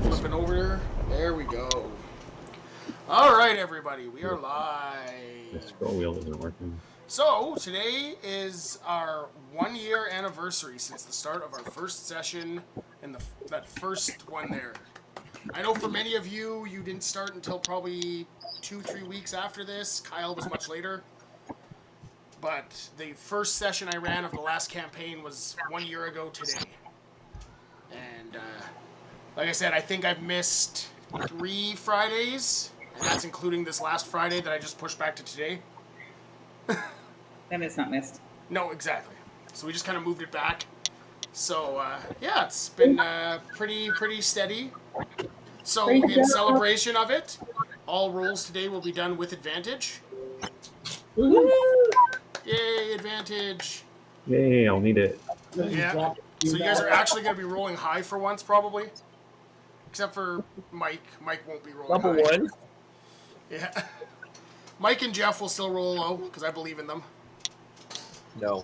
Flipping over. There we go. All right, everybody, we are live. The scroll wheel isn't working. So today is our 1-year anniversary since the start of our first session and that first one there. I know for many of you, you didn't start until probably 2-3 weeks after this. Kyle was much later. But the first session I ran of the last campaign was 1 year ago today. And like I said, I think I've missed 3 Fridays, and that's including this last Friday that I just pushed back to today. Then it's not missed. No, exactly. So we just kind of moved it back. So yeah, it's been pretty steady. So in celebration of it, all rolls today will be done with advantage. Woo! Yay, advantage! Yay, I'll need it. Yeah. So you guys are actually going to be rolling high for once, probably. Except for Mike. Mike won't be rolling Level high. 1. Yeah. Mike and Jeff will still roll low, because I believe in them. No.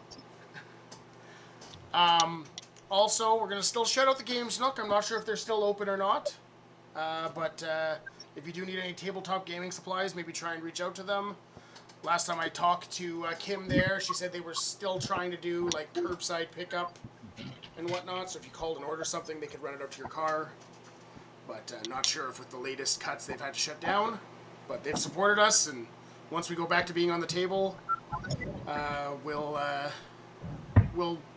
Also, we're going to still shout out the Games Nook. I'm not sure if they're still open or not. But if you do need any tabletop gaming supplies, maybe try and reach out to them. Last time I talked to Kim there, she said they were still trying to do like curbside pickup and whatnot. So if you called and ordered something, they could run it out to your car. But not sure if with the latest cuts they've had to shut down. But they've supported us, and once we go back to being on the table, we'll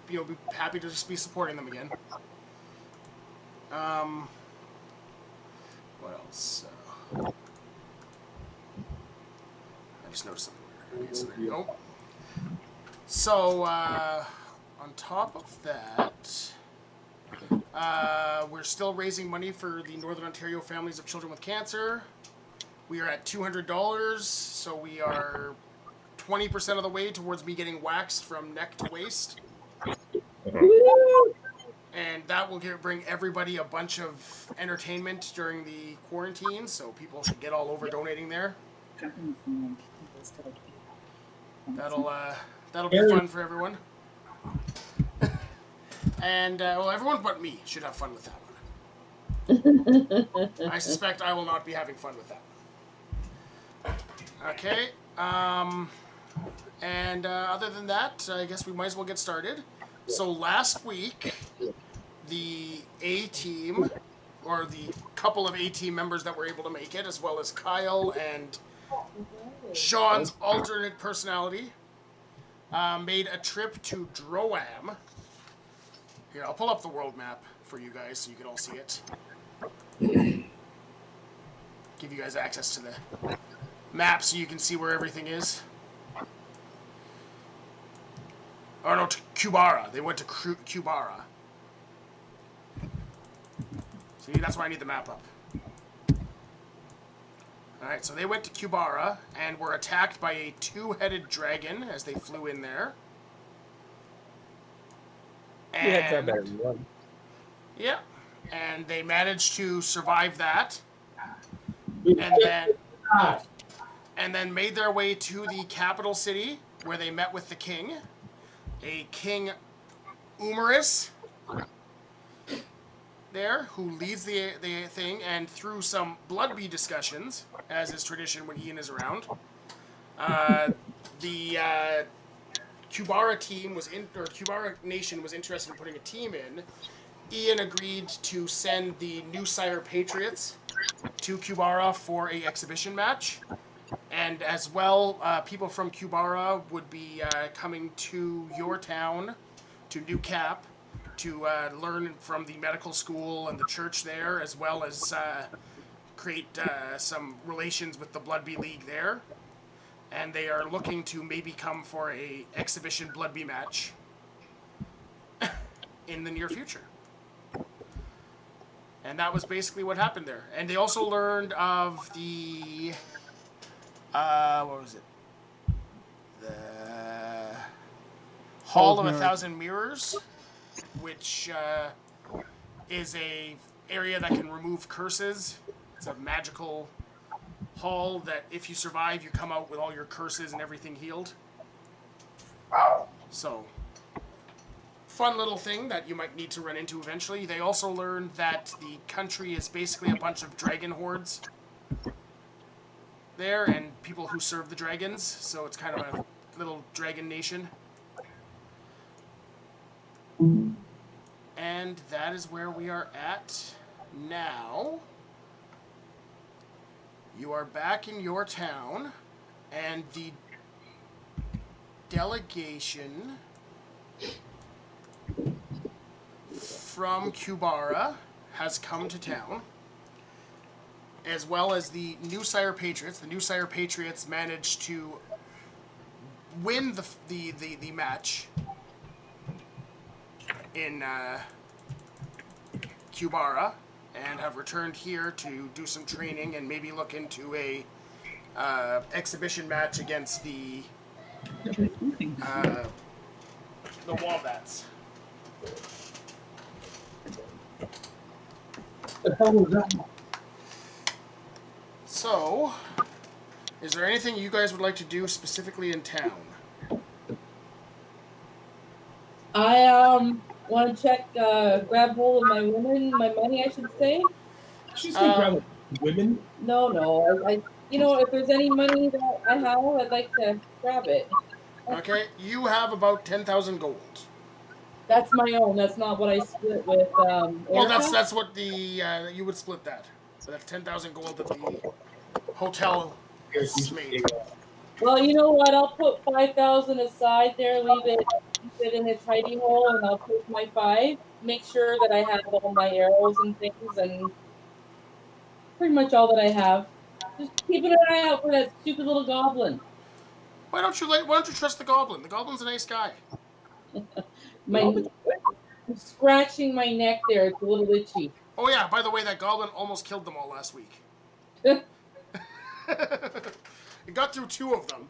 be happy to just be supporting them again. What else? I just noticed something weird. Okay, so there you go. So on top of that, we're still raising money for the Northern Ontario Families of Children with Cancer. We are at $200, so we are 20% of the way towards me getting waxed from neck to waist. And that will bring everybody a bunch of entertainment during the quarantine, so people should get all over donating there. That'll be fun for everyone. And well, everyone but me should have fun with that one. I suspect I will not be having fun with that one. Okay. And other than that, I guess we might as well get started. So last week, the A-team, or the couple of A-team members that were able to make it, as well as Kyle and Sean's alternate personality, made a trip to Droam. Here, I'll pull up the world map for you guys so you can all see it. Give you guys access to the map so you can see where everything is. Oh no, to Kubara. They went to Kubara. See, that's why I need the map up. Alright, so they went to Kubara and were attacked by a 2-headed dragon as they flew in there. You had that better than one. Yeah, and they managed to survive that, and then made their way to the capital city where they met with the king, a King Umaris there, who leads the thing, and through some bloodbee discussions, as is tradition when Ian is around, the Kubara team Kubara Nation was interested in putting a team in. Ian agreed to send the New Sire Patriots to Kubara for a exhibition match, and as well, people from Kubara would be coming to your town, to New Cap, to learn from the medical school and the church there, as well as create some relations with the Bloodbee League there. And they are looking to maybe come for a exhibition Bloodbee match in the near future. And that was basically what happened there. And they also learned of the what was it? The Hall of a Thousand Mirrors, which is a area that can remove curses. It's a magical hall that if you survive, you come out with all your curses and everything healed. So fun little thing that you might need to run into eventually. They also learned that the country is basically a bunch of dragon hordes there, and people who serve the dragons, so it's kind of a little dragon nation. And that is where we are at now. You are back in your town, and the delegation from Kubara has come to town, as well as the New Sire Patriots. The New Sire Patriots managed to win the match in Kubara, and have returned here to do some training and maybe look into a exhibition match against the Wombats. The hell was that? So, is there anything you guys would like to do specifically in town? I want to check, grab hold of my money, I should say. She's still grabbing women. No, I, if there's any money that I have, I'd like to grab it. Okay, you have about 10,000 gold. That's my own. That's not what I split with, Well, Erica. that's what the you would split that. So that's 10,000 gold that the hotel made. Well, you know what? I'll put 5,000 aside there, leave it in its hiding hole, and I'll take my 5. Make sure that I have all my arrows and things, and pretty much all that I have. Just keeping an eye out for that stupid little goblin. Why don't you trust the goblin? The goblin's a nice guy. I'm scratching my neck there. It's a little itchy. Oh yeah, by the way, that goblin almost killed them all last week. It got through 2 of them.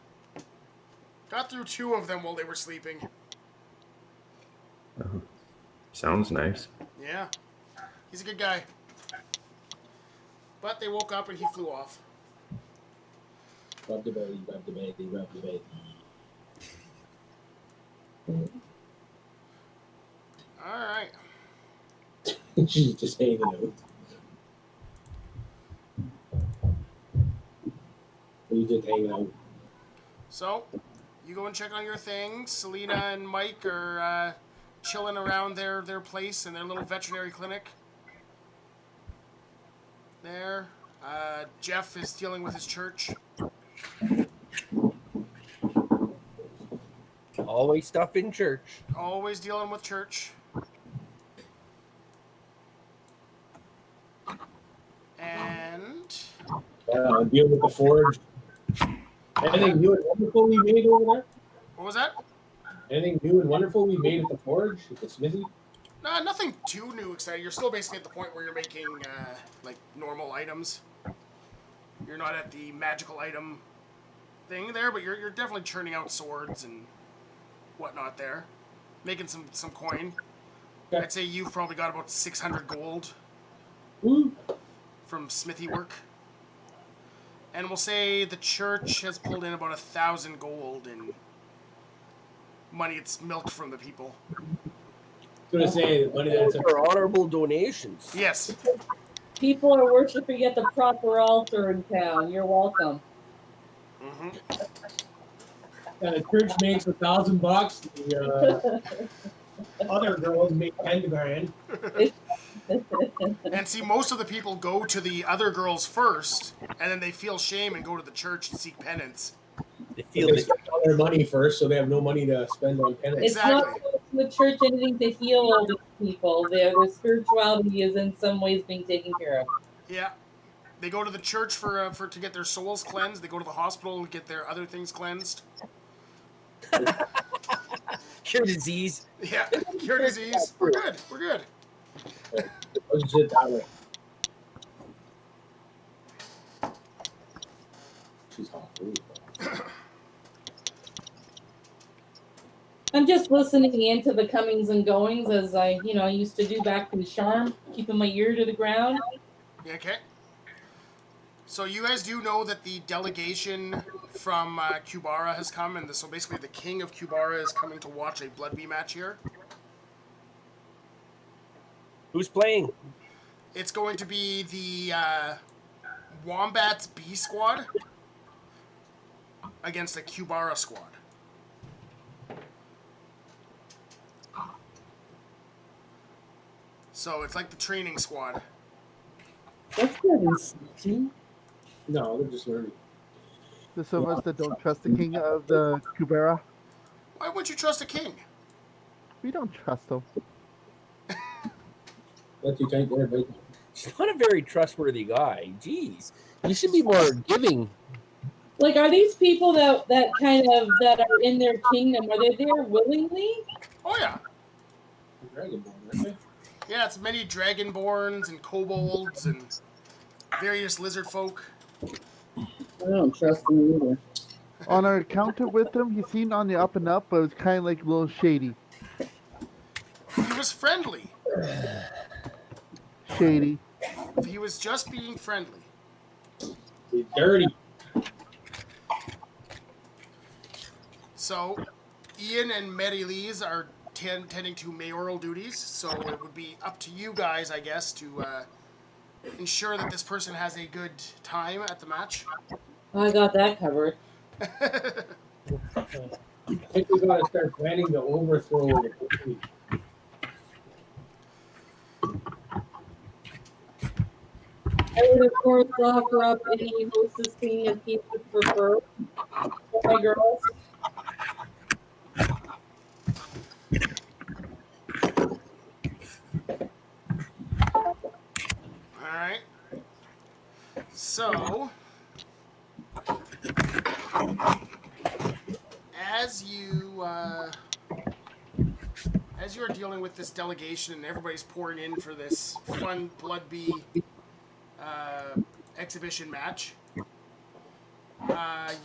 Got through 2 of them while they were sleeping. Sounds nice. Yeah. He's a good guy. But they woke up and he flew off. Rub the belly, rub the belly, rub the belly. Alright. She's just hanging out. You just hanging out. So, you go and check on your things. Selena and Mike are chilling around their place in their little veterinary clinic. There. Jeff is dealing with his church. Always stuff in church. Always dealing with church. And Dealing with the forge. Anything new and wonderful we made over there? what was that? Anything new and wonderful we made at the forge, at the smithy? Nah, nothing too new exciting. You're still basically at the point where you're making like normal items. You're not at the magical item thing there, but you're definitely churning out swords and whatnot there, making some coin. Okay. I'd say you've probably got about 600 gold Woo! from smithy work. And we'll say the church has pulled in about 1,000 gold in money it's milked from the people. I was gonna say the money that's For honorable donations. Yes. People are worshiping at the proper altar in town. You're welcome. Mm-hmm. the church makes $1,000. The other girls make 10 grand. And see, most of the people go to the other girls first, and then they feel shame and go to the church and seek penance. They But feel they that spend all their money first, so they have no money to spend on penance. It's not going to the church anything to heal all these people. Their spirituality is in some ways being taken care of. Yeah. They go to the church for to get their souls cleansed. They go to the hospital to get their other things cleansed. cure disease. Yeah, cure disease. We're good. We're good. Let's sit that way. She's hot. Ooh. I'm just listening into the comings and goings as I used to do back in Charm, keeping my ear to the ground. Yeah, okay. So you guys do know that the delegation from Kubara has come, and so basically the king of Kubara is coming to watch a Blood Bee match here. Who's playing? It's going to be the Wombats B squad against the Cubara squad. So it's like the training squad. That's good and sneaky. No, they're just learning. There's some of us that don't trust the king of the Kubera. Why wouldn't you trust a king? We don't trust him. Let you take their big. He's not a very trustworthy guy. Jeez. You should be more giving. Like, are these people that that are in their kingdom? Are they there willingly? Oh yeah. Dragonborn, aren't they? Yeah, it's many dragonborns and kobolds and various lizard folk. I don't trust them either. On our encounter with him, he seemed on the up and up, but it was kind of like a little shady. He was friendly. Shady. He was just being friendly. They're dirty. So, Ian and Mary-Lise are tending to mayoral duties, so it would be up to you guys, I guess, to ensure that this person has a good time at the match. I got that covered. I think we gotta start planning the overthrow of the country. I would, of course, offer up any hostess king if he would prefer for my girls. Alright. So, as you are dealing with this delegation and everybody's pouring in for this fun Blood Bee exhibition match,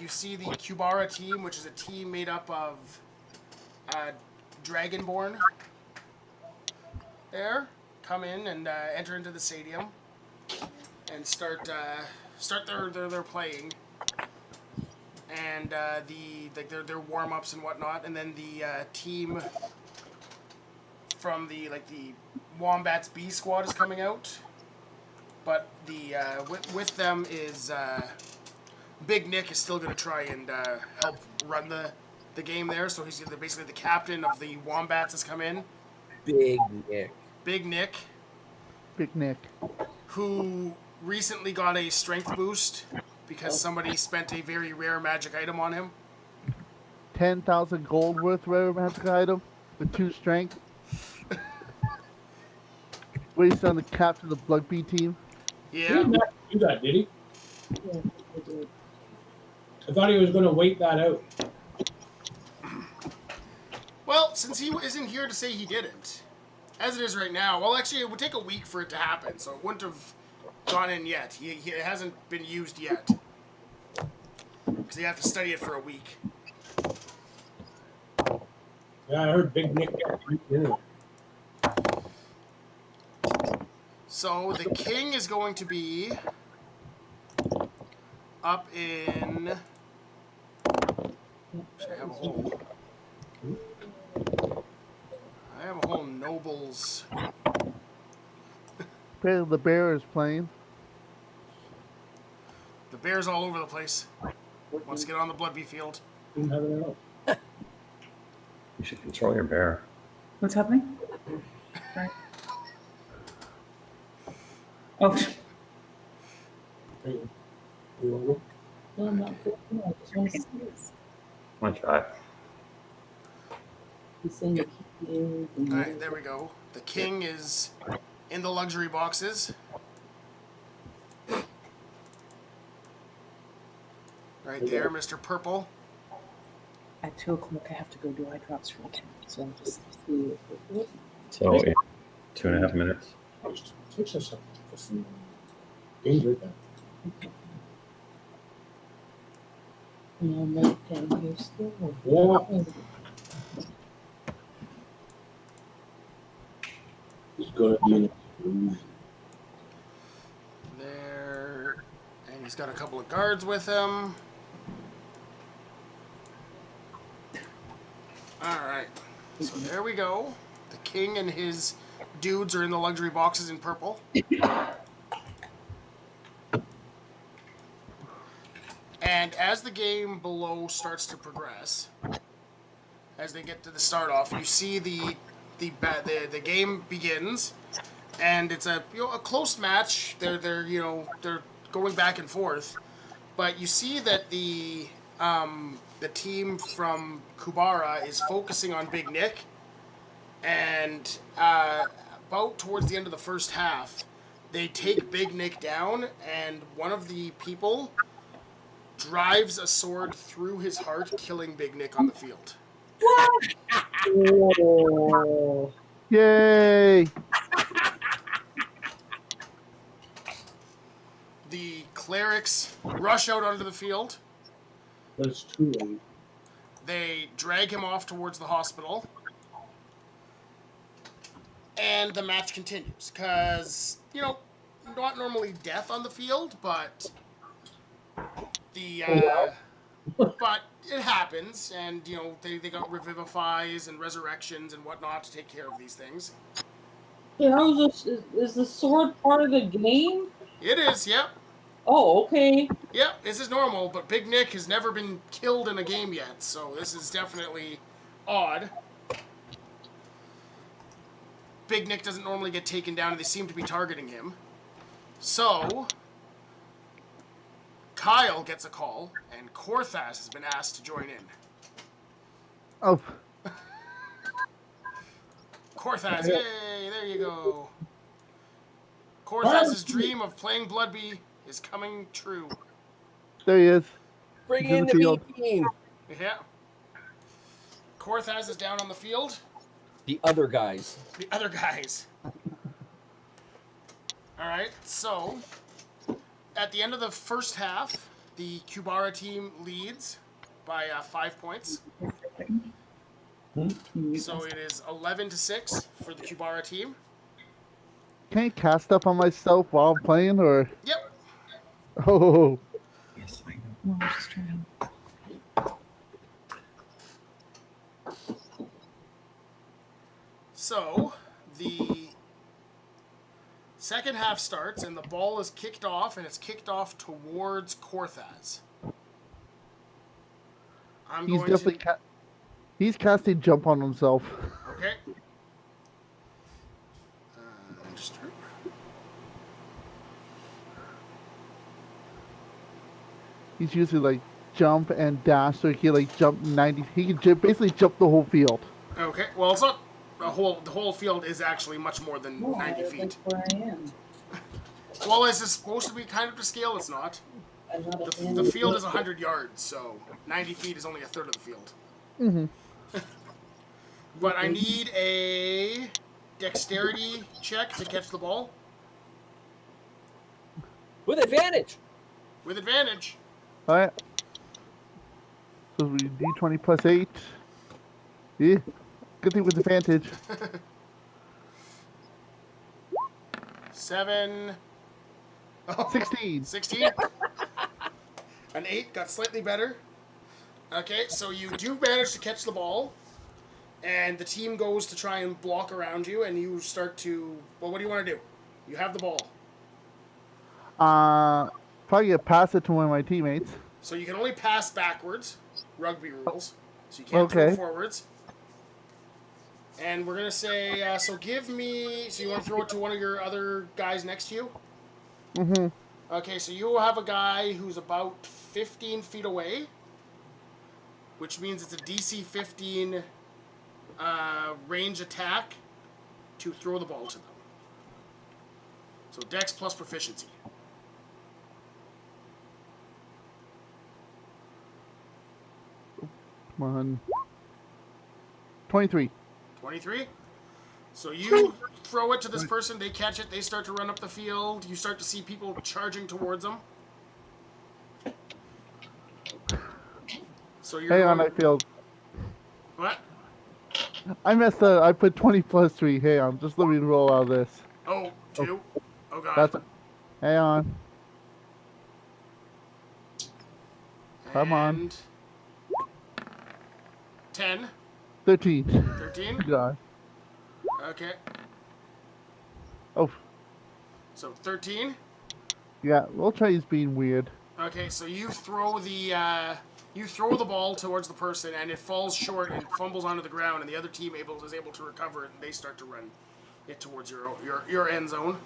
you see the Cubara team, which is a team made up of Dragonborn, there, come in and enter into the stadium and start their playing, and their warm ups and whatnot, and then the team from the Wombats B squad is coming out, but the with them is Big Nick is still going to try and help run the game there, so he's basically the captain of the Wombats has come in. Big Nick. Big Nick, Big Nick. who recently got a strength boost because somebody spent a very rare magic item on him. 10,000 gold worth rare magic item with 2 strength. Based on the captain of the Blood Bee team. He Yeah. didn't have to do that, did he? Yeah, I did. I thought he was going to wait that out. Well, since he isn't here to say he didn't, as it is right now, well, actually, it would take a week for it to happen, so it wouldn't have gone in yet. It hasn't been used yet. Because you have to study it for a week. Yeah, I heard Big Nick got dinner. So the king is going to be up in. I have a whole nobles. Apparently the bear is playing. The bear's all over the place. Wants to get on the Blood Bee field. Didn't have it out. You should control your bear. What's happening? Right. Oh, Hey, you wanna go? No, I'm not good. No, I just want to see this. One shot. He's saying to keep you. Alright, there we go. The king is in the luxury boxes. Right there, Mr. Purple. at 2 o'clock, I have to go do eye drops for the cat. So I'll just So in 2.5 minutes. Takes us a few days right there. No, make down here still. Yeah. He's gonna be in it. There, and he's got a couple of guards with him. All right, so there we go. The king and his dudes are in the luxury boxes in purple. And as the game below starts to progress, as they get to the start off, you see the game begins, and it's a a close match. They're going back and forth, but you see that the team from Kubara is focusing on Big Nick, and about towards the end of the first half, they take Big Nick down, and one of the people drives a sword through his heart, killing Big Nick on the field. Oh. Yay! The clerics rush out onto the field. That's too late. They drag him off towards the hospital. And the match continues. Because, not normally death on the field, but but it happens, and they got revivifies and resurrections and whatnot to take care of these things. Yeah, how is the sword part of the game? It is, yep. Oh, okay. Yep, this is normal, but Big Nick has never been killed in a game yet, so this is definitely odd. Big Nick doesn't normally get taken down, and they seem to be targeting him. So Kyle gets a call, and Korthas has been asked to join in. Oh, Korthas, yay, there you go. Korthas' dream of playing Bloodbee is coming true. there he is. Bring He's in in the the field. B team. Yeah. Korthas is down on the field. The other guys. The other guys. Alright, so at the end of the first half, the Kubara team leads by 5 points. So it is 11-6 for the Kubara team. Can I cast stuff on myself while I'm playing, or? Yep. Oh, Yes, I know. Well, I'm just trying to... So the second half starts, and the ball is kicked off, and it's kicked off towards Korthas. I'm he's going definitely to... he's casting jump on himself. Okay. Just... He's usually like jump and dash, so he can like jump 90. He can basically jump the whole field. Okay, well, it's not the whole field is actually much more than Oh, 90 that's feet. where I am. Well, is this supposed to be kind of to scale? It's not. I'm not a fan The of field it. is 100 yards, so 90 feet is only a third of the field. Mm-hmm. But I need a dexterity check to catch the ball With advantage. with advantage. All right. So we D20 plus 8. Yeah. Good thing with advantage. 7. Oh, 16. 16. An 8 got slightly better. Okay, so you do manage to catch the ball, and the team goes to try and block around you, and you start to... Well, what do you want to do? You have the ball. Probably gonna pass it to one of my teammates. So you can only pass backwards, rugby rules. So you can't throw Okay. forwards. And we're going to say, so give me... So you want to throw it to one of your other guys next to you? Mm-hmm. Okay, so you have a guy who's about 15 feet away, which means it's a DC 15 range attack to throw the ball to them. So Dex plus proficiency. Come on. 23. 23. So you throw it to this person, they catch it, they start to run up the field, you start to see people charging towards them. So you're Hang on, going... I failed. What? I messed up. I put 20 plus 3. Hang on, just let me roll out of this. Oh, 2. Oh, God. That's. Hang on. Come on. And 10. 13. 13. God. Okay. Oh, So 13. yeah. We'll try he's being weird. Okay, so you throw the ball towards the person, and it falls short and fumbles onto the ground, and the other team is able to recover it, and they start to run it towards your end zone.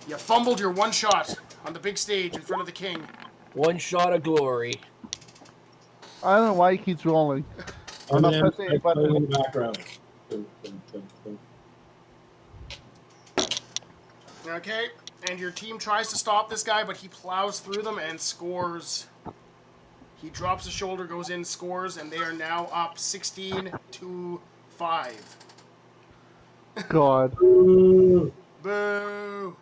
You fumbled your one shot on the big stage in front of the king. One shot of glory. I don't know why he keeps rolling. I'm not pressing any button. in the background. Okay, and your team tries to stop this guy, but he plows through them and scores. He drops his shoulder, goes in, scores, and they are now up 16-5. God. Ooh, Boo!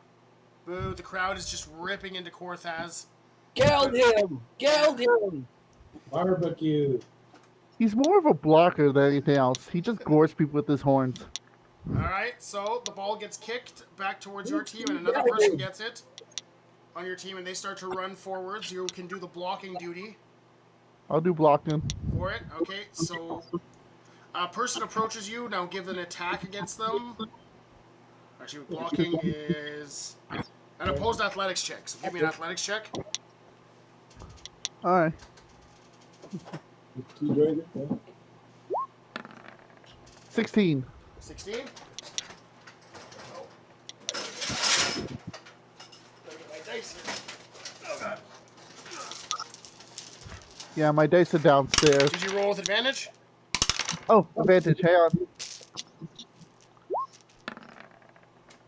Boo! The crowd is just ripping into Korthaz. Geld him! Geld him! barbecue. He's more of a blocker than anything else. He just gores people with his horns. Alright, so the ball gets kicked back towards your team, and another person gets it on your team, and they start to run forwards. You can do the blocking duty I'll do blocking. for it. Okay, so a person approaches you. Now give an attack against them. Actually, blocking is an opposed athletics check. So give me an athletics check. Alright. Two dragons, yeah. 16. 16. Oh. Gotta get my dice here. Oh god. Yeah, my dice are downstairs. Did you roll with advantage? Oh, advantage. Hang on.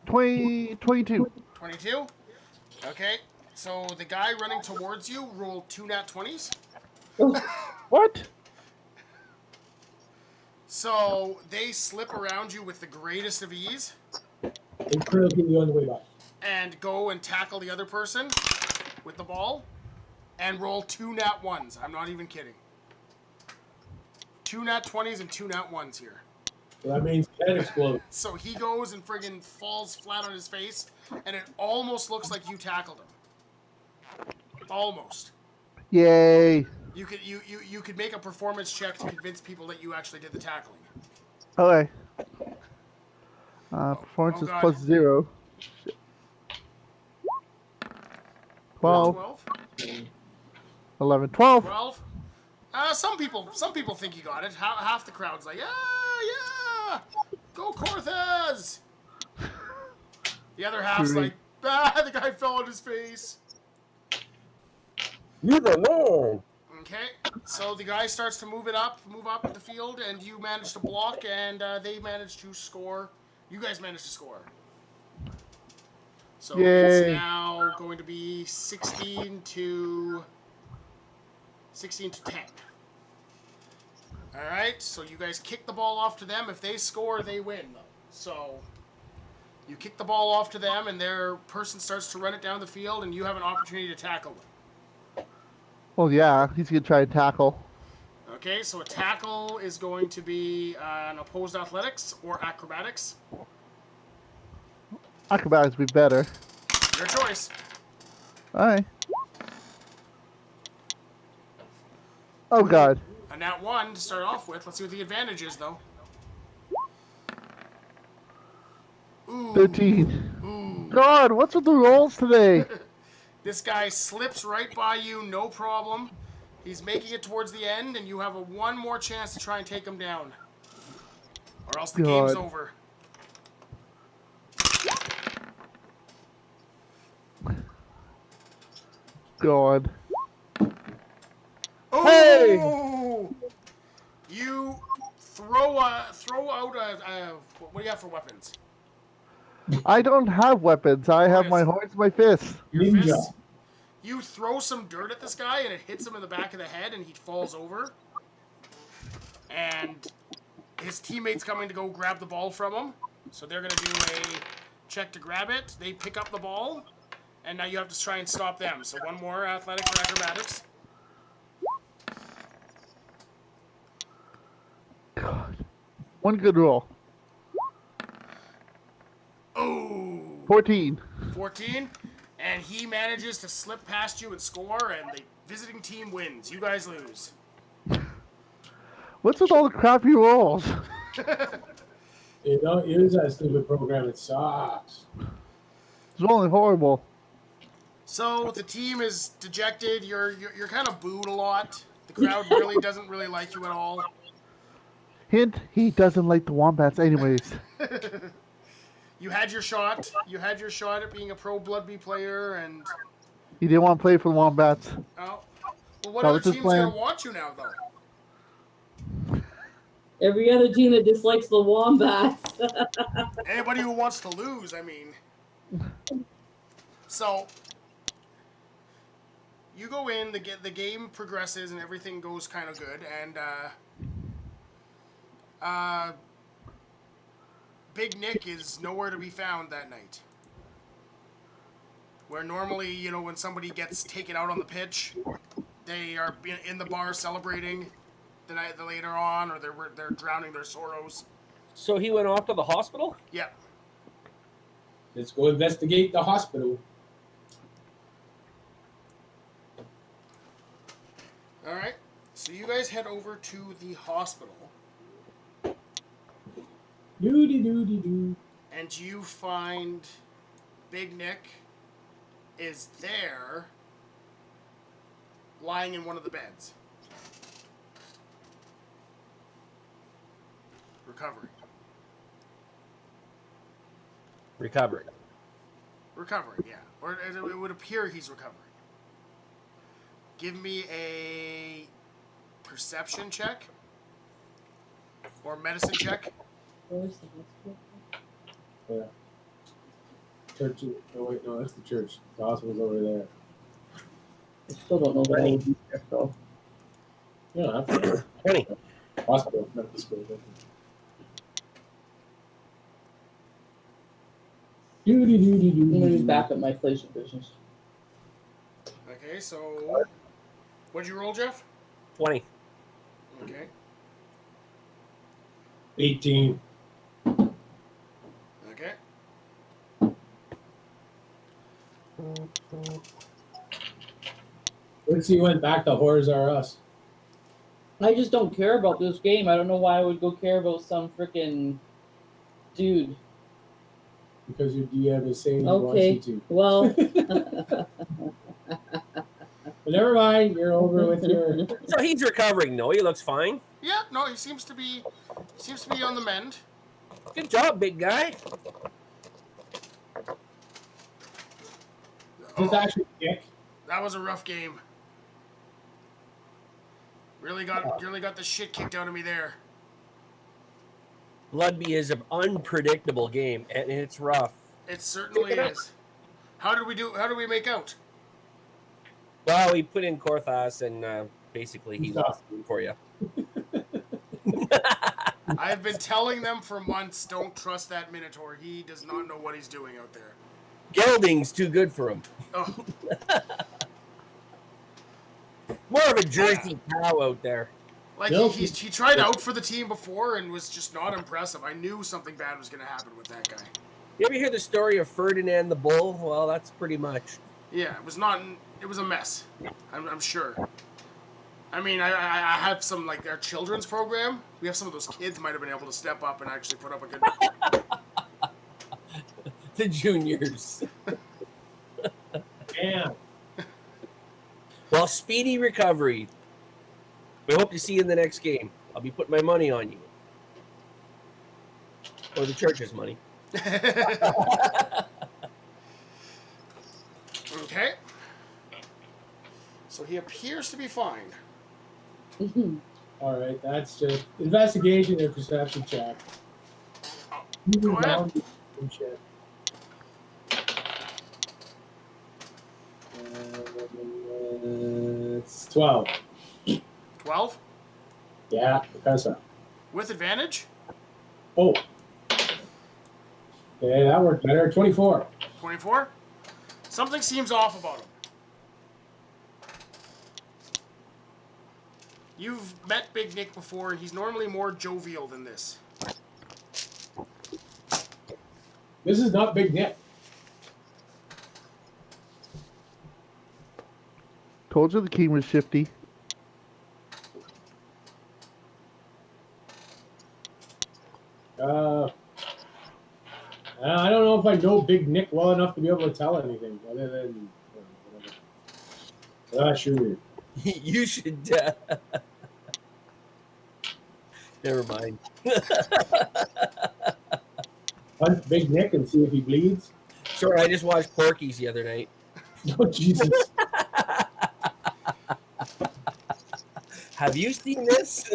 22. 22. Okay. So the guy running towards you rolled 2 nat 20s. What? So they slip around you with the greatest of ease And curling you on the way back. and go and tackle the other person with the ball and roll 2 nat 1s. I'm not even kidding. 2 nat 20s and 2 nat 1s here. So that means head explodes. So he goes and friggin' falls flat on his face, and it almost looks like you tackled him. Almost. Yay. You could make a performance check to convince people that you actually did the tackling. Okay. Performance oh is God. plus 0. Shit. 12, 12. 11, 12. 12. Some people think you got it. Half the crowd's like, yeah, go Korthaz. The other half's like, the guy fell on his face. You're the man! Okay, so the guy starts to move up the field, and you manage to block, and they manage to score. You guys manage to score. So it's Yay. now going to be 16 to 10. All right, so you guys kick the ball off to them. If they score, they win. So you kick the ball off to them, and their person starts to run it down the field, and you have an opportunity to tackle them. Well, yeah, he's going to try to tackle. Okay, so a tackle is going to be an opposed athletics or acrobatics. Acrobatics would be better. Your choice. Alright. Oh, God. A nat 1 to start off with. Let's see what the advantage is, though. Ooh. 13. Ooh. God, what's with the rolls today? This guy slips right by you, no problem. He's making it towards the end, and you have one more chance to try and take him down. Or else the game's over. God. Oh! Hey! You throw out what do you have for weapons? I don't have weapons. I have my horns and my fists. Your Ninja. fists? You throw some dirt at this guy, and it hits him in the back of the head, and he falls over. And his teammate's coming to go grab the ball from him. So they're going to do a check to grab it. They pick up the ball, and now you have to try and stop them. So one more athletic or acrobatics. God. One good roll. Oh! 14. 14. And he manages to slip past you and score, and the visiting team wins. You guys lose. What's with all the crappy rolls? You don't use that stupid program. It sucks. It's only horrible. So the team is dejected. You're kind of booed a lot. The crowd really doesn't really like you at all. Hint: he doesn't like the wombats, anyways. You had your shot. You had your shot at being a pro Blood B player, and He didn't want to play for the wombats. oh, well, what That other was his team's gonna plan. want you now, though? Every other team that dislikes the Wombats. Anybody who wants to lose, I mean. So you go in, the game progresses, and everything goes kind of good, and Big Nick is nowhere to be found that night. Where normally, you know, when somebody gets taken out on the pitch, they are in the bar celebrating the night later on, or they're drowning their sorrows. So he went off to the hospital? Yeah. Let's go investigate the hospital. All right. So you guys head over to the hospital, Doody. and you find Big Nick is there, lying in one of the beds, recovering. Recovering, yeah. Or it would appear he's recovering. Give me a perception check or medicine check. Where's the hospital? Yeah. Church. Oh wait, no, that's the church. The hospital's over there. I still don't know what I would do there, though. Yeah, that's 20. hospital, not the school. I'm gonna be back at my place of business. Okay, so what'd you roll, Jeff? 20. Okay. 18. Okay. Once he went back, the horrors are us. I just don't care about this game. I don't know why I would go care about some freaking dude. Because your DM is saying he Okay, wants you well, to. But never mind, you're over with your. So he's recovering, though. He looks fine. Yeah, no, he seems to be on the mend. Good job, big guy. This actually Nick. That was a rough game. Really got the shit kicked out of me there. Bloodby is an unpredictable game, and it's rough. It certainly is. How did we do? How did we make out? Well, we put in Korthas, and basically he lost for you. I've been telling them for months, don't trust that Minotaur. He does not know what he's doing out there. Gelding's too good for him. Oh, More of a Jersey cow out there. like Nope. he tried out for the team before and was just not impressive. I knew something bad was going to happen with that guy. You ever hear the story of Ferdinand the Bull? Well, that's pretty much. Yeah, it was not. It was a mess. I'm sure. I mean, I have some, like, our children's program. We have some of those kids might have been able to step up and actually put up a good. The juniors. Damn. Well, speedy recovery. We hope to see you in the next game. I'll be putting my money on you. Or the church's money. Okay. So he appears to be fine. All right, that's just investigation and perception check. Go ahead. And shit. It's 12. 12 Yeah, because so. with advantage. Oh. Okay, that worked better. 24. 24. Something seems off about him. You've met Big Nick before, and he's normally more jovial than this. This is not Big Nick. Told you the king was shifty. I don't know if I know Big Nick well enough to be able to tell anything other than whatever. Ah, sure. You should. Never mind. Punch Big Nick and see if he bleeds. Sorry, I just watched Porky's the other night. Oh Jesus! Have you seen this?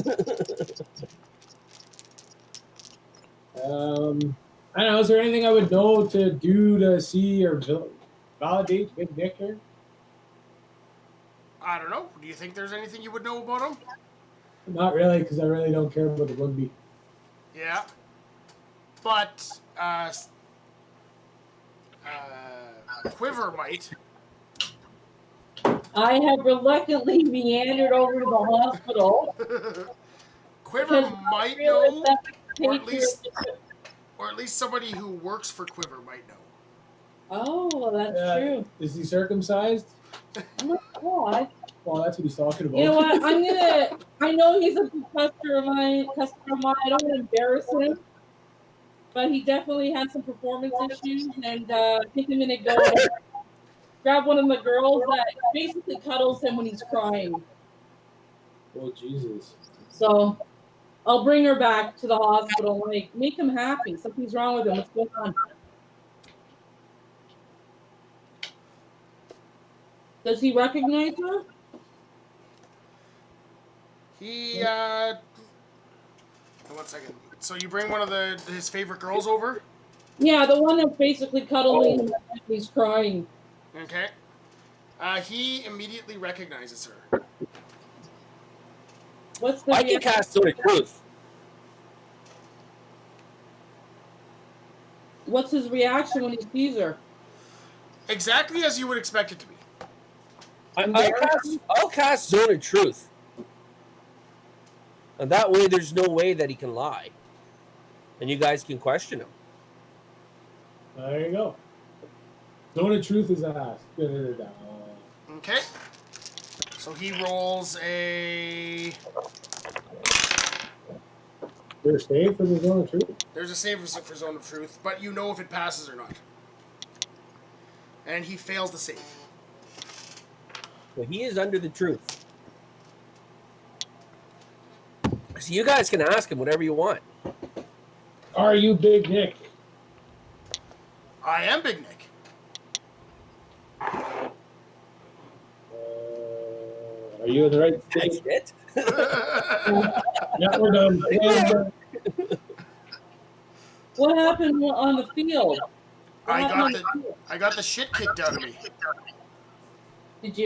I don't know. Is there anything I would know to do to see or validate Big Nick here? I don't know. Do you think there's anything you would know about him? Not really, because I really don't care about the rugby. Yeah. But Quiver might. I have reluctantly meandered over to the hospital. Quiver because I might realized know, that or at least somebody who works for Quiver might know. Oh, that's true. Is he circumcised? Oh my God. Well, that's what he's talking about. You know what? I know he's a customer of mine. I don't want to embarrass him, but he definitely has some performance issues. And take a minute, go grab one of the girls that basically cuddles him when he's crying. Oh Jesus! So I'll bring her back to the hospital. Like, make him happy. Something's wrong with him. What's going on? Does he recognize her? He, 1 second. So you bring one of his favorite girls over? Yeah, the one that's basically cuddling him when he's crying. Okay. He immediately recognizes her. What's the I can cast Zone of Truth. What's his reaction when he sees her? Exactly as you would expect it to be. I'll cast Zone of Truth. And that way there's no way that he can lie. And you guys can question him. There you go. Zone of Truth is asked. Okay. So he rolls a... There's a save for the Zone of Truth? There's a save for Zone of Truth, but you know if it passes or not. And he fails the save. So he is under the truth. So you guys can ask him whatever you want. Are you Big Nick? I am Big Nick. Are you in the right state? That's it? Yeah, we're done. What happened on the field? I got the shit kicked out of me. Did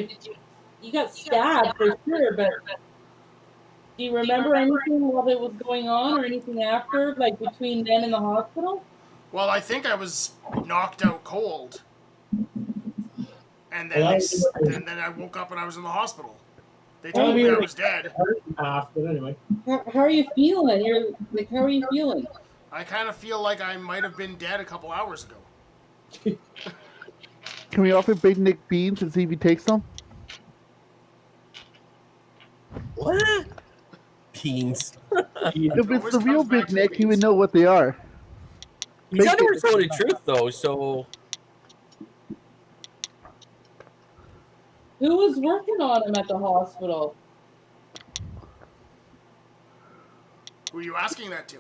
you got stabbed for sure, but do you remember anything while it was going on or anything after, like between then and the hospital? Well, I think I was knocked out cold. And then, and then I woke up and I was in the hospital. They told me I was dead. Half, but anyway. How are you feeling? How are you feeling? I kind of feel like I might have been dead a couple hours ago. Can we offer Big Nick beans and see if he takes them? What? Beans. If it's the real Big Nick, he would know what they are. He's under his Zone of Truth, though, so... Who was working on him at the hospital? Who are you asking that to?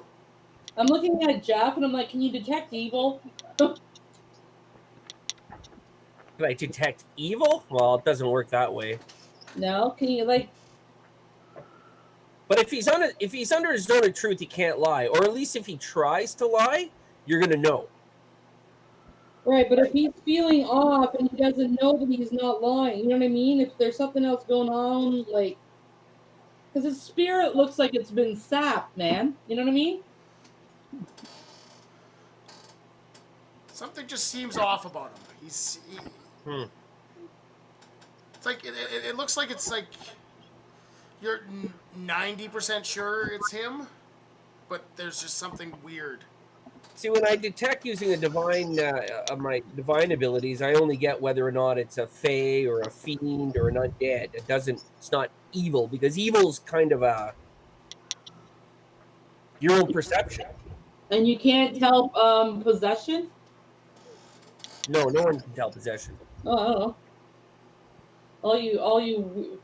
I'm looking at Jeff and I'm like, can you detect evil? Can I detect evil? Well, it doesn't work that way. No? Can you, But if he's under his Zone of Truth, he can't lie. Or at least if he tries to lie, you're going to know. Right, but if he's feeling off and he doesn't know that he's not lying, you know what I mean? If there's something else going on, because his spirit looks like it's been sapped, man. You know what I mean? Something just seems off about him. It's like it looks like it's like you're 90% sure it's him, but there's just something weird. See, when I detect using my divine abilities, I only get whether or not it's a fae or a fiend or an undead. It's not evil, because evil's kind of your own perception. And you can't tell possession? No one can tell possession. Oh, I don't know.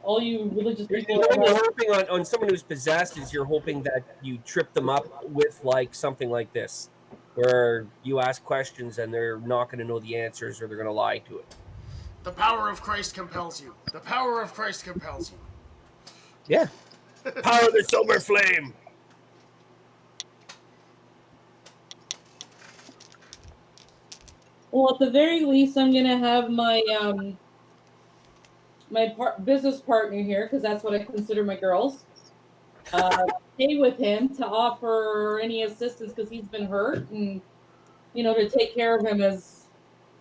All you religious people When you're are hoping on someone who's possessed is you're hoping that you trip them up with like something like this, where you ask questions and they're not going to know the answers or they're going to lie to it. The power of Christ compels you. The power of Christ compels you. Yeah. Power of the silver flame. well, at the very least, I'm gonna have my business partner here because that's what I consider my girls. Stay with him to offer any assistance because he's been hurt and to take care of him as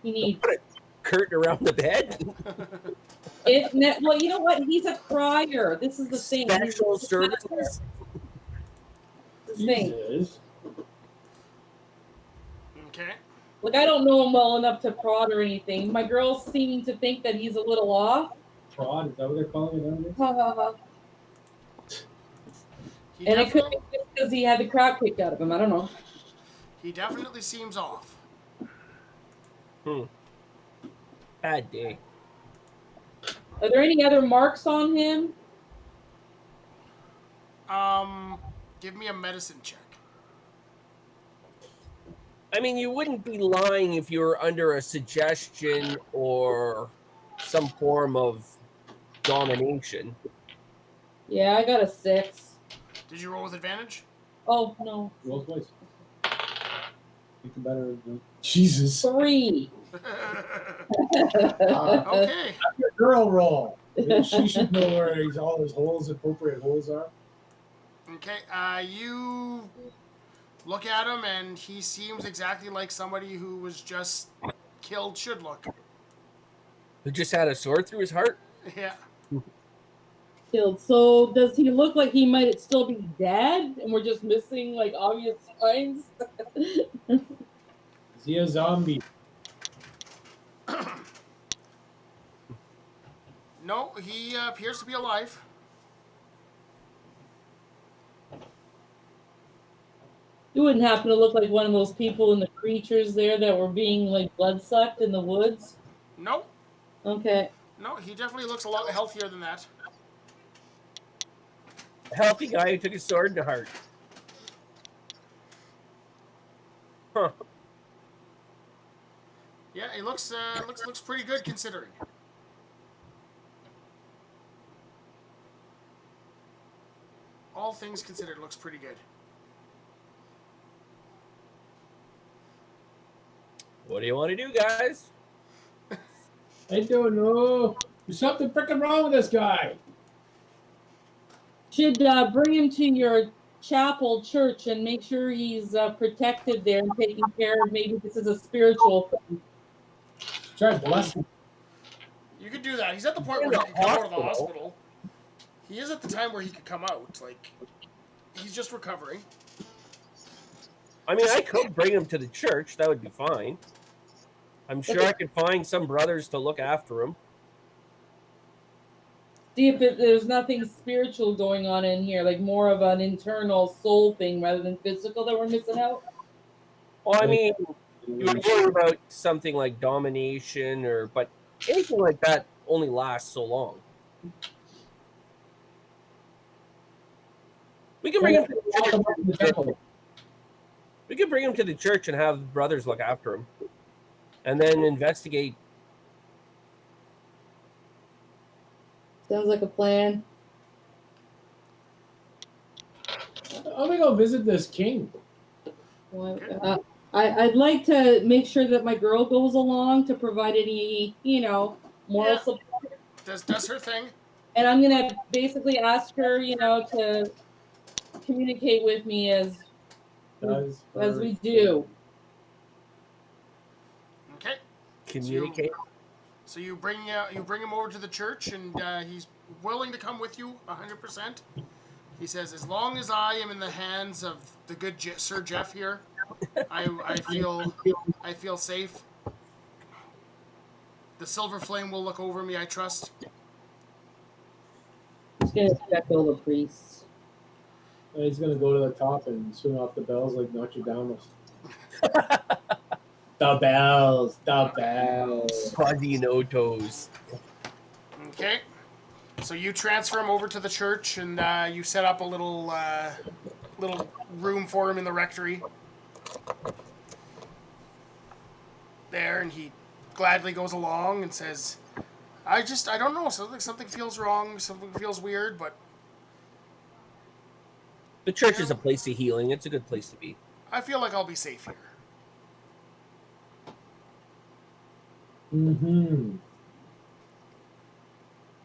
he needs. Put a curtain around the bed. Well, you know what? He's a crier. This is the thing. Special services. This thing. Jesus. Okay. Like I don't know him well enough to prod or anything. My girls seem to think that he's a little off. Prod, is that what they're calling it nowadays? Ha ha ha. He And it could definitely, be because he had the crap kicked out of him. I don't know. he definitely seems off. Bad day. Are there any other marks on him? Give me a medicine check. I mean, you wouldn't be lying if you were under a suggestion or some form of domination. Yeah, I got a 6. Did you roll with advantage? Oh no, Roll twice. Think better. Jesus. 3. Okay. Your girl roll. She should know where all his holes, appropriate holes are. Okay. You look at him, and he seems exactly like somebody who was just killed should look. Who just had a sword through his heart? Yeah. Killed. So does he look like he might still be dead, and we're just missing like obvious signs? Is he a zombie? No, he appears to be alive. You wouldn't happen to look like one of those people in the creatures there that were being like blood sucked in the woods? No. Okay. No, he definitely looks a lot healthier than that. A healthy guy who took his sword to heart. Huh. Yeah, he looks pretty good considering. All things considered, looks pretty good. What do you want to do, guys? I don't know. There's something freaking wrong with this guy. Should bring him to your chapel church and make sure he's protected there and taken care of. Maybe this is a spiritual thing. Try to bless him. You could do that. He's at the point where he could come out of the hospital. He is at the time where he could come out. Like, he's just recovering. I mean, I could bring him to the church. That would be fine. I'm sure I could find some brothers to look after him. See if there's nothing spiritual going on in here, like more of an internal soul thing rather than physical that we're missing out. Well, I mean, you would worry about something like domination but anything like that only lasts so long. We can bring him to the church. We can bring him to the church and have brothers look after him, and then investigate. Sounds like a plan. I'm gonna go visit this king. Well, I'd like to make sure that my girl goes along to provide any, moral support. Does her thing. And I'm gonna basically ask her, to communicate with me as we do. Okay. Communicate. So you bring him over to the church, and he's willing to come with you 100%. He says, as long as I am in the hands of the good Sir Jeff here, I feel safe. The Silver Flame will look over me, I trust. Just gonna check all the priests. And he's gonna go to the top and swing off the bells like Nostradamus. The bells, the bells. Quasimodos. Okay. So you transfer him over to the church, and you set up a little room for him in the rectory. There, and he gladly goes along and says, I don't know, something feels wrong, something feels weird, but The church is a place of healing. It's a good place to be. I feel like I'll be safe here. Mm-hmm.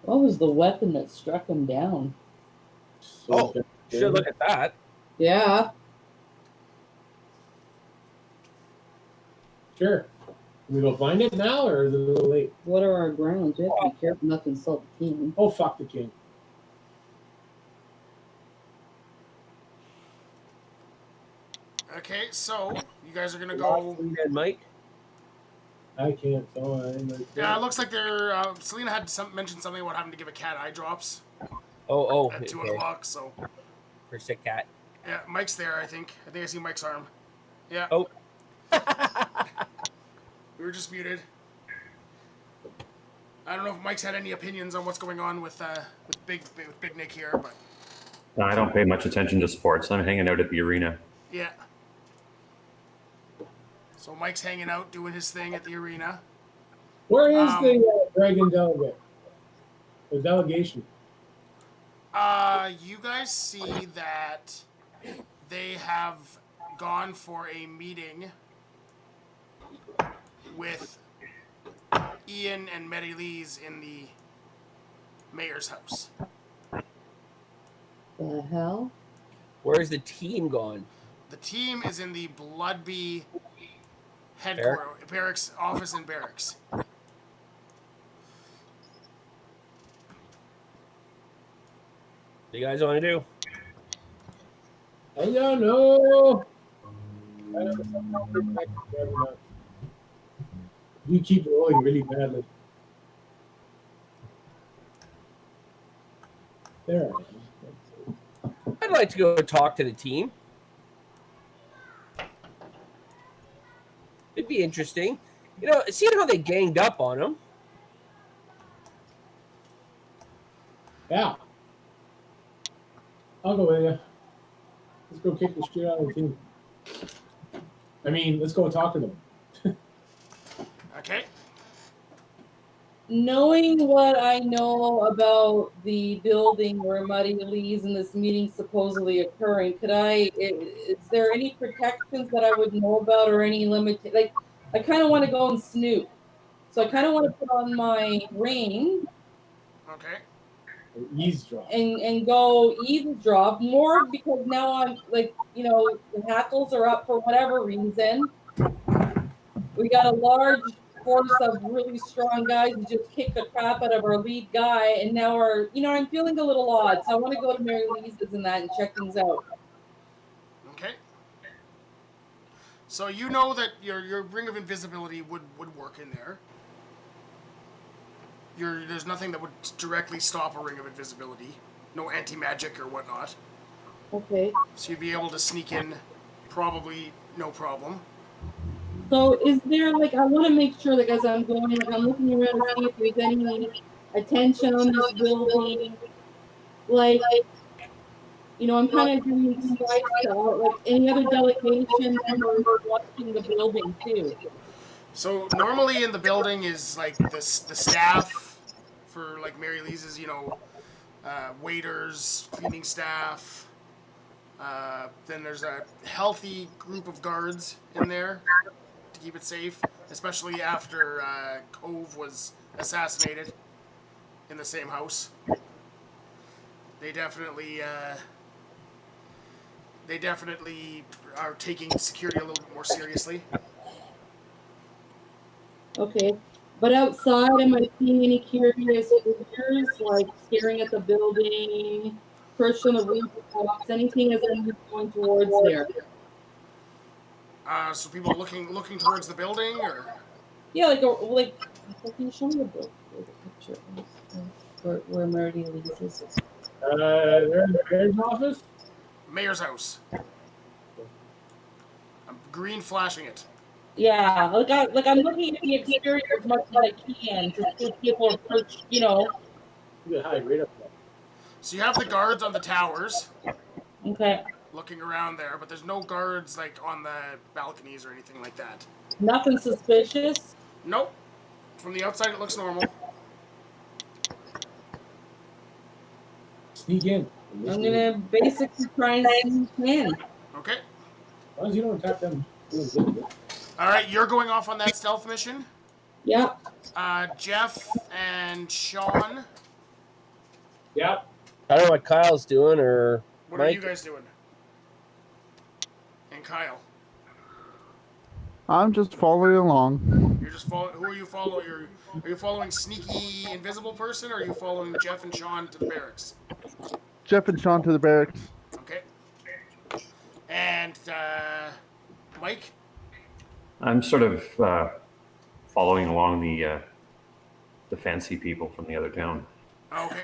What was the weapon that struck him down? Oh, should look at that. Yeah. Sure. Can we go find it now, or is it a little late? What are our grounds? We have to be careful not to insult the king. Oh, fuck the king. Okay, so you guys are gonna go. Dead Mike. I can't find it. Yeah, it looks like they're. Selena had mentioned something about having to give a cat eye drops Oh, at 2 okay. o'clock. So For sick cat. yeah, Mike's there. I think I see Mike's arm. Yeah. Oh. We were just muted. I don't know if Mike's had any opinions on what's going on with Big Nick here, but No, I don't pay much attention to sports. I'm hanging out at the arena. yeah. So Mike's hanging out, doing his thing at the arena. Where is the dragon delegate? The delegation. You guys see that they have gone for a meeting with Ian and Mary Lee's in the mayor's house. The hell? Where's the team gone? The team is in the Bloodby barracks office and barracks. What do you guys want to do? I don't know. I don't know. You keep rolling really badly. There I am. I'd like to go talk to the team. It'd be interesting. You know, seeing how they ganged up on him. Yeah. I'll go with you. Let's go kick the shit out of the team. I mean, let's go talk to them. Okay. Knowing what I know about the building where Muddy Lee's and this meeting supposedly occurring, is there any protections that I would know about or any limit? Like, I kind of want to go and snoop. So I kind of want to put on my ring Okay. Eavesdrop. and go eavesdrop more because now I'm like, the hackles are up for whatever reason. We got a large force of really strong guys who just kicked the crap out of our lead guy, and now I'm feeling a little odd, so I want to go to Mary Lisa's and that and check things out. Okay. So you know that your ring of invisibility would work in there. There's nothing that would directly stop a ring of invisibility. No anti-magic or whatnot. Okay. So you'd be able to sneak in probably no problem. So is there, I want to make sure that as I'm going, I'm looking around to see if there's any attention on this building. I'm kind of doing slides to any other delegation members watching the building too. So normally in the building is the staff for Mary Lee's, waiters, cleaning staff. Then there's a healthy group of guards in there to keep it safe, especially after Cove was assassinated in the same house. They definitely are taking security a little bit more seriously. Okay. But outside, am I seeing any curious figures, staring at the building, perched on the rooftops, anything as I'm going towards there? So people looking towards the building, or Yeah, can you show me the building? The picture where Meredith is. They're in the mayor's office? Mayor's house. I'm green flashing it. Yeah, like I'm looking at the exterior as much as I can to see if people are perched, You can hide right up there. So you have the guards on the towers Okay. looking around there, but there's no guards like on the balconies or anything like that. Nothing suspicious. Nope. From the outside, it looks normal. Sneak in. I'm gonna basically try and sneak in. Okay. As long as you don't attack them. All right, you're going off on that stealth mission. Yeah. Jeff and Sean, Yeah. I don't know what Kyle's doing or what Mike. are you guys doing? And Kyle, I'm just following along. you're just following. Who are you following? Are you following sneaky invisible person, or are you following Jeff and Sean to the barracks? Jeff and Sean to the barracks. Okay. And Mike. I'm sort of following along the fancy people from the other town. Okay.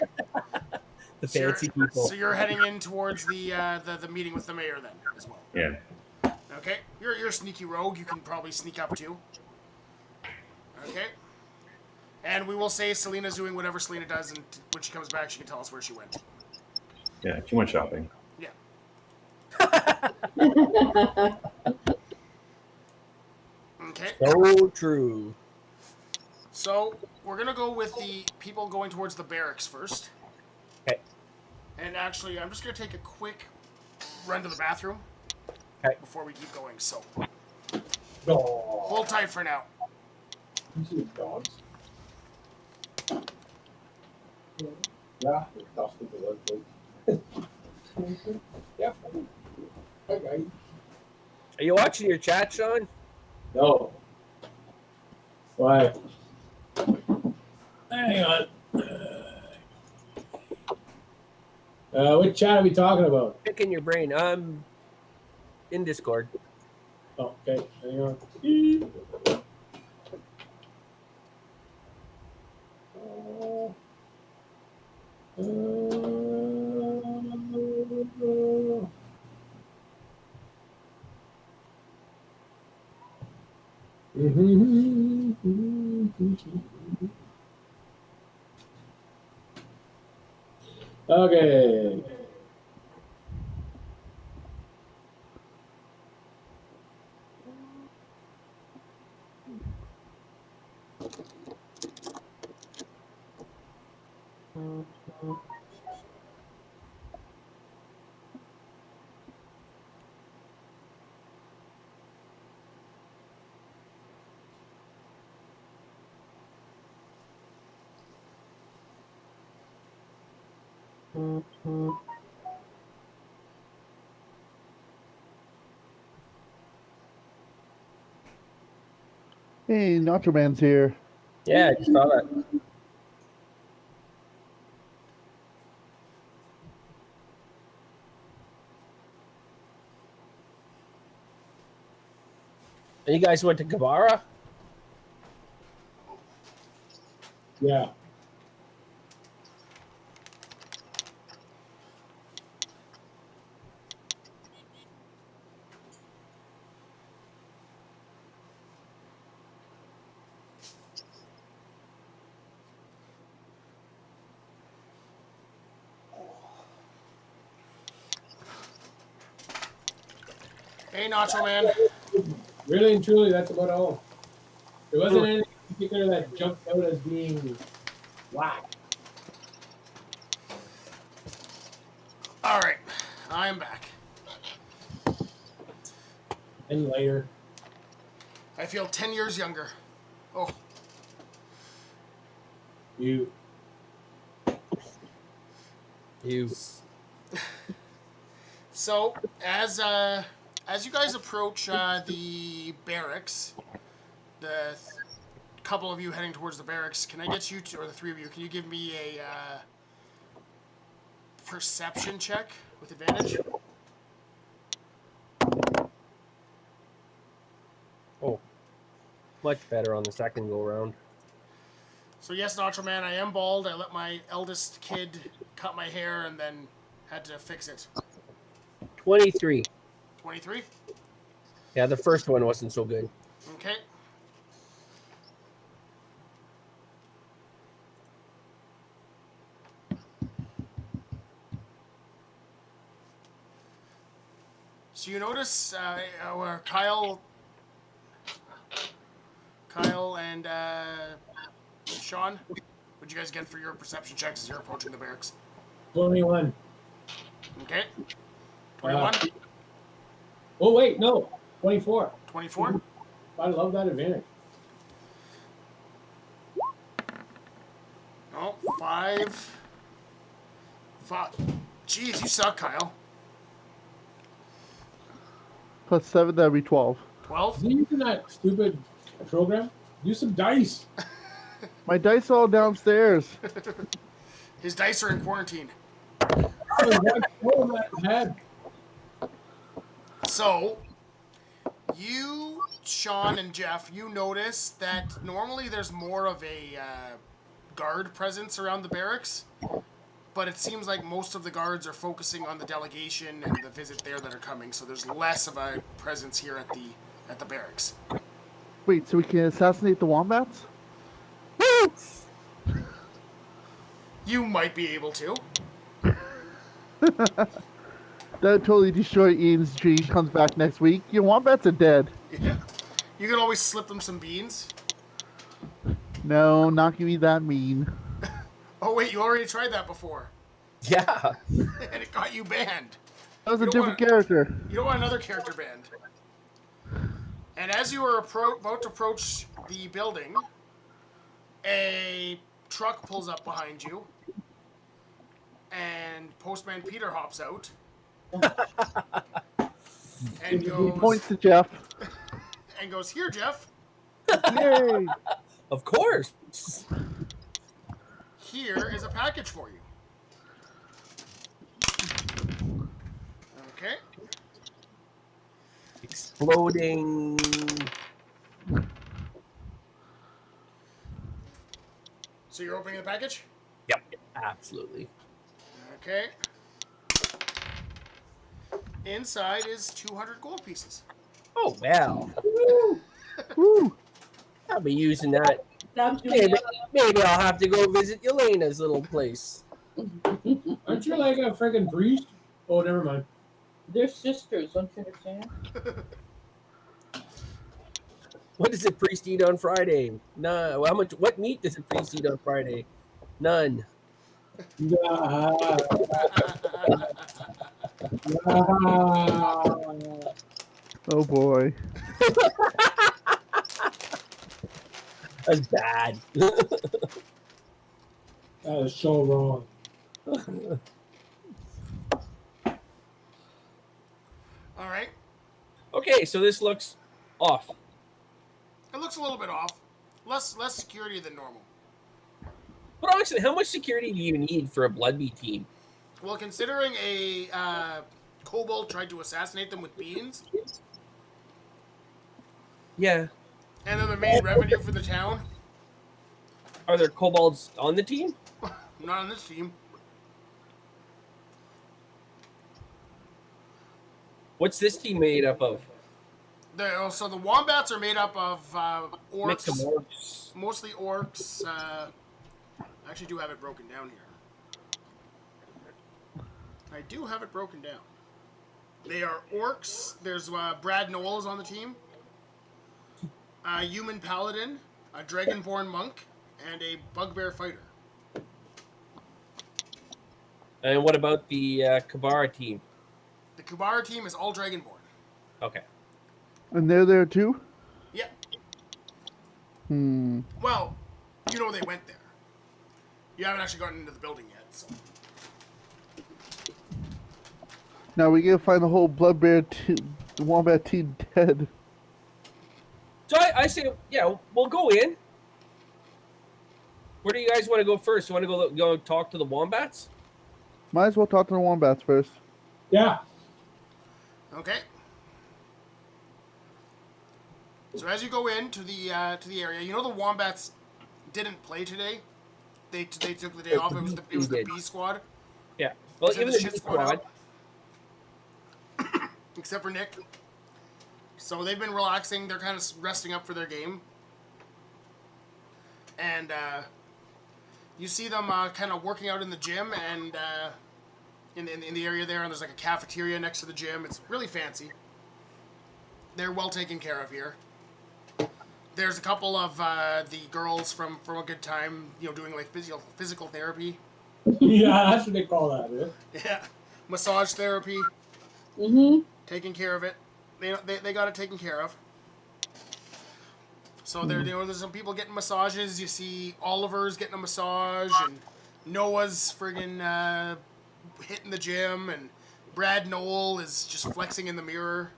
The So fancy people. So you're heading in towards the meeting with the mayor then as well. Yeah. Okay. You're a sneaky rogue. You can probably sneak up too. Okay. And we will say Selena's doing whatever Selena does, and when she comes back, she can tell us where she went. Yeah. She went shopping. Yeah. Okay. So true. So we're gonna go with the people going towards the barracks first. Okay. And actually, I'm just gonna take a quick run to the bathroom. Okay. Before we keep going, so Oh, hold tight for now. you see the dogs. Yeah, that's what they look like. Yeah. Okay. Are you watching your chat, Sean? No. Why? Hang on. What chat are we talking about? Picking your brain. I'm in Discord. Oh, okay. Hang on. Okay. Hey, Nacho Man's here. Yeah, I just saw that. And you guys went to Gabara? Yeah. Hey, Nacho Man. Really and truly, that's about all. There wasn't anything in particular that jumped out as being whack. All right, I am back. And later. I feel 10 years younger. Oh, You. so as you guys approach the barracks, the couple of you heading towards the barracks, can I get you to, or the three of you, can you give me a perception check with advantage? Oh, much better on the second go round. So yes, Nacho Man, I am bald. I let my eldest kid cut my hair and then had to fix it. 23. 23. Yeah, the first one wasn't so good. Okay. So you notice where Kyle and Sean, what'd you guys get for your perception checks as you're approaching the barracks? 21. Okay. 21. Oh, wait, no. 24. 24. I love that advantage. Oh, 5. Fuck. Jeez, you suck, Kyle. Plus 7, that'd be 12. 12. Is he using that stupid program? Use some dice. My dice all downstairs. His dice are in quarantine. So, you, Sean, and Jeff, you notice that normally there's more of a guard presence around the barracks, but it seems like most of the guards are focusing on the delegation and the visit there that are coming, so there's less of a presence here at the barracks. Wait, so we can assassinate the wombats? You might be able to. That would totally destroy Ian's dream. Comes back next week. Your wombats are dead. Yeah. You can always slip them some beans. No, not gonna be that mean. Oh wait, you already tried that before. Yeah. And it got you banned. That was You a don't different character. You don't want another character banned. And as you are about to approach the building, a truck pulls up behind you, and Postman Peter hops out. And He goes, points to Jeff. and goes, "Here, Jeff. Yay! Of course. Here is a package for you." Okay. Exploding. So you're opening the package? Yep. Absolutely. Okay. Inside is 200 gold pieces. Oh, well. Woo! I'll be using that. That's Maybe I'll have to go visit Yelena's little place. Aren't you like a freaking priest? Oh, never mind. They're sisters, don't you understand? What does a priest eat on Friday? None. How much? What meat does a priest eat on Friday? None. Yeah. Oh boy. That's bad. That is so wrong. All right. Okay, so this looks off. It looks a little bit off. Less security than normal. But honestly, how much security do you need for a Bloodbeat team? Well, considering a kobold tried to assassinate them with beans, Yeah. and then the main revenue for the town, Are there kobolds on the team? not on this team. What's this team made up of? So the wombats are made up of Mix of orcs, orcs. mostly orcs. I actually do have it broken down here. I do have it broken down. They are orcs. There's Brad Noel is on the team. A human paladin, a dragonborn monk, and a bugbear fighter. And what about the Kabara team? The Kubara team is all dragonborn. Okay. And they're there too? Yep. Well, you know they went there. You haven't actually gotten into the building yet, so. now we gotta find the whole Bloodbear Wombat team dead. So I say, yeah, we'll go in. Where do you guys want to go first? You want to go talk to the wombats? Might as well talk to the Wombats first. Yeah. Okay. So as you go into the area, you know the wombats didn't play today. They took the day off. It was the B squad. Yeah. Well, Is it even the the shit B squad squad. except for Nick. So they've been relaxing. They're kind of resting up for their game. And you see them kind of working out in the gym and in the area there. And there's like a cafeteria next to the gym. It's really fancy. They're well taken care of here. There's a couple of the girls from A Good Time, doing like physical therapy. Yeah, that's what they call that. Eh? Yeah, massage therapy. Mm-hmm. Taking care of it. They got it taken care of. So there's some people getting massages. You see Oliver's getting a massage, and Noah's friggin' hitting the gym, and Brad Noel is just flexing in the mirror.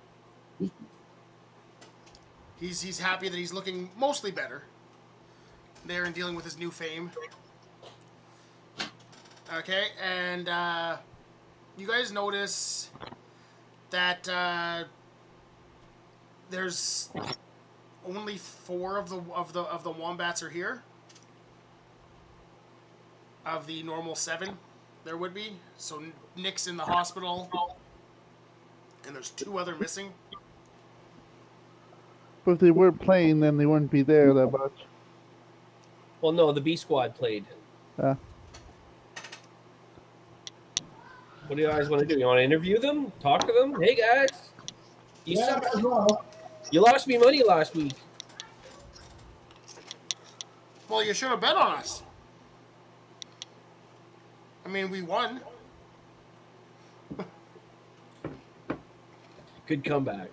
He's happy that he's looking mostly better there and dealing with his new fame. Okay, and you guys notice that there's only 4 of the wombats are here. Of the normal 7, there would be. So Nick's in the hospital, and there's 2 other missing. But if they weren't playing, then they wouldn't be there that much. Well, no, the B squad played. What do you guys want to do? You want to interview them? Talk to them? Hey, guys. Yeah, as well. You lost me money last week. Well, you should have bet on us. I mean, we won. Good comeback.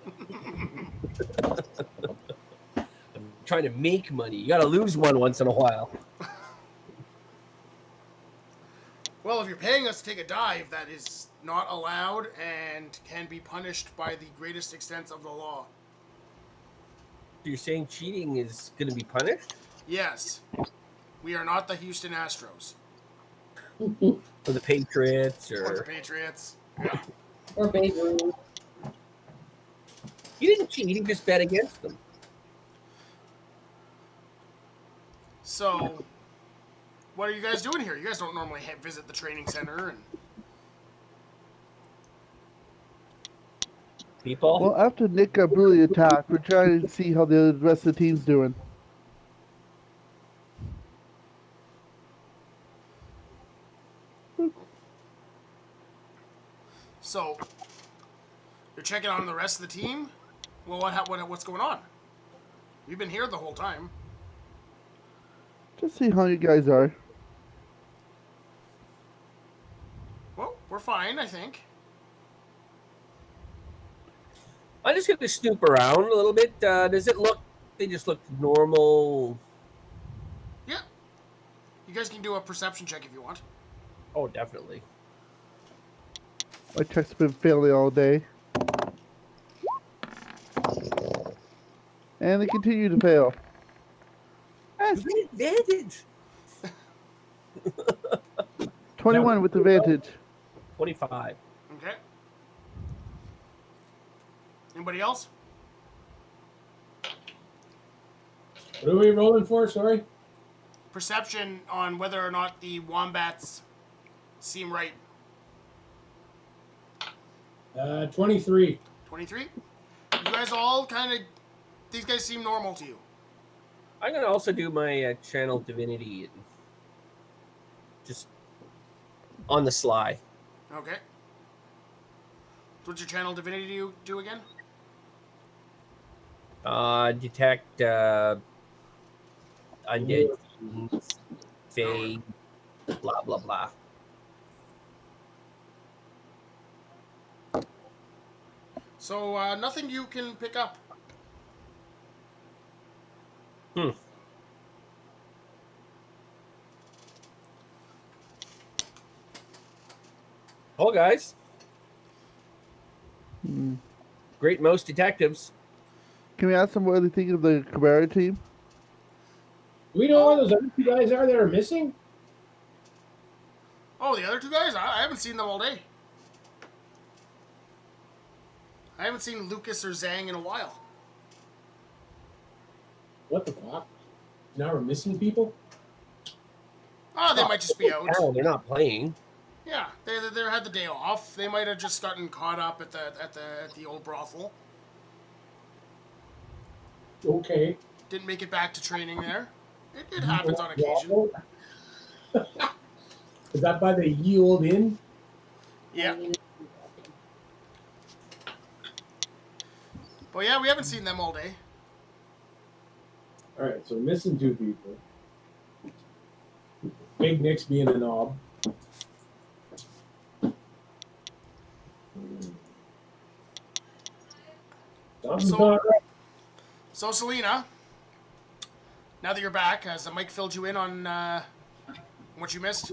I'm trying to make money. You got to lose one once in a while. Well, if you're paying us to take a dive, that is not allowed and can be punished by the greatest extents of the law. You're saying cheating is going to be punished? Yes. We are not the Houston Astros. Or the Patriots? Or the Patriots. Yeah. Or Babe Ruth. You didn't cheat. You just bet against them. So, what are you guys doing here? You guys don't normally visit the training center. And People? Well, after Nick got brutally attacked, we're trying to see how the rest of the team's doing. so, you're checking on the rest of the team? Well, what's going on? You've been here the whole time. Just see how you guys are. Well, we're fine, I think. I'm just going to snoop around a little bit. Does it look... They just look normal? Yeah. You guys can do a perception check if you want. Oh, definitely. My check's been failing all day. And they continue to fail. Advantage. 21 with advantage. 25. Okay. Anybody else? What are we rolling for? Sorry. Perception on whether or not the wombats seem right. 23. 23? You guys all kind of... These guys seem normal to you. I'm going to also do my channel divinity. Just on the sly. Okay. What's your channel divinity do again? Detect undead fiends, fae, blah, blah, blah. So, nothing you can pick up. Oh, guys. Hmm. Great mouse detectives. Can we ask them what they think of the Cabrera team? Do we know where those other 2 guys are that are missing? Oh, the other 2 guys? I haven't seen them all day. I haven't seen Lucas or Zhang in a while. What the fuck? Now we're missing people? Oh, they might just be out. Oh, they're not playing. Yeah, they had the day off. They might have just gotten caught up at the old brothel. Okay. Didn't make it back to training there. It happens on occasion. Is that by the ye old inn? Yeah. But yeah, we haven't seen them all day. All right, so we're missing 2 people. Big Nick's being a knob. Something's So- not right. So Selena, now that you're back, has Mike filled you in on what you missed?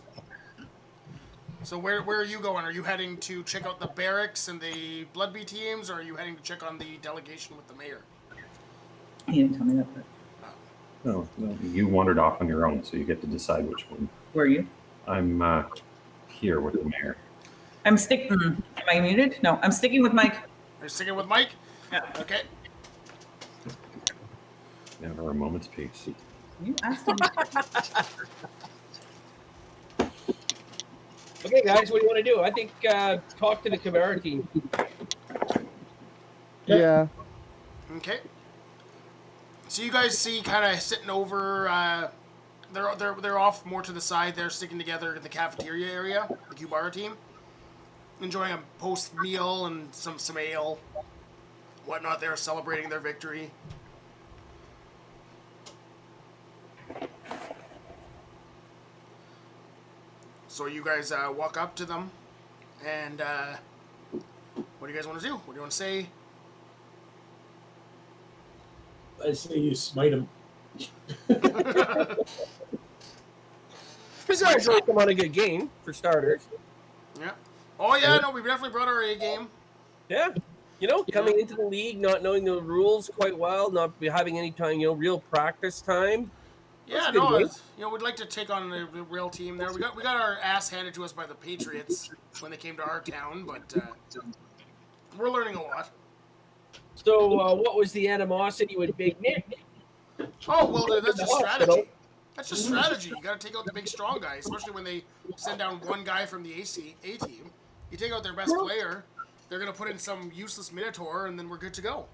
So where are you going? Are you heading to check out the barracks and the Bloodbee teams, or are you heading to check on the delegation with the mayor? He didn't tell me that part. No, you wandered off on your own, so you get to decide which one. Where are you? I'm here with the mayor. I'm sticking. Am I muted? No, I'm sticking with Mike. Are you sticking with Mike? Yeah. Okay. Never a moment's peace. You asked him. Okay, guys, what do you want to do? I think talk to the Camara team. Yeah. Okay. So you guys see, kind of sitting over. They're off more to the side. They're sticking together in the cafeteria area. The Cubara team, enjoying a post meal and some ale, whatnot. They're celebrating their victory. So you guys walk up to them, and what do you guys want to do? What do you want to say? I say you smite him. Besides, really come on a good game for starters. Yeah. Oh yeah, no, we definitely brought our A game. Yeah. You know, coming into the league, not knowing the rules quite well, not having any time, real practice time. Yeah, a good no, game. we'd like to take on the real team there. We got our ass handed to us by the Patriots when they came to our town, but we're learning a lot. So, what was the animosity with Big Nick? Oh well, that's just The hospital. strategy. That's just strategy. You got to take out the big strong guy, especially when they send down one guy from the A team. You take out their best player, they're gonna put in some useless Minotaur, and then we're good to go.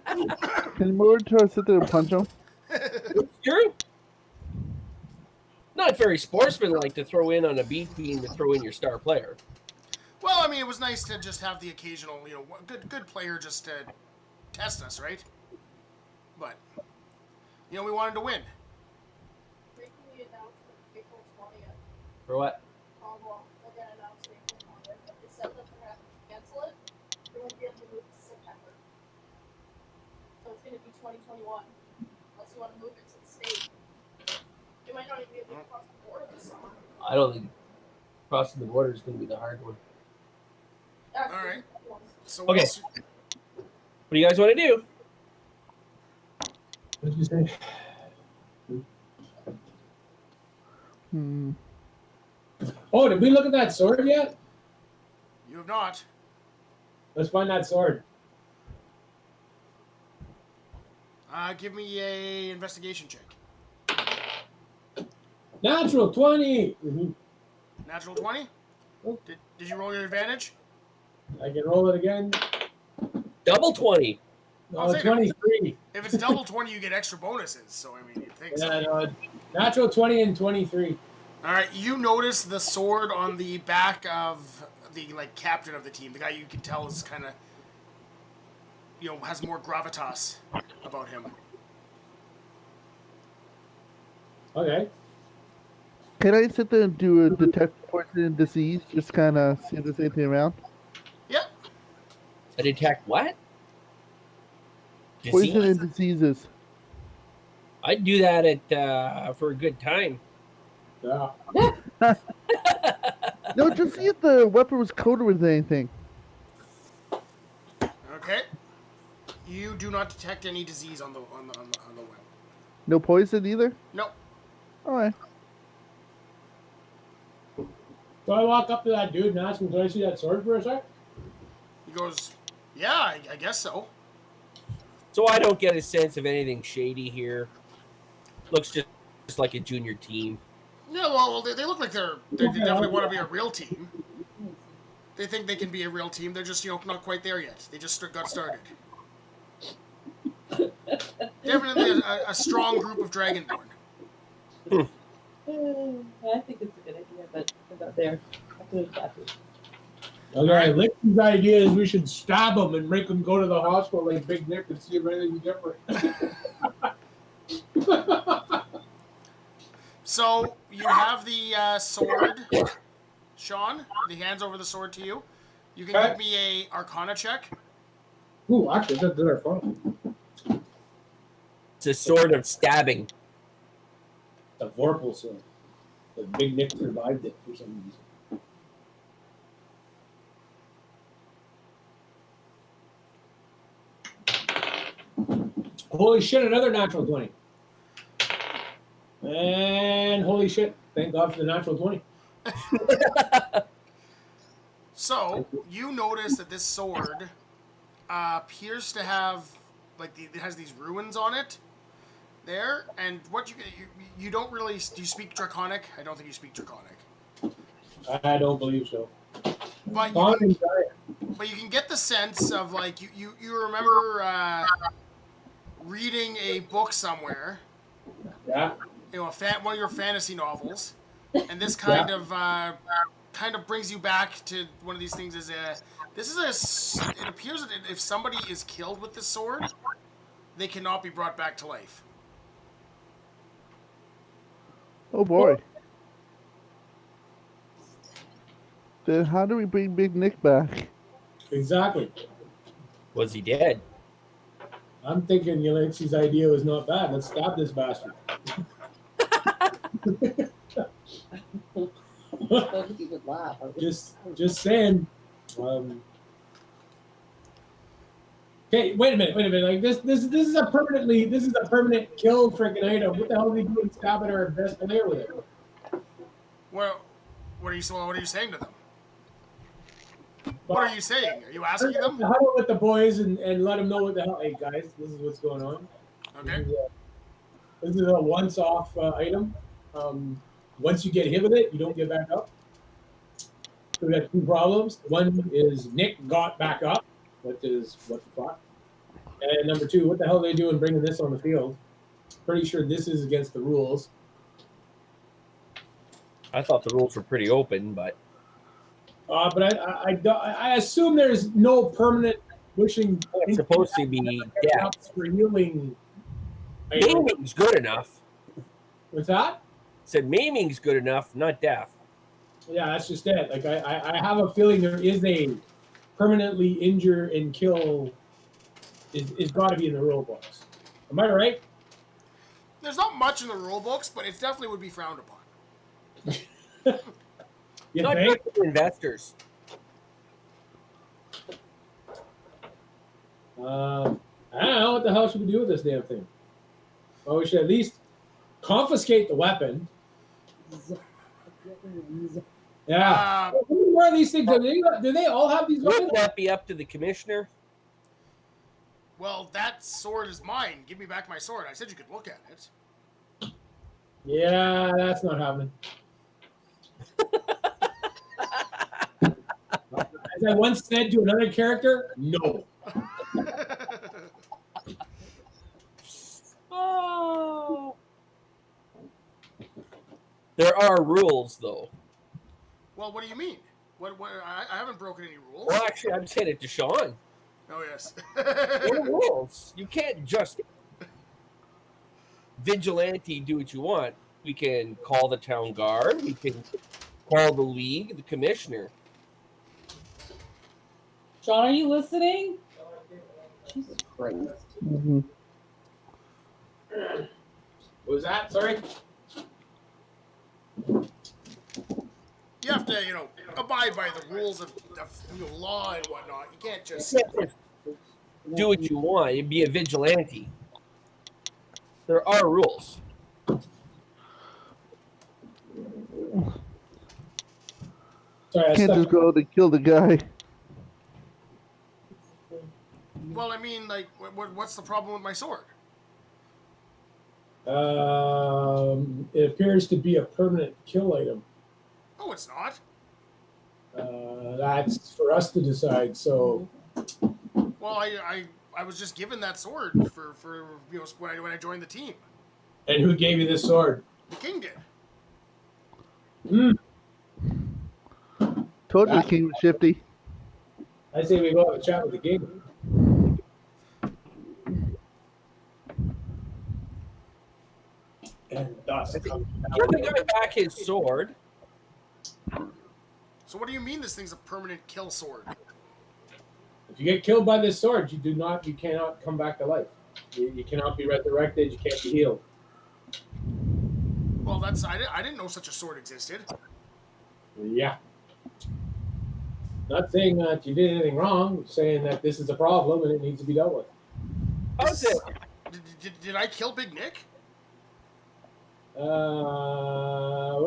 Can you move to sit there and punch him? True. Not very sportsmanlike to throw in on a B team to throw in your star player. Well, I mean, it was nice to just have the occasional, good player just to test us, right? But we wanted to win. Recently announced April 20th. For what? Well, again announced April 20th, but it said that they're having to cancel it. They won't be able to move to September. So it's going to be 2021, unless you want to move it to the state. You might not even be able to cross the border this summer. I don't think crossing the border is going to be the hard one. All right. So Okay. what else- What do you guys want to do? What did you say? Oh, did we look at that sword yet? You have not. Let's find that sword. Give me a investigation check. Natural 20. Mhm. Natural 20? Did you roll your advantage? I can roll it again. Double 20. I'll take it. 23. If it's double 20, you get extra bonuses. So, I mean, you'd think so. Yeah, no, natural 20 and 23. All right, you notice the sword on the back of the captain of the team. The guy you can tell is kind of, has more gravitas about him. Okay. Can I sit there and do a detect poison and disease? Just kind of see if there's anything around? Yep. A detect what? Poison Disease? and diseases. I'd do that at for a good time. Yeah. No, just see if the weapon was coated with anything. Okay. You do not detect any disease on the weapon. No poison either? No. Alright. So I walk up to that dude and ask him, can I see that sword for a sec? He goes, yeah, I guess so. So I don't get a sense of anything shady here. Looks just like a junior team. Yeah, well, they look like they definitely want to be a real team. They think they can be a real team. They're just not quite there yet. They just got started. Definitely a strong group of Dragonborn. I think it's a good idea, but we're not there. Okay, Alright. Licky's idea is we should stab him and make him go to the hospital like Big Nick and see if anything's different. So you have the sword, Sean. He hands over the sword to you. You can give me a Arcana check. Ooh, actually, that's our phone. It's a sword of stabbing. The Vorpal sword. The Big Nick survived it for some reason. Holy shit, another natural 20. And holy shit, thank God for the natural 20. So you notice that this sword appears to have it has these ruins on it. There, and what you don't really do you speak Draconic? I don't think you speak Draconic. I don't believe so. But you can get the sense of you remember reading a book somewhere. Yeah. One of your fantasy novels, and this kind of brings you back to one of these things. It appears that if somebody is killed with this sword, they cannot be brought back to life. Oh boy. Then how do we bring Big Nick back? Exactly. Was he dead? I'm thinking Yalexi's idea was not bad. Let's stab this bastard. He would laugh. Just saying. Okay, wait a minute. Like this is a permanent kill freaking item. What the hell are we doing stabbing our best player with it? Well, what are you saying to them? What are you saying? Are you asking them? Huddle with the boys and let them know what the hell. Hey guys, this is what's going on. Okay. This is a once-off item. Once you get hit with it, you don't get back up. So we got two problems. One is Nick got back up. What the fuck? And number two, what the hell are they doing bringing this on the field? Pretty sure this is against the rules. I thought the rules were pretty open, but But I assume there's no permanent wishing. it's supposed to be death. For healing. Maiming's good enough. What's that? Said maiming's good enough, not death. Yeah, that's just it. Like I have a feeling there is a permanently injure and kill is got to be in the rule books. Am I right? There's not much in the rule books, but it definitely would be frowned upon. You Not think? just for investors. I don't know what the hell should we do with this damn thing. Well, we should at least confiscate the weapon. Yeah. How many more of these things? Do they all have these weapons? Wouldn't that be up to the commissioner? Well, that sword is mine. Give me back my sword. I said you could look at it. Yeah, that's not happening. As I once said to another character, no. Oh. There are rules, though. Well, what do you mean? What? I haven't broken any rules. Well, actually, I'm saying it to Sean. Oh, yes. There are rules. You can't just vigilante do what you want. We can call the town guard. We can call the league, the commissioner. Sean, are you listening? Jesus Christ. Mm-hmm. What was that? Sorry? You have to, abide by the rules of law and whatnot. You can't just... You can't just do what you want. You'd be a vigilante. There are rules. Sorry, Can't just go out and kill the guy. Well, I mean, what's the problem with my sword? It appears to be a permanent kill item. Oh, it's not. That's for us to decide. So, Well, I was just given that sword for when I joined the team. and who gave you this sword? The king did. Told you the king was shifty. I say we go have a chat with the king. And thus comes Give the guy back his sword. So what do you mean this thing's a permanent kill sword? if you get killed by this sword, you cannot come back to life. You cannot be resurrected. You can't be healed. Well, I didn't know such a sword existed. Yeah. Not saying that you did anything wrong. Saying that this is a problem and it needs to be dealt with. How's it? Did I kill Big Nick? We're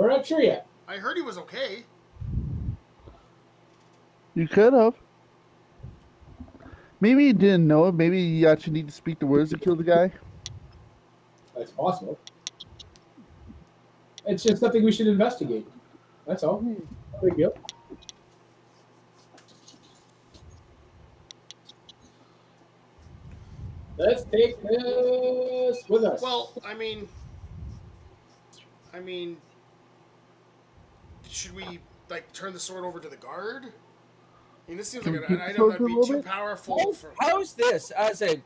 not sure yet. I heard he was okay. You could have. Maybe you didn't know it. Maybe you actually need to speak the words to kill the guy. That's possible. It's just something we should investigate. That's all. No big deal. Let's take this with us. Well, I mean, should we like turn the sword over to the guard? I mean, this seems like Can we an keep the item sword that'd for a be little too bit? powerful for. How's this? As a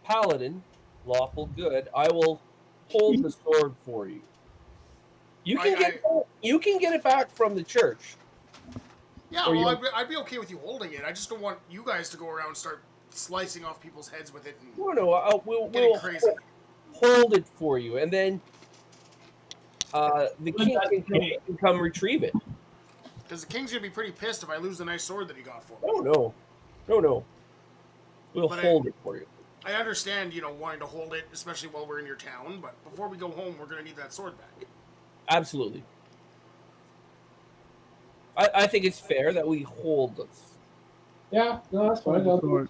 paladin, lawful good, I will hold the sword for you. You can get it back from the church. Yeah, Or well, you- I'd be okay with you holding it. I just don't want you guys to go around and start slicing off people's heads with it and No, we'll getting crazy. hold it for you, and then the king can come retrieve it. Because the king's gonna be pretty pissed if I lose the nice sword that he got for me. No. We'll But hold it for you. I understand, wanting to hold it, especially while we're in your town. But before we go home, we're gonna need that sword back. Absolutely. I think it's fair that we hold this. Yeah, no, that's fine. Hold the sword.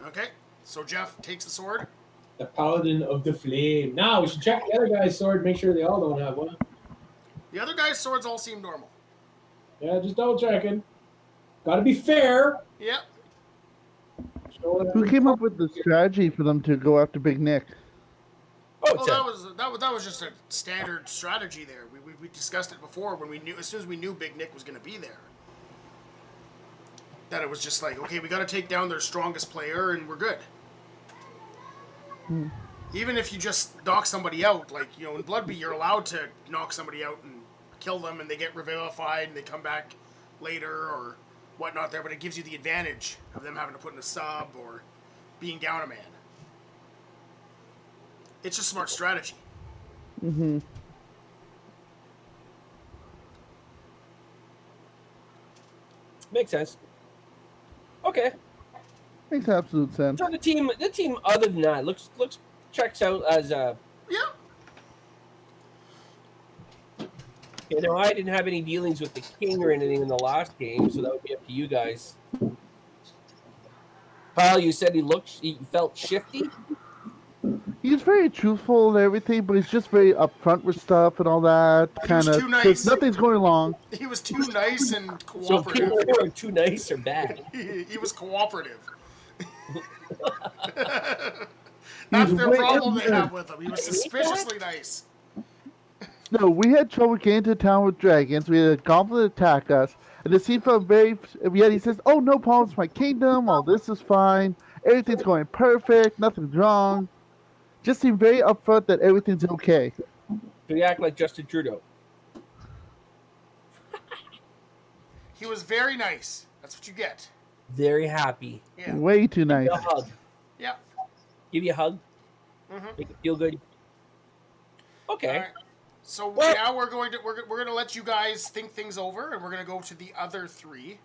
Okay, so Jeff takes the sword. The Paladin of the Flame. Now we should check the other guy's sword, make sure they all don't have one. The other guy's swords all seem normal. Yeah, just double checking. Got to be fair. Yep. Who came up with the strategy for them to go after Big Nick? Oh, Well, that was just a standard strategy there. We discussed it before when as soon as we knew Big Nick was going to be there. That it was just like, okay, we got to take down their strongest player and we're good. Even if you just knock somebody out, like, in Bloodbeat, you're allowed to knock somebody out and kill them and they get revivified and they come back later or whatnot there, but it gives you the advantage of them having to put in a sub or being down a man. It's a smart strategy. Mm-hmm. makes sense. Okay. Makes absolute sense. So the team other than that looks checks out as a. Yeah. I didn't have any dealings with the king or anything in the last game, so that would be up to you guys. Kyle, you said he felt shifty. He's very truthful and everything, but he's just very upfront with stuff and all that. He was too nice. Nothing's going wrong. He was too nice and So cooperative. people who are too nice or bad. He was cooperative. That's their problem they have with him. He was suspiciously nice. No, we had trouble getting to town with dragons. We had a goblin attack us, and the scene felt very. Yet he says, "Oh, no problem. It's my kingdom. All this is fine. Everything's going perfect. Nothing's wrong." Just seemed very upfront that everything's okay. So you act like Justin Trudeau. He was very nice. That's what you get. Very happy. Yeah. Way too nice. Give you a hug. Yeah. Give you a hug. Mm-hmm. Make it feel good. Okay. All right. So Well- now we're going to let you guys think things over, and we're going to go to the other three.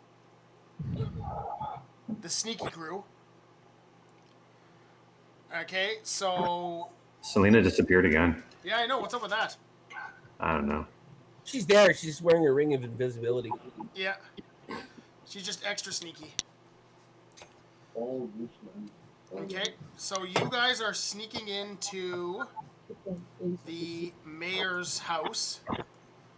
The sneaky crew. Okay, so Selena disappeared again. yeah, I know. What's up with that? I don't know. She's there. She's just wearing a ring of invisibility. Yeah, she's just extra sneaky. Okay, so you guys are sneaking into the mayor's house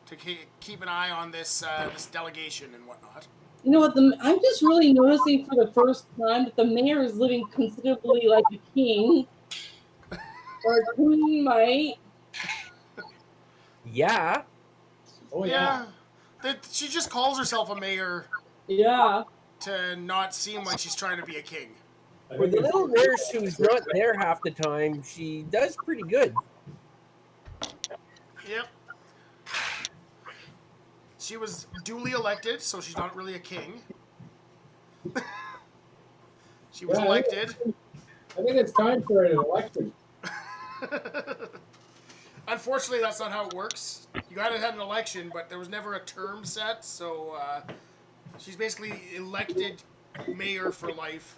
to keep an eye on this this delegation and whatnot. You know what? I'm just really noticing for the first time that the mayor is living considerably like a king or a queen might. Yeah. Oh yeah. That she just calls herself a mayor Yeah. to not seem like she's trying to be a king. I For think the it's- little nurse who's not there half the time, she does pretty good. Yep. She was duly elected, so she's not really a king. She was Yeah, elected. I think it's time for an election. Unfortunately, that's not how it works. You gotta have an election, but there was never a term set, so she's basically elected mayor for life.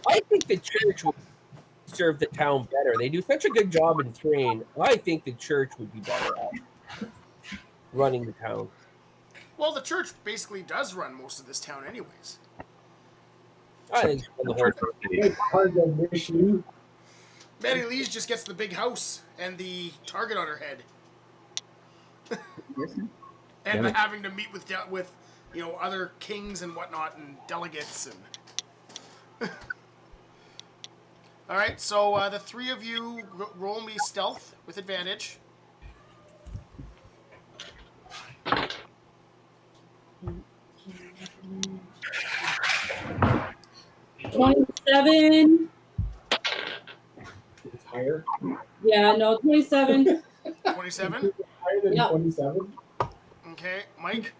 I think the church would serve the town better. They do such a good job in Thrain. I think the church would be better at running the town. Well, the church basically does run most of this town, anyways. I think the The whole church of the It's hard to miss you. Mary Lee's just gets the big house and the target on her head, and Damn it. having to meet with other kings and whatnot and delegates and. All right, so the three of you roll me stealth with advantage. $27. It's higher. Yeah, no, 27. 27. Higher than Yeah. 27. Okay, Mike.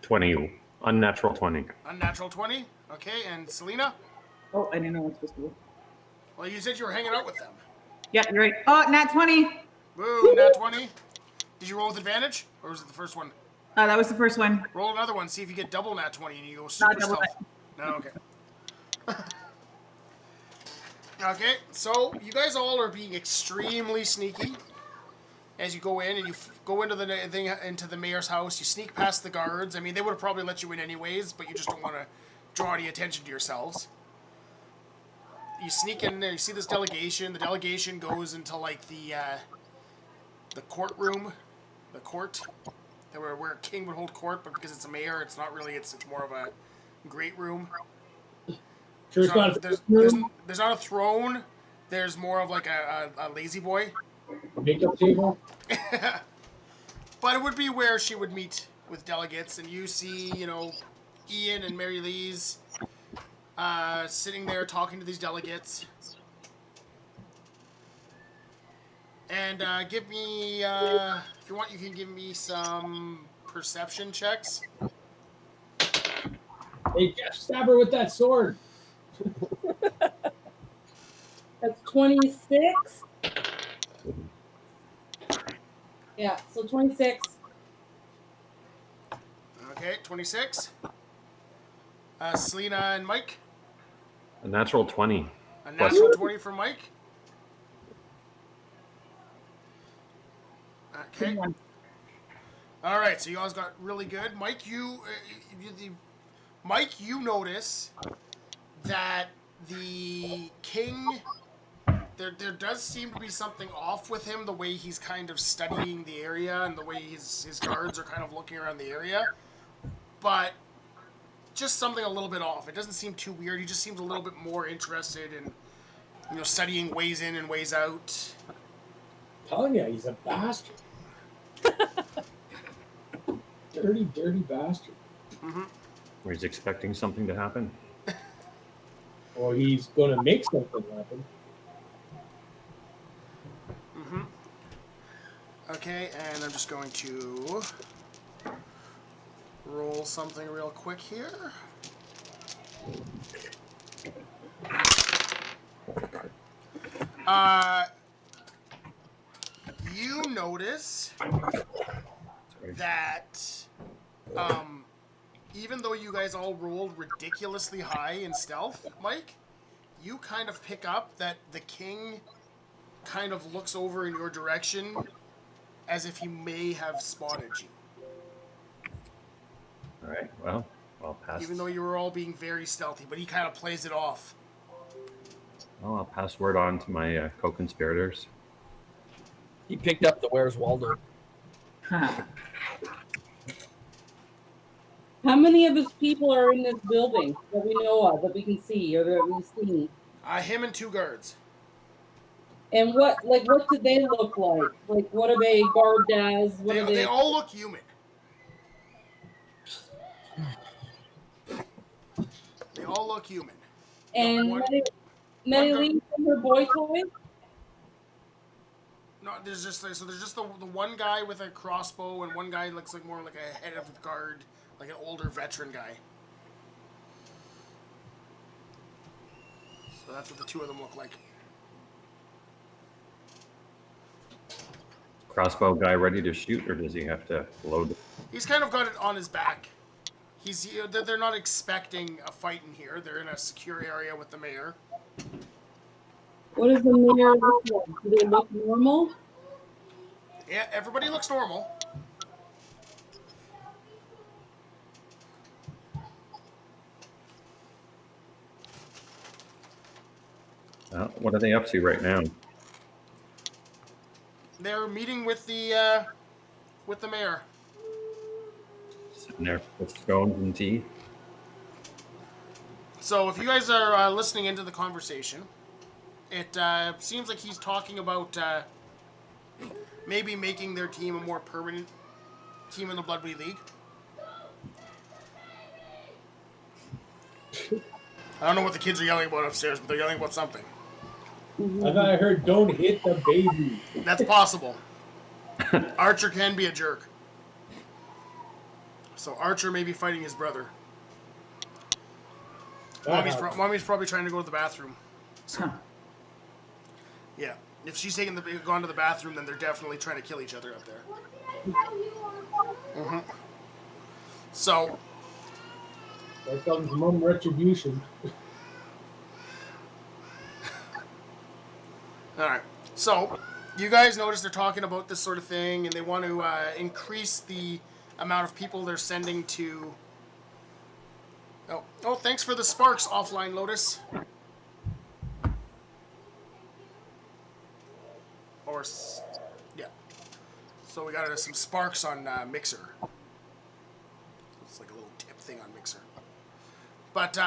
20. Unnatural 20. Unnatural 20. Okay, and Selena. Oh, I didn't know what supposed to do. Well, you said you were hanging out with them. Yeah, you're right. Oh, nat 20. Woo, nat 20. Did you roll with advantage, or was it the first one? That was the first one. Roll another one. See if you get double nat 20 and you go super double stealth. No, okay. Okay, so you guys all are being extremely sneaky as you go in, and you go into the mayor's house. You sneak past the guards. I mean, they would have probably let you in anyways, but you just don't want to draw any attention to yourselves. You sneak in there. You see this delegation. The delegation goes into like the courtroom, the court, where a king would hold court, but because it's a mayor, it's not really. It's more of a great room. Sure, it's not a There's not a throne. There's more of like a lazy boy. makeup table. But it would be where she would meet with delegates, and you see, Ian and Mary Lee's sitting there talking to these delegates. And give me, if you want, you can give me some perception checks. Hey, Jeff, stab her with that sword. That's 26. Yeah, so 26. Okay, 26. Selena and Mike. A natural 20. A natural 20 for Mike. Okay. All right, so you guys got really good. Mike, you notice that the king, there does seem to be something off with him, the way he's kind of studying the area and the way his guards are kind of looking around the area. But just something a little bit off. It doesn't seem too weird. He just seems a little bit more interested in, studying ways in and ways out. Telling you, he's a bastard. Dirty, dirty bastard. Mm-hmm. Where he's expecting something to happen. Or he's going to make something happen. Mm-hmm. Okay, and I'm just going to roll something real quick here. You notice that even though you guys all rolled ridiculously high in stealth, Mike, you kind of pick up that the king kind of looks over in your direction as if he may have spotted you. All right. Well, pass. even though you were all being very stealthy, but he kind of plays it off. Well, I'll pass word on to my co-conspirators. He picked up the Where's Waldo. Ha. How many of his people are in this building that we know of, that we can see or that we've seen? Him and 2 guards. And what do they look like? Like, what are they garbed as? What are They they? all look human. They all look human. And one- Medellin and her boy toy? No, there's just the one guy with a crossbow, and one guy looks like more like a head of the guard, like an older veteran guy. So that's what the 2 of them look like. Crossbow guy ready to shoot, or does he have to load? He's kind of got it on his back. They're not expecting a fight in here. They're in a secure area with the mayor. What does the mayor look like? Do they look normal? Yeah, everybody looks normal. What are they up to right now? They're meeting with the mayor. Sitting there with scones and tea. So if you guys are listening into the conversation, it seems like he's talking about maybe making their team a more permanent team in the Bloodbleed League. I don't know what the kids are yelling about upstairs, but they're yelling about something. I thought I heard "Don't hit the baby." That's possible. Archer can be a jerk. So Archer may be fighting his brother. Mommy's probably trying to go to the bathroom. Huh. Yeah. If she's gone to the bathroom, then they're definitely trying to kill each other up there. Mm-hmm. So. That comes mom retribution. All right. So, you guys notice they're talking about this sort of thing, and they want to increase the amount of people they're sending to. Oh, thanks for the sparks offline, Lotus. Yeah. So we got some sparks on Mixer. It's like a little tip thing on Mixer. But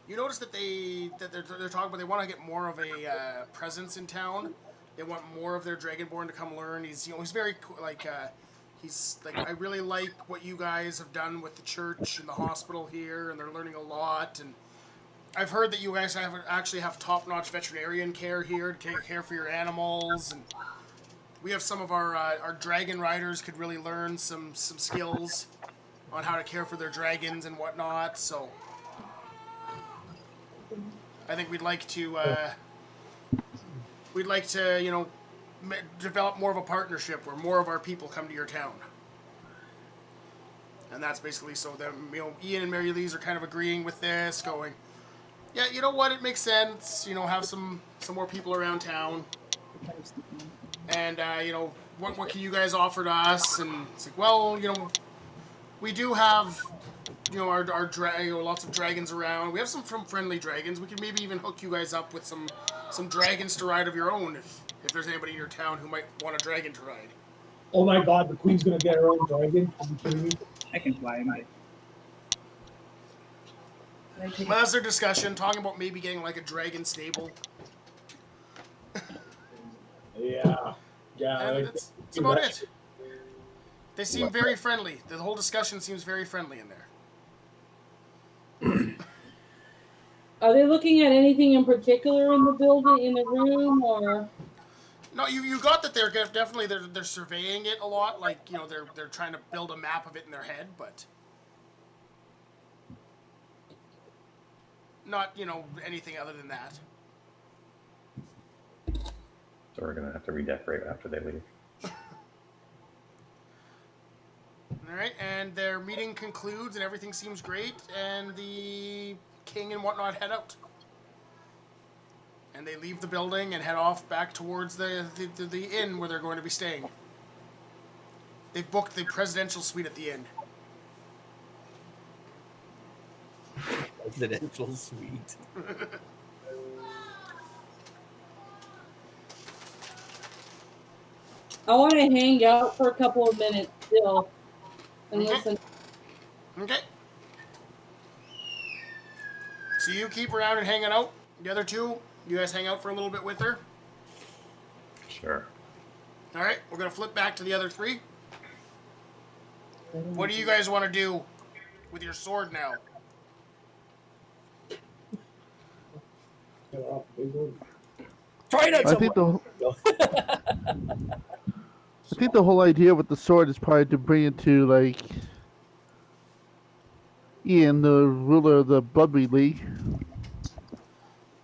you notice that they're talking about they want to get more of a presence in town. They want more of their Dragonborn to come learn. He's very he's like, I really like what you guys have done with the church and the hospital here, and they're learning a lot. And I've heard that you guys actually have top-notch veterinarian care here to take care for your animals, and we have some of our dragon riders could really learn some skills on how to care for their dragons and whatnot. So I think we'd like to develop more of a partnership where more of our people come to your town. And that's basically so that Ian and Mary Lee's are kind of agreeing with this, going, yeah, you know what, it makes sense, have some more people around town. And what can you guys offer to us? And it's like, well, we do have our lots of dragons around. We have some friendly dragons. We can maybe even hook you guys up with some dragons to ride of your own if there's anybody in your town who might want a dragon to ride. Oh my God, the queen's gonna get her own dragon. Are you kidding me? I can fly him. Well, that's their discussion, talking about maybe getting like a dragon stable. Yeah. And that's about it. They seem very friendly. The whole discussion seems very friendly in there. Are they looking at anything in particular in the building, in the room, or? No, you got that they're definitely they're surveying it a lot. Like they're trying to build a map of it in their head, but not anything other than that. So we're gonna have to redecorate after they leave. All right, and their meeting concludes, and everything seems great, and the king and whatnot head out. And they leave the building and head off back towards the inn where they're going to be staying. They've booked the presidential suite at the inn. Presidential suite. I want to hang out for a couple of minutes still and Okay. listen. Okay. So you keep around and hanging out. The other two, you guys hang out for a little bit with her. Sure. All right, we're gonna flip back to the other three. What do you guys want to do with your sword now? Try it out I think somewhere. I think the whole idea with the sword is probably to bring it to like Ian, the ruler of the Bloodweed League.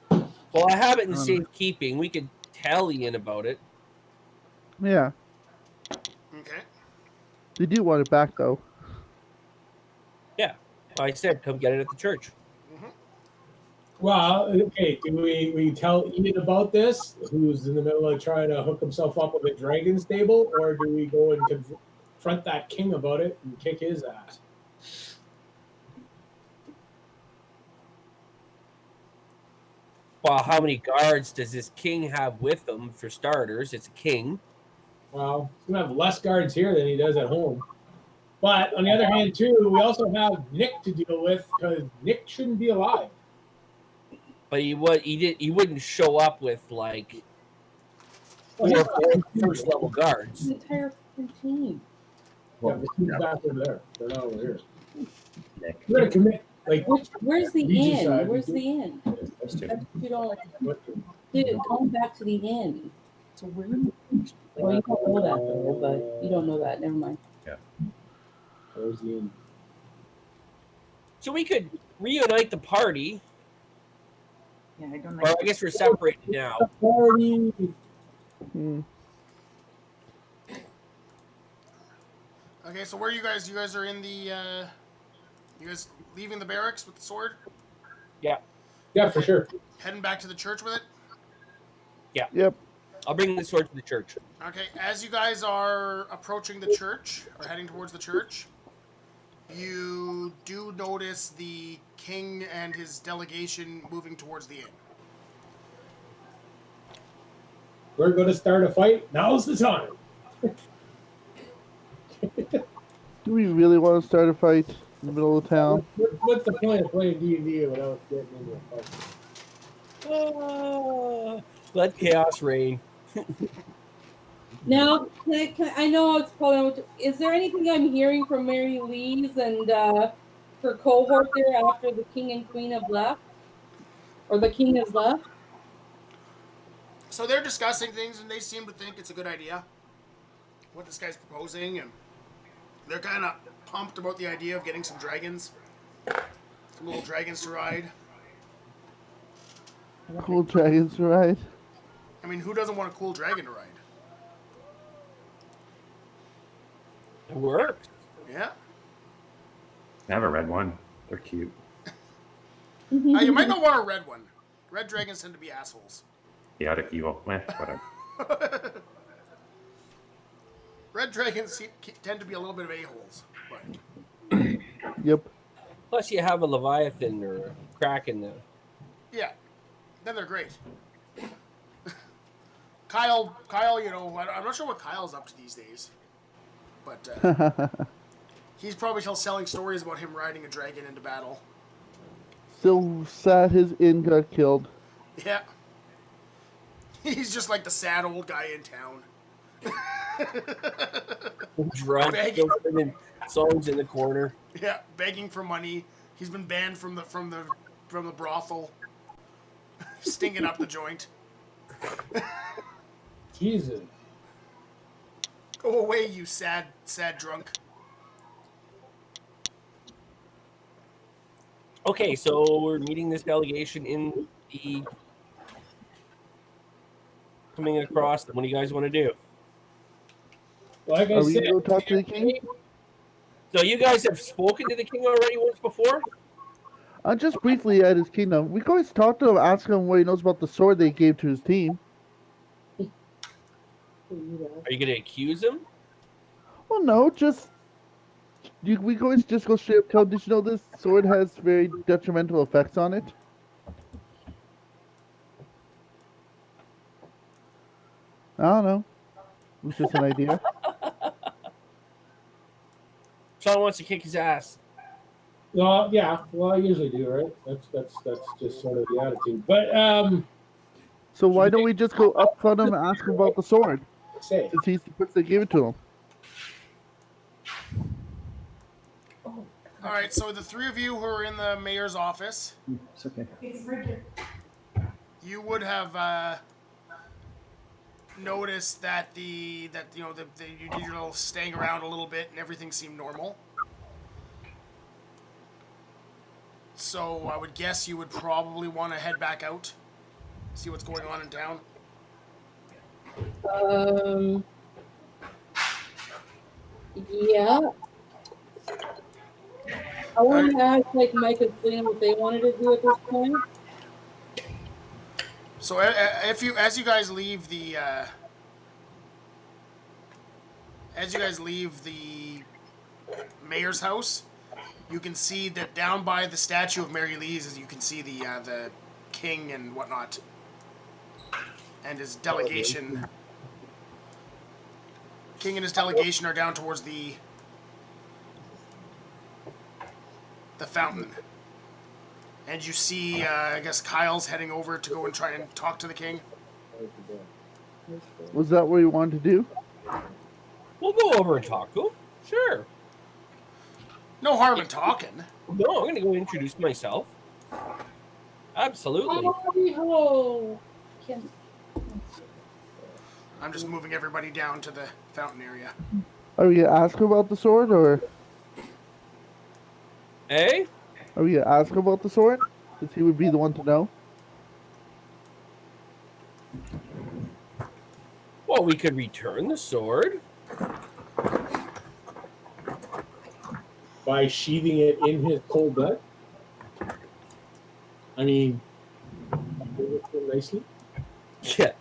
Well, I have it in safekeeping. We could tell Ian about it. Yeah, Okay. they do want it back though. Yeah. I said, come get it at the church. Well, okay. Do we tell Ian about this, who's in the middle of trying to hook himself up with a dragon stable, or do we go and confront that king about it and kick his ass? Well, how many guards does this king have with him? For starters, it's a king. Well, he's gonna have less guards here than he does at home. But on the other hand, too, we also have Nick to deal with because Nick shouldn't be alive. But he wouldn't show up with like Well, first level guards. The entire freaking team. Yeah, the team's back over there. They're not over here. Nick. We're gonna commit. Like, Where's the Regis inn? side, Where's we the inn? Those two. That's what you don't. what, Dude, going back to the inn. So we're in Well, you don't know that though, but you don't know that. Never mind. where's the inn? So we could reunite the party. yeah, I don't Well, know. I guess we're separated now. Party. Hmm. Okay, so where are you guys? You guys are in the. You guys leaving the barracks with the sword? Yeah. Yeah, for sure. Heading back to the church with it? Yep. I'll bring the sword to the church. Okay, as you guys are approaching the church, or heading towards the church, you do notice the king and his delegation moving towards the inn. We're going to start a fight. Now's the time. Do we really want to start a fight in the middle of town? What's the point of playing D&D without getting into a fight? Let chaos reign. Now, I know it's probably. Is there anything I'm hearing from Mary Lee's and her cohort there after the king and queen have left, or the king has left? So they're discussing things, and they seem to think it's a good idea, what this guy's proposing, and they're kind of pumped about the idea of getting some dragons, some little dragons to ride. Cool dragons, right? I mean, who doesn't want a cool dragon to ride? It works. Yeah. I have a red one. They're cute. You might not want a red one. Red dragons tend to be assholes. Chaotic evil. Whatever. Red dragons tend to be a little bit of a-holes. But Yep. Plus, you have a Leviathan or a Kraken there. yeah, then they're great. Kyle, you know, I'm not sure what Kyle's up to these days. But he's probably still selling stories about him riding a dragon into battle. Still sad his inn got killed. Yeah. He's just like the sad old guy in town. Drunk, Begging. singing songs in the corner. Yeah, begging for money. He's been banned from the brothel. Stinking up the joint. Jesus. Go away, you sad drunk. Okay, so we're meeting this delegation in the coming across. What do you guys want to do? Like I Are we said, going to go talk to the king? So you guys have spoken to the king already once before? Just briefly at his kingdom. We can always talk to him, ask him what he knows about the sword they gave to his team. Are you going to accuse him? Well, no, just we always just go straight up. Tell. Did you know this sword has very detrimental effects on it? I don't know. It was just an idea. Sean wants to kick his ass. Well, yeah. Well, I usually do, right? That's just sort of the attitude. But So why don't we just go up front him and ask him about the sword? say Since he's the person that gave it to him. All right, so the three of you who are in the mayor's office, It's okay. you would have noticed that you did your little staying around a little bit and everything seemed normal. So I would guess you would probably want to head back out, see what's going on in town. Yeah. I want to ask like Mike and Selena what they wanted to do at this point. So as you guys leave the mayor's house, you can see that down by the statue of Mary Lees, as you can see the king and whatnot, and his delegation. King and his delegation are down towards the fountain. And you see, I guess Kyle's heading over to go and try and talk to the king. Was that what you wanted to do? We'll go over and talk to him. Sure. No harm in talking. No, I'm going to go introduce myself. Absolutely. Oh, can I'm just moving everybody down to the fountain area. Are we gonna ask him about the sword, or Hey? are we gonna ask him about the sword? Since he would be the one to know. Well, we could return the sword. by sheathing it in his cold blood. I mean, nicely. Yeah.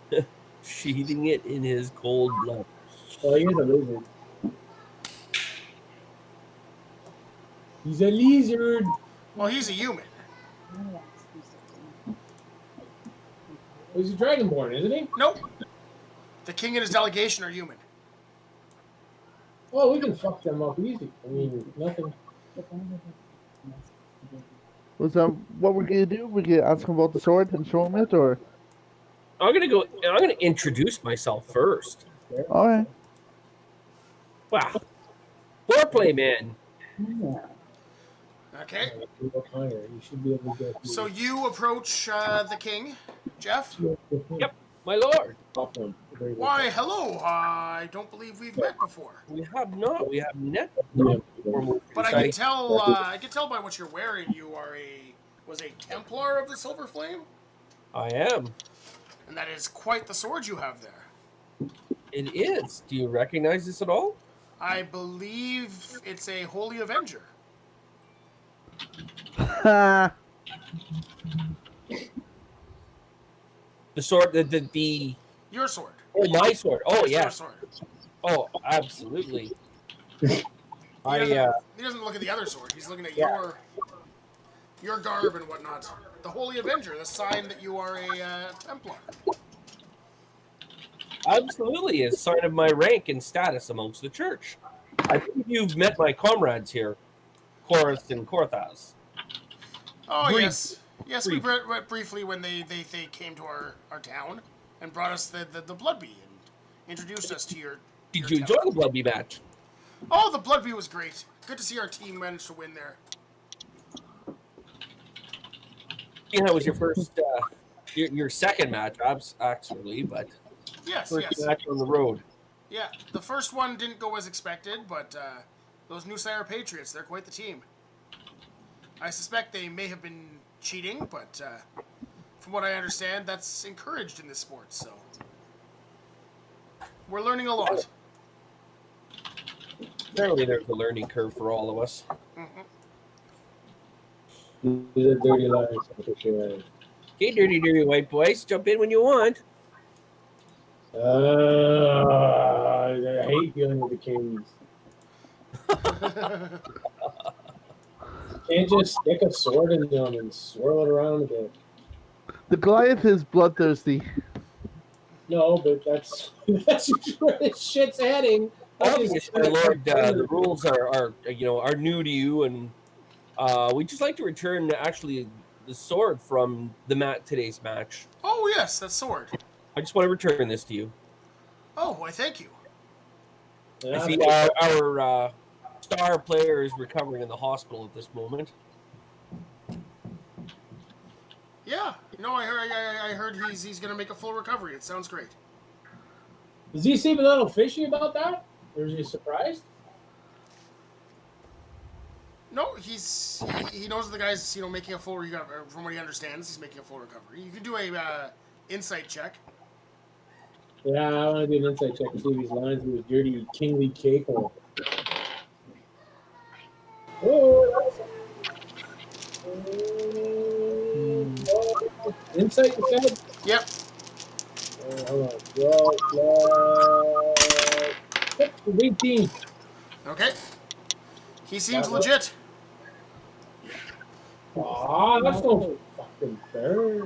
Sheathing it in his cold blood. Oh, he is a lizard. He's a lizard. Well, he's a human. He's a dragonborn, isn't he? Nope. The king and his delegation are human. Well, we can fuck them up easy. I mean, nothing. Was that what we're gonna do? We're gonna ask him about the sword and show him it, or? I'm gonna introduce myself first. All right. Wow. Foreplay, man. Okay. You should be able to get. So you approach the king, Jeff. Yep, my lord. Why, hello. I don't believe we've met before. We have not. We have net. But I can tell. I can tell by what you're wearing. You are a Templar of the Silver Flame, I am. and that is quite the sword you have there. It is. Do you recognize this at all? I believe it's a Holy Avenger. The sword. The Your sword. Oh, my sword. Oh, Your yeah. sword. Oh, absolutely. He doesn't look at the other sword. He's looking at your garb and whatnot. The Holy Avenger, the sign that you are a Templar. Absolutely, a sign of my rank and status amongst the church. I think you've met my comrades here, Chorus and Korthas. Oh, Brief. yes. Yes, we read briefly when they came to our town and brought us the Blood Bee and introduced us to your Did you town. enjoy the Blood Bee match? Oh, the Blood Bee was great. Good to see our team manage to win there. Yeah, it was your first, your second match, actually, but Yes, first yes. match on the road. Yeah, the first one didn't go as expected, but those New Sire Patriots, they're quite the team. I suspect they may have been cheating, but from what I understand, that's encouraged in this sport, so we're learning a lot. Apparently, there's a learning curve for all of us. Mm-hmm. These are dirty lies, for sure. Okay, dirty white boys, jump in when you want. I hate dealing with the kings. Can't just stick a sword in them and swirl it around a bit. The Goliath is bloodthirsty. No, but that's where this shit's heading. Obviously, my lord, the rules are new to you, and we just like to return actually the sword from today's match. Oh yes, that sword. I just want to return this to you. Oh, why thank you. I see our star player is recovering in the hospital at this moment. Yeah, no, I heard he's gonna make a full recovery. It sounds great. Does he seem a little fishy about that? Or is he surprised? No, he knows the guy's making a full recovery. From what he understands, he's making a full recovery. You can do a insight check. Yeah, I want to do an insight check to see if he's lying through his dirty kingly cake hole. Oh, insight, you said? Yep. Hold on. 18. Okay. He seems legit. Aw, that's no fucking fair.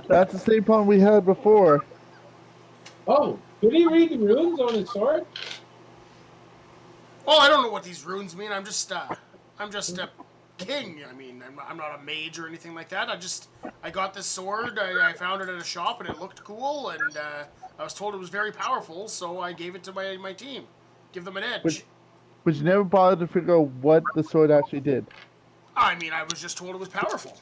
That's the same problem we had before. Oh, did he read the runes on his sword? Oh, I don't know what these runes mean. I'm just a king. I mean, I'm not a mage or anything like that. I got this sword. I found it at a shop and it looked cool, and I was told it was very powerful, so I gave it to my team. Give them an edge. But you never bothered to figure out what the sword actually did. I mean, I was just told it was powerful.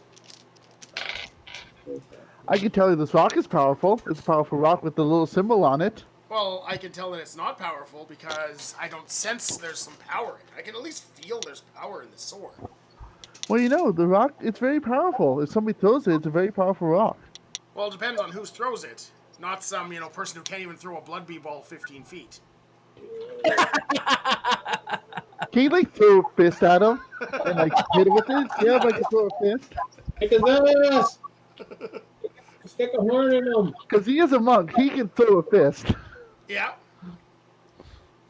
I can tell you this rock is powerful. It's a powerful rock with the little symbol on it. Well, I can tell that it's not powerful because I don't sense there's some power in it. I can at least feel there's power in the sword. Well, the rock, it's very powerful. If somebody throws it, it's a very powerful rock. Well, it depends on who throws it. Not some, person who can't even throw a blood bee ball 15 feet. Can you, throw a fist at him and, hit him with it? Yeah, I can throw a fist. Kick his ass! Stick a horn in him. Because he is a monk. He can throw a fist. Yeah.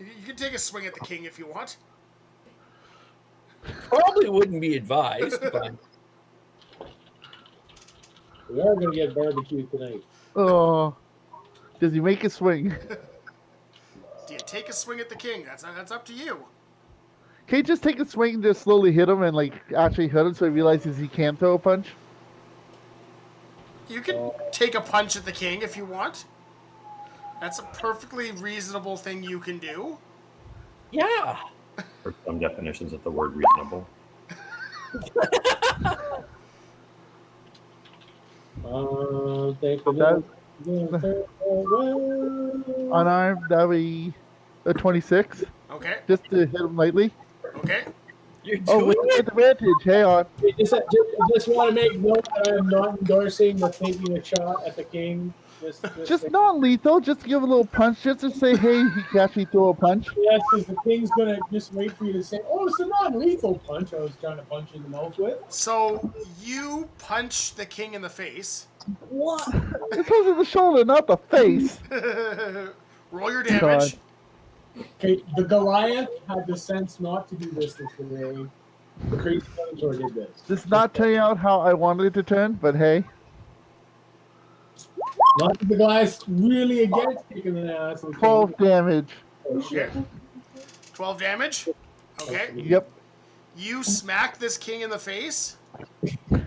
You can take a swing at the king if you want. Probably wouldn't be advised, but We are going to get barbecue tonight. Oh. Does he make a swing? Do you take a swing at the king? That's up to you. Can you just take a swing and just slowly hit him and, actually hit him so he realizes he can't throw a punch? You can take a punch at the king if you want. That's a perfectly reasonable thing you can do. yeah. For some definitions of the word reasonable. Unarmed, that would be a 26. Okay. Just to hit him lightly. Okay. You're Oh, with advantage. Hang on. Just want to make note that I'm not endorsing the taking a shot at the king. Just non-lethal. Just give a little punch. Just to say, hey, he can actually throw a punch. Yes, because the king's going to just wait for you to say, oh, it's a non-lethal punch I was trying to punch you in the mouth with. So you punch the king in the face. What? It's over the shoulder, not the face. Roll your damage. Okay, the Goliath had the sense not to do this today. The crazy dinosaur did this. This is not turning out how I wanted it to turn, but hey. Not that the Goliath's really against taking an ass. 12 damage. Oh, shit. 12 damage. Okay. Yep. You smack this king in the face,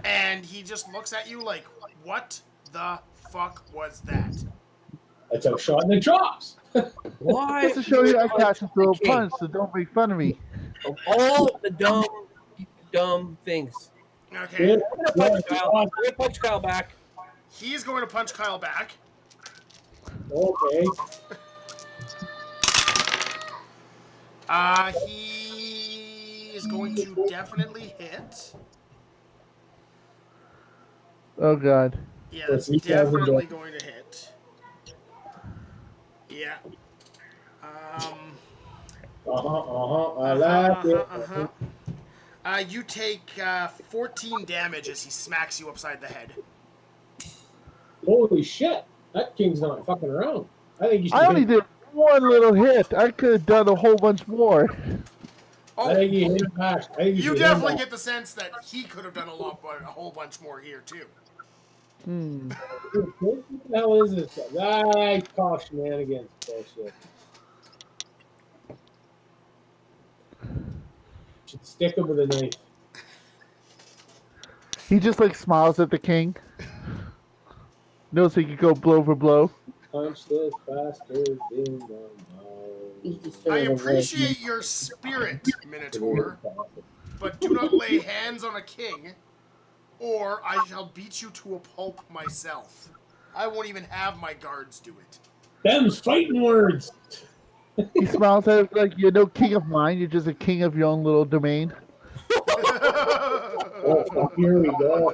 and he just looks at you like, what the fuck was that? That's a shot in the chops. Why? Just to show you I can actually throw a punch, so don't make fun of me. Of all the dumb things. Okay. I'm gonna punch Kyle back. He's going to punch Kyle back. Okay. He is going to definitely hit. Oh, God. Yeah, that's definitely going to hit. Yeah. I like it. You take 14 damage as he smacks you upside the head. Holy shit. That king's not fucking around. I think you should. I only did one little hit. I could have done a whole bunch more. Oh, I think you hit him back. I think you should hit him definitely back. get the sense that he could have done a whole bunch more here too. Hmm. What the hell is this guy? I call shenanigans. Bullshit. Should stick him with a knife. He just like smiles at the king. Knows he could go blow for blow. Punch this bastard in the He's nose. just I sort of appreciate your spirit, Minotaur, but do not lay hands on a king, or I shall beat you to a pulp myself. I won't even have my guards do it. Them's fighting words. He smiles at him like you're no king of mine. You're just a king of your own little domain. Oh, here we go.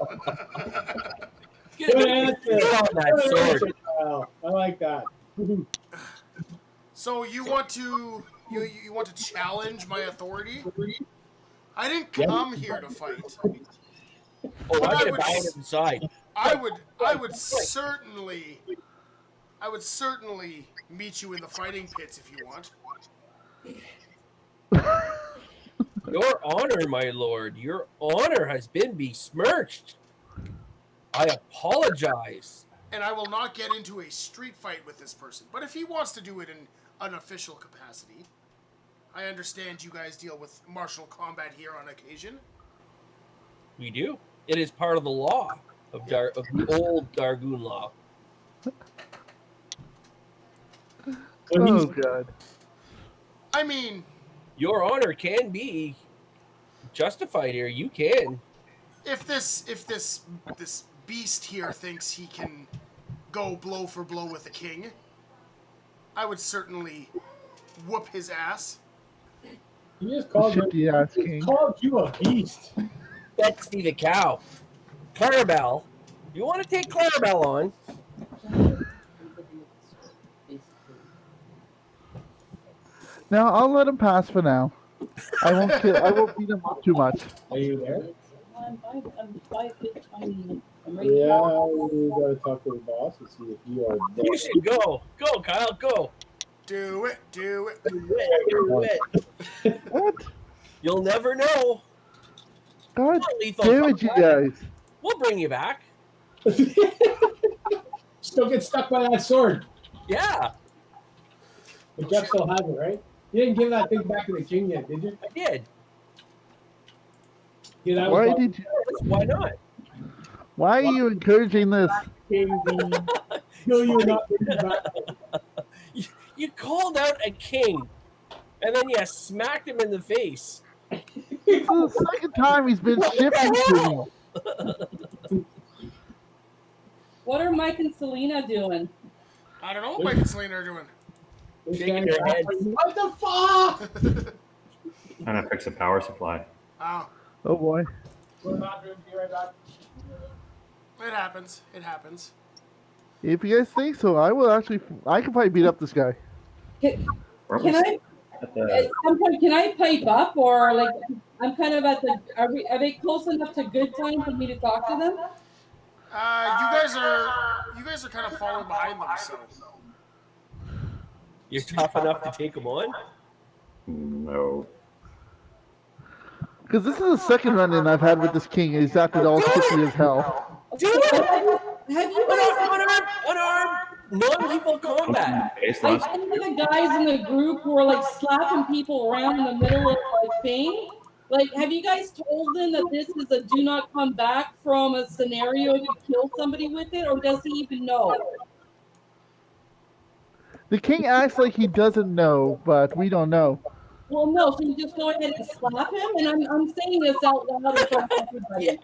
Get Good answer. on that Good sword. answer, Kyle. I like that. So you want to challenge my authority? I didn't Yep. come here to fight. Oh, I I'm gonna would- buy it inside. I would certainly meet you in the fighting pits if you want. Your honor, my lord, your honor has been besmirched. I apologize. And I will not get into a street fight with this person. But if he wants to do it in an official capacity, I understand you guys deal with martial combat here on occasion. We do. It is part of the law of the old Dargoon law. Oh god. I mean, Your honor can be justified here. You can. if this beast here thinks he can go blow for blow with the king, I would certainly whoop his ass. He just called you, Shitty ass king. called you a beast. Betsy the cow. Clarabelle. You want to take Clarabelle on? Now I'll let him pass for now. I won't beat him up too much. Are you there? I'm 5 feet tiny. I'm right Yeah, we gotta talk to the boss and see if you are there. You should go. Go, Kyle. Go. Do it, do it. Do it. What? You'll never know. God Not lethal damn it, you combat. guys. We'll bring you back. Still get stuck by that sword. Yeah, But Jeff still has it, right? You didn't give that thing back to the king yet, did you? I did. Yeah, that Why was did you? Why not? Why are you encouraging this? king the kill you not bring you back. You called out a king, and then you smacked him in the face. This is the second time he's been shifting to me. What are Mike and Selena doing? I don't know what Mike and Selena are doing. They're Shaking standing their back heads. like, what the fuck? Trying to fix a power supply. Oh, Oh boy. Go to the bathroom, be right back. it happens. It happens. If you guys think so, I can probably beat up this guy. Can Weren't can we I at the- at some point can I pipe up, or like I'm kind of at the are they close enough to good time for me to talk to them? You guys are kind of falling behind them, so You're tough enough to take him on? No. Because this is the second run-in I've had with this king, and he's acted all shitty as hell. Do it! Have you guys Unarmed, non-lethal combat. Base like last- any of the guys in the group who are like slapping people around in the middle of like thing? Like, have you guys told them that this is a do not come back from a scenario to kill somebody with it, or does he even know? The king acts like he doesn't know, but we don't know. Well, no, so you just go ahead and slap him, and I'm saying this out loud in front of everybody.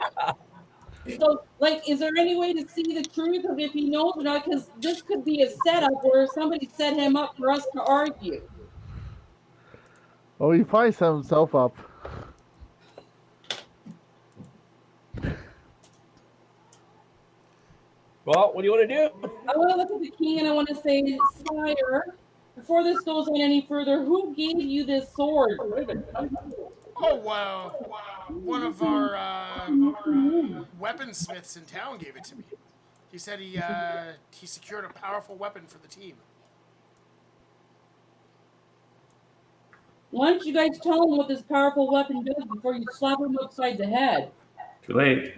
So, like, is there any way to see the truth of if he knows or not? Because this could be a setup where somebody set him up for us to argue. Oh, he probably set himself up. Well, what do you want to do? I want to look at the king and I want to say, Sire, before this goes on any further, who gave you this sword? oh wow, one of our weaponsmiths in town gave it to me. He said he secured a powerful weapon for the team. Why don't you guys tell him what this powerful weapon does before you slap him upside the head? Too late.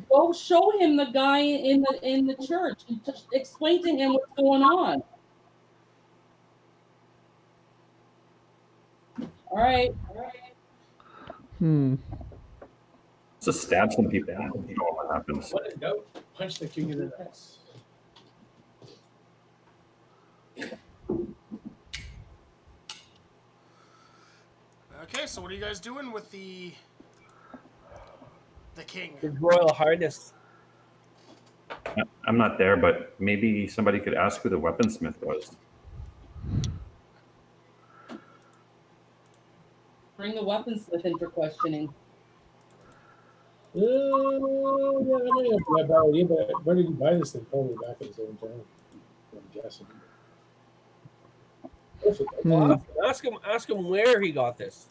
Go show him the guy in the church and just explain to him what's going on. All right. Just stab some people. I don't know what happens. What in doubt, punch the king in the nuts. Okay, so what are you guys doing with the king? His Royal Highness. I'm not there, but maybe somebody could ask who the weaponsmith was. Bring the weaponsmith in for questioning. Yeah, I might have that bad idea, but where did you buy this thing? Probably back in his own town. I'm guessing. Well, ask him where he got this.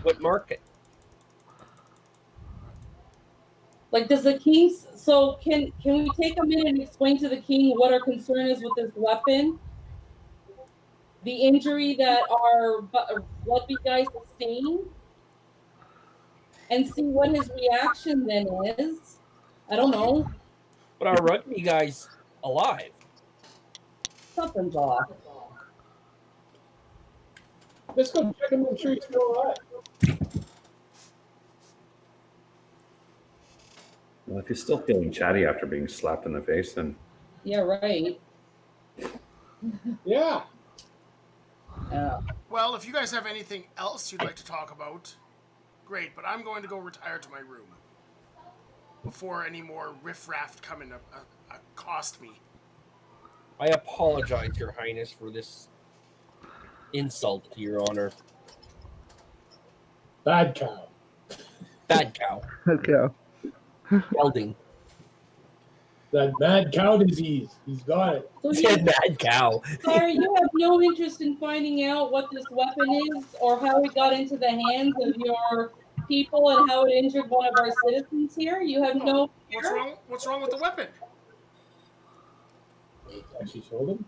What market? Like, does the king? So can we take a minute and explain to the king what our concern is with this weapon? The injury that our rugby guy sustained, and see what his reaction then is. I don't know. But our rugby guy's alive. Something's off. Let's go check him, make sure he's still alive. Well, if you're still feeling chatty after being slapped in the face, then Yeah, right. Yeah. Yeah. Well, if you guys have anything else you'd like to talk about, great. But I'm going to go retire to my room before any more riffraff come and accost me. I apologize, Your Highness, for this insult to Your Honor. Bad cow. Bad cow. Okay. Gelding. That mad cow disease. He's got it. So Bad cow. Sarah, you have no interest in finding out what this weapon is or how it got into the hands of your people and how it injured one of our citizens here? You have no fear? What's wrong with the weapon? Actually told him.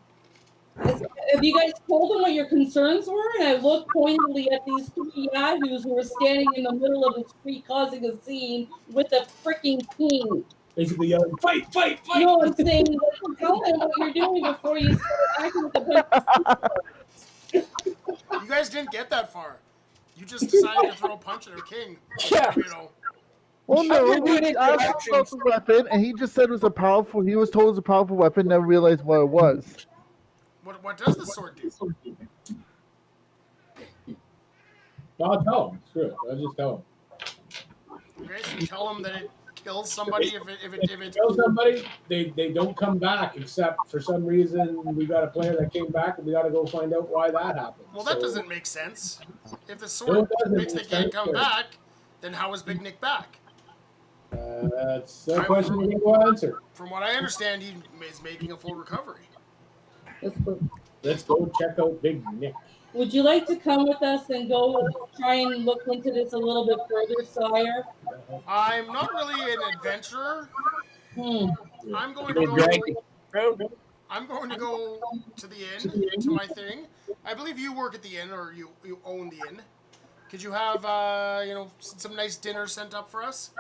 Have you guys told him what your concerns were? And I looked pointedly at these three yahoos who were standing in the middle of the street causing a scene with the freaking king. Basically yelling, fight, fight, fight! No, I'm saying, tell him what you're doing before you start acting with the You guys didn't get that far. You just decided to throw a punch at our king. Yeah. You know. Well, no, I've been we doing asked him about the weapon, and he just said it was a powerful. He was told it was a powerful weapon, never realized what it was. What does the sword do? I'll tell him. Screw it. I'll just tell him. Okay, so you tell him that it kills somebody if it Tell somebody they don't come back except for some reason we got a player that came back and we got to go find out why that happened. Well, that So, doesn't make sense. If the sword makes the king come back, then how is Big Nick back? That's a question we will answer. From what I understand, he is making a full recovery. Let's go check out Big Nick. Would you like to come with us and go try and look into this a little bit further, Sire? I'm not really an adventurer. I'm going They to dragged go. it. I'm going to go to the inn to my thing. I believe you work at the inn, or you own the inn. Could you have some nice dinner sent up for us?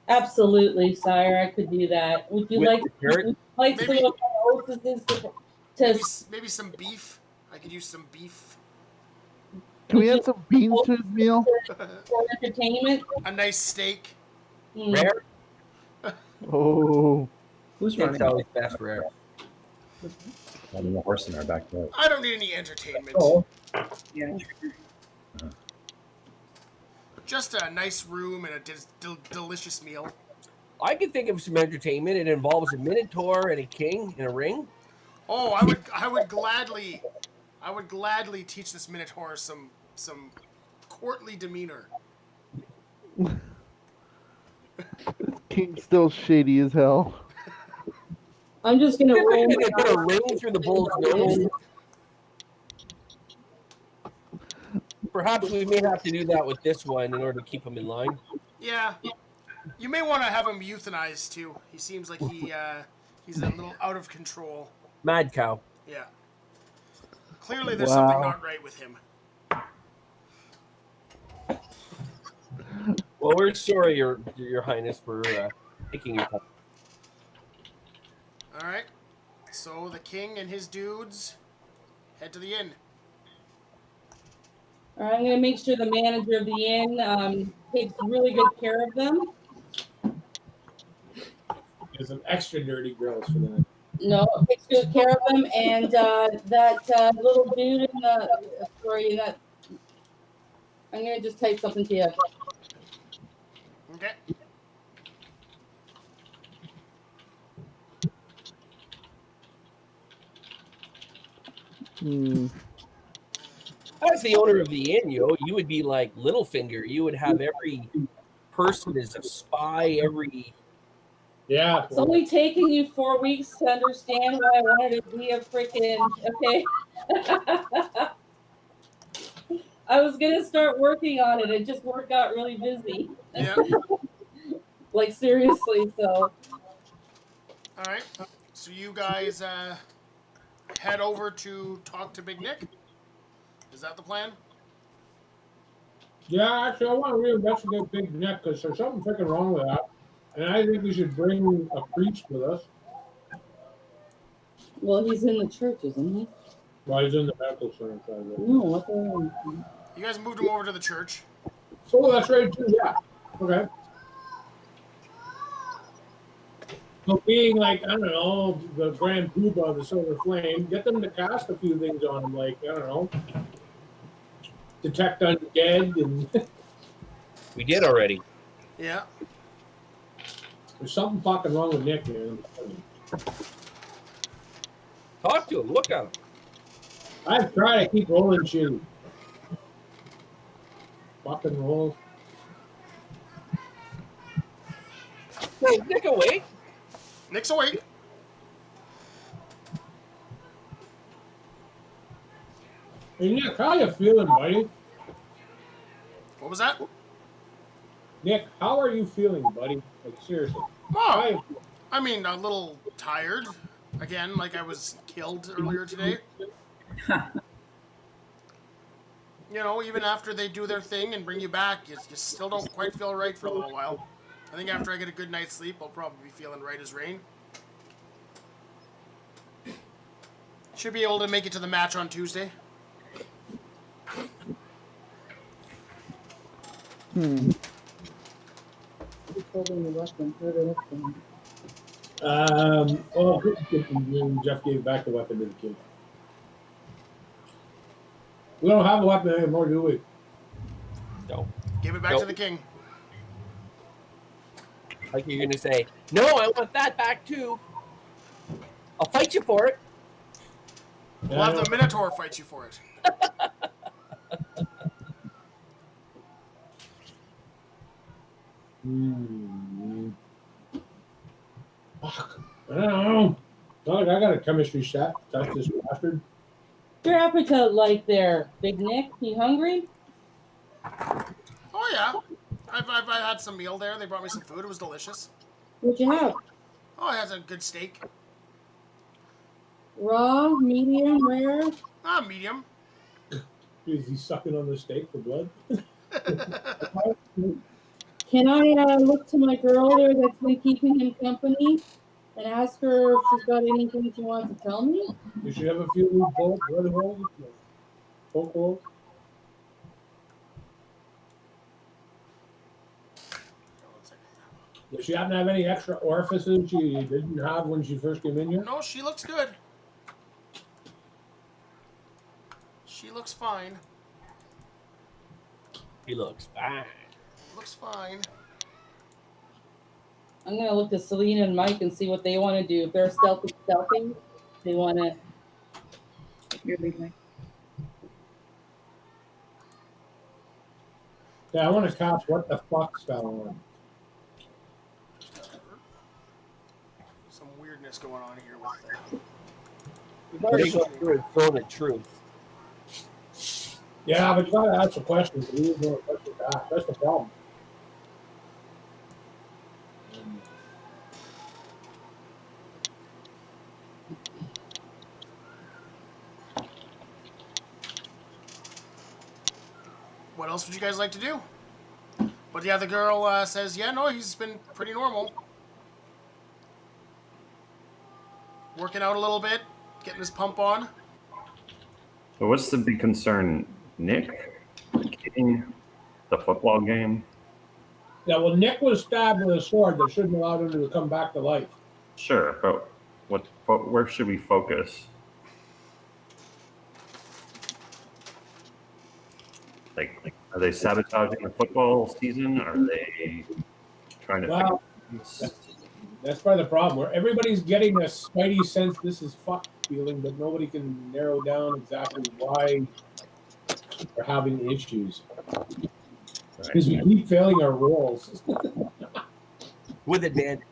Absolutely, Sire. I could do that. Would you With like the carrot? some of our hostesses to Maybe some beef. I could use some beef. Can we add some beans to his meal? for entertainment? A nice steak. Rare? Oh. Who's It's running? always best rare. having a horse in our backyard. I don't need any entertainment. Oh, Yeah. Just a nice room and a delicious meal. I can think of some entertainment. It involves a minotaur and a king in a ring. Oh, I would gladly teach this minotaur some courtly demeanor. King's still shady as hell. I'm just gonna roll. They put a ring through the bull's nose. Perhaps we may have to do that with this one in order to keep him in line. Yeah. You may want to have him euthanized too. He seems like he He's a little out of control. Mad cow. Yeah. Clearly, there's something not right with him. Well, we're sorry, Your Highness, for taking your time. All right. So the king and his dudes head to the inn. All right, I'm going to make sure the manager of the inn takes really good care of them. There's some extra dirty girls for the night. No, takes good care of them, and that little dude in the sorry, that I'm going to just type something to you. Okay. As the owner of the inn, you would be like Littlefinger. You would have every person as a spy, every... Yeah. It's only taken you 4 weeks to understand why I wanted to be a freaking okay. I was gonna start working on it. It just got really busy. Yeah. Like seriously, so. All right. So you guys head over to talk to Big Nick. Is that the plan? Yeah, actually, I want to reinvestigate Big Nick because there's something freaking wrong with that. And I think we should bring a priest with us. Well, he's in the church, isn't he? Well, he's in the medical center. No, what the? You guys moved him over to the church. Oh, that's right, too. Yeah. Okay. So being like, I don't know, the Grand Poobah of the Silver Flame, get them to cast a few things on him, like, I don't know, detect undead, and We did already. Yeah. there's something fucking wrong with Nick, man. Talk to him. Look at him. I've tried to keep rolling shitty. Fucking rolls. Hey, Nick, awake. Nick's awake. Hey, Nick, how you feeling, buddy? What was that? Nick, how are you feeling, buddy? Like, seriously. Oh, I mean, a little tired. Again, like I was killed earlier today. You know, even after they do their thing and bring you back, you still don't quite feel right for a little while. I think after I get a good night's sleep, I'll probably be feeling right as rain. Should be able to make it to the match on Tuesday. Jeff gave back the weapon to the kid. We don't have a weapon anymore, do we? No. Give it back to the king. Like you're going to say, no, I want that back too. I'll fight you for it. We'll have the Minotaur fight you for it. Fuck. I don't know. Not like I got a chemistry set. Touch this bastard. Your appetite like there, Big Nick? You hungry? Oh yeah, I've had some meal there. They brought me some food. It was delicious. What'd you have? Oh, it has a good steak. Raw, medium, rare? Medium. Is he sucking on the steak for blood? Can I look to my girl there that's been keeping him company and ask her if she's got anything she wants to tell me? You should have a few new blood holes. Poke holes. Does she happen to have any extra orifices she didn't have when she first came in here? No, she looks good. She looks fine. He looks fine. Looks fine. I'm gonna look to Selena and Mike and see what they want to do. If they're stealthing, they want to. You're leaving. Yeah, I want to cast what the fuck spell on. Some weirdness going on here with that. We've already gone through a zone of truth. Yeah, but you gotta ask the questions. We didn't know what questions to ask. That's the problem. what else would you guys like to do? But yeah, the girl says, yeah, no, he's been pretty normal. Working out a little bit, getting his pump on. So what's the big concern? Nick? King? The football game? Yeah, well, Nick was stabbed with a sword that shouldn't allow him to come back to life. Sure, but where should we focus? Like, are they sabotaging the football season? Are they trying to Well, that's part of the problem. Where everybody's getting a spidey sense this is fuck feeling, but nobody can narrow down exactly why they're having issues. Because we keep failing our roles. With advantage.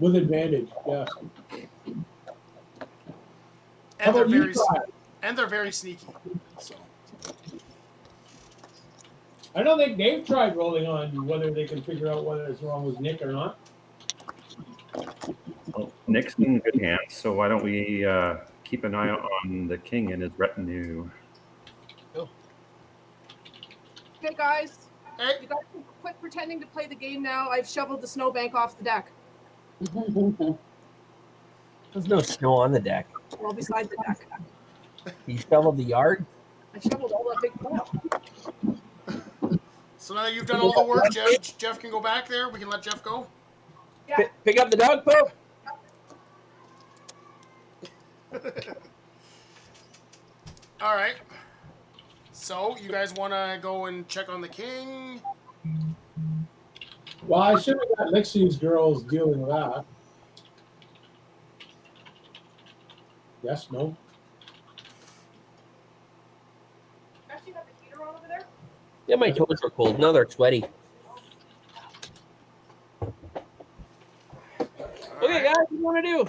With advantage, yes. How And they're about you, very Todd? and they're very sneaky. So I don't think they've tried rolling on whether they can figure out whether it's wrong with Nick or not. Well, Nick's in good hands, so why don't we keep an eye on the king and his retinue? Okay, guys. hey, You guys can quit pretending to play the game now. I've shoveled the snowbank off the deck. There's no snow on the deck. Well, beside the deck. You shoveled the yard? I shoveled all that big pile. so now that you've done all the work, Jeff can go back there. We can let Jeff go. Yeah. Pick up the dog poop. All right. So you guys want to go and check on the king? Well, I should have got Lixie's girls dealing with that. Yes, no. Actually, got the heater on over there. Yeah, my toes are cold. Now they're sweaty. Okay, guys, what do you want to do?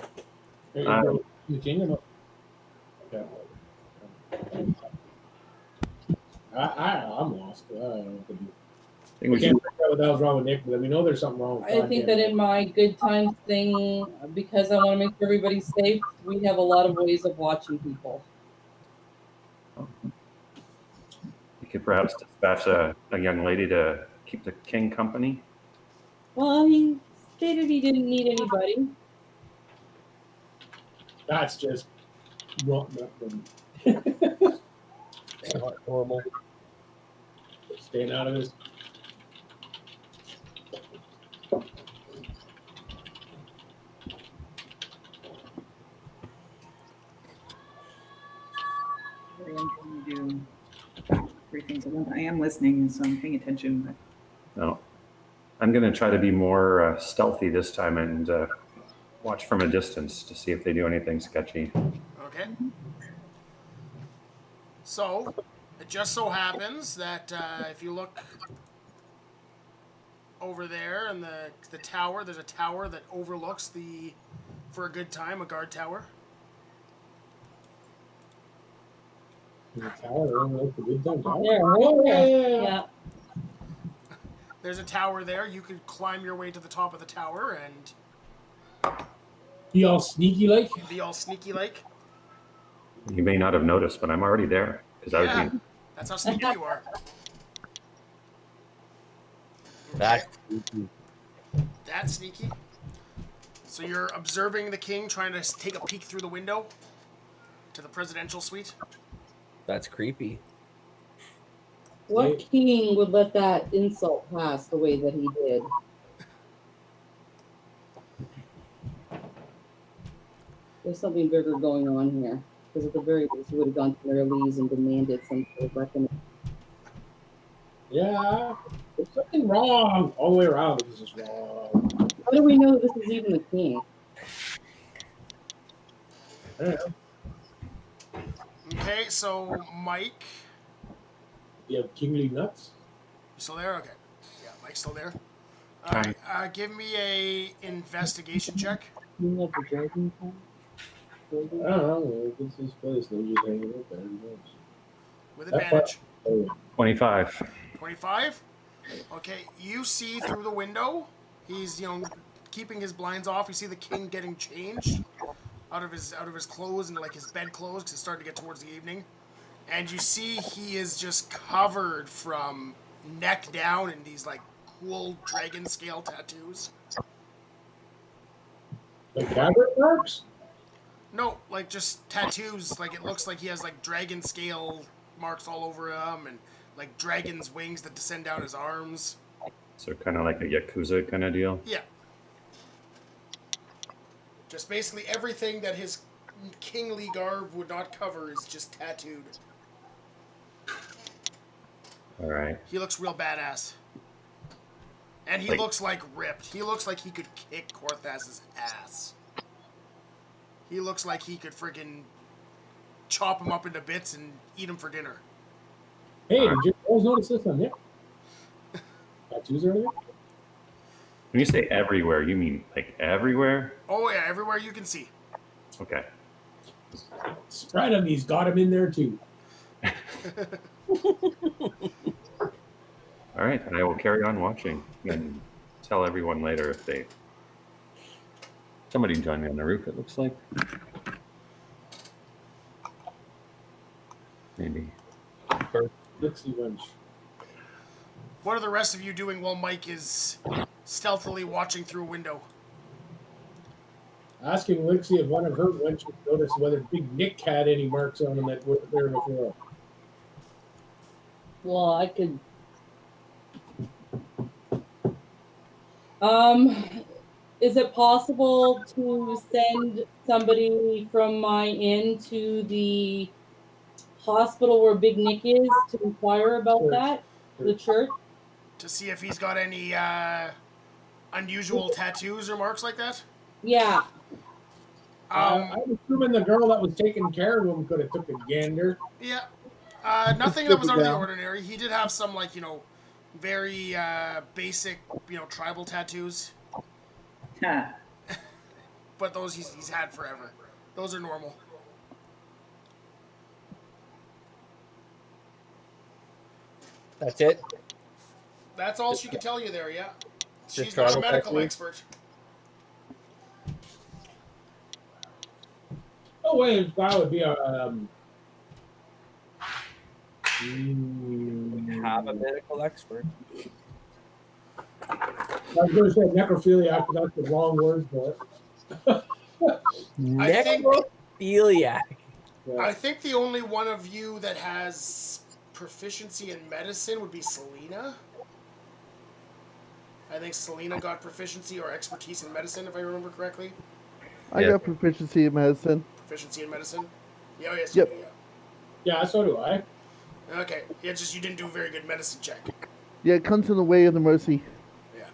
There you go. You king or no? Okay. I'm lost. I don't know what to do. I think We we can't should, figure out what the hell's wrong with Nick, but we know there's something wrong with I think that in my good times thing, because I want to make sure everybody's safe, we have a lot of ways of watching people. you could perhaps dispatch a young lady to keep the king company. Well, he stated he didn't need anybody. That's just wrong. It's not normal. Staying out of this. I'm going to do 3 things at once. I am listening, so I'm paying attention. But No, I'm going to try to be more stealthy this time and watch from a distance to see if they do anything sketchy. Okay. So it just so happens that if you look over there in the tower, there's a tower that overlooks for a good time, a guard tower. The tower, the good thing, tower. There, Oh, yeah. yeah. There's a tower there. You could climb your way to the top of the tower and Be all sneaky like. be all sneaky like. You may not have noticed, but I'm already there because I was Yeah, being that's how sneaky you are. That's That's sneaky. So you're observing the king trying to take a peek through the window to the presidential suite. creepy. What king would let that insult pass the way that he did? There's something bigger going on here. Because at the very least, he would have gone to their leads and demanded some sort of reckoning. Yeah, there's something wrong all the way around. This is wrong. How do we know this is even the king? I don't know. Okay, so Mike, You have kingly nuts. you still there? Okay. Yeah, Mike's still there. All right, give me a investigation check. King of the dragon king? I don't know. This is place. They're just hanging out there. With advantage. 25. 25. Okay, you see through the window. He's keeping his blinds off. You see the king getting changed out of his clothes and like his bed clothes because it's starting to get towards the evening. And you see he is just covered from neck down in these like cool dragon scale tattoos. Like fabric marks? No, like just tattoos. Like it looks like he has like dragon scale marks all over him, and like dragon's wings that descend down his arms. So kind of like a Yakuza kind of deal. Yeah. Just basically everything that his kingly garb would not cover is just tattooed. All right. He looks real badass. And he Like- looks like ripped. He looks like he could kick Korthas's ass. He looks like he could friggin' chop him up into bits and eat him for dinner. Hey, did you always notice this on Nick? Tattoos or anything? When you say everywhere, you mean like everywhere? Oh yeah, everywhere you can see. Okay. Spread him, he's got him in there too. All right, and I will carry on watching and tell everyone later if they. Somebody joined me on the roof. It looks like. Maybe. Dixie Bunch. What are the rest of you doing while Mike is stealthily watching through a window? Asking Lixie if one of her wenches noticed whether Big Nick had any marks on him that weren't there before. Well, I could. Is it possible to send somebody from my inn to the hospital where Big Nick is to inquire about Sure. that? The church? To see if he's got any unusual tattoos or marks like that? Yeah. I'm assuming the girl that was taking care of him could have took a gander. Yeah. Nothing that was out of the ordinary. He did have some, like, very basic, tribal tattoos. Ha. But those he's had forever. Those are normal. That's it. That's all she can tell you there, yeah. Just She's not a tribal medical tattoos? expert. Oh wait, that would be a Have a medical expert. I was going to say necrophiliac, but that's the wrong word for it. I think- Necrophiliac. Yeah. I think the only one of you that has proficiency in medicine would be Selena. I think Selena got proficiency or expertise in medicine, if I remember correctly. I Yeah. got proficiency in medicine. Proficiency in medicine? Yeah, oh, yes, Yep. you do, Yeah, so do I. yeah. Okay, yeah, just you didn't do a very good medicine check. Yeah, it comes in the way of the mercy. Yeah.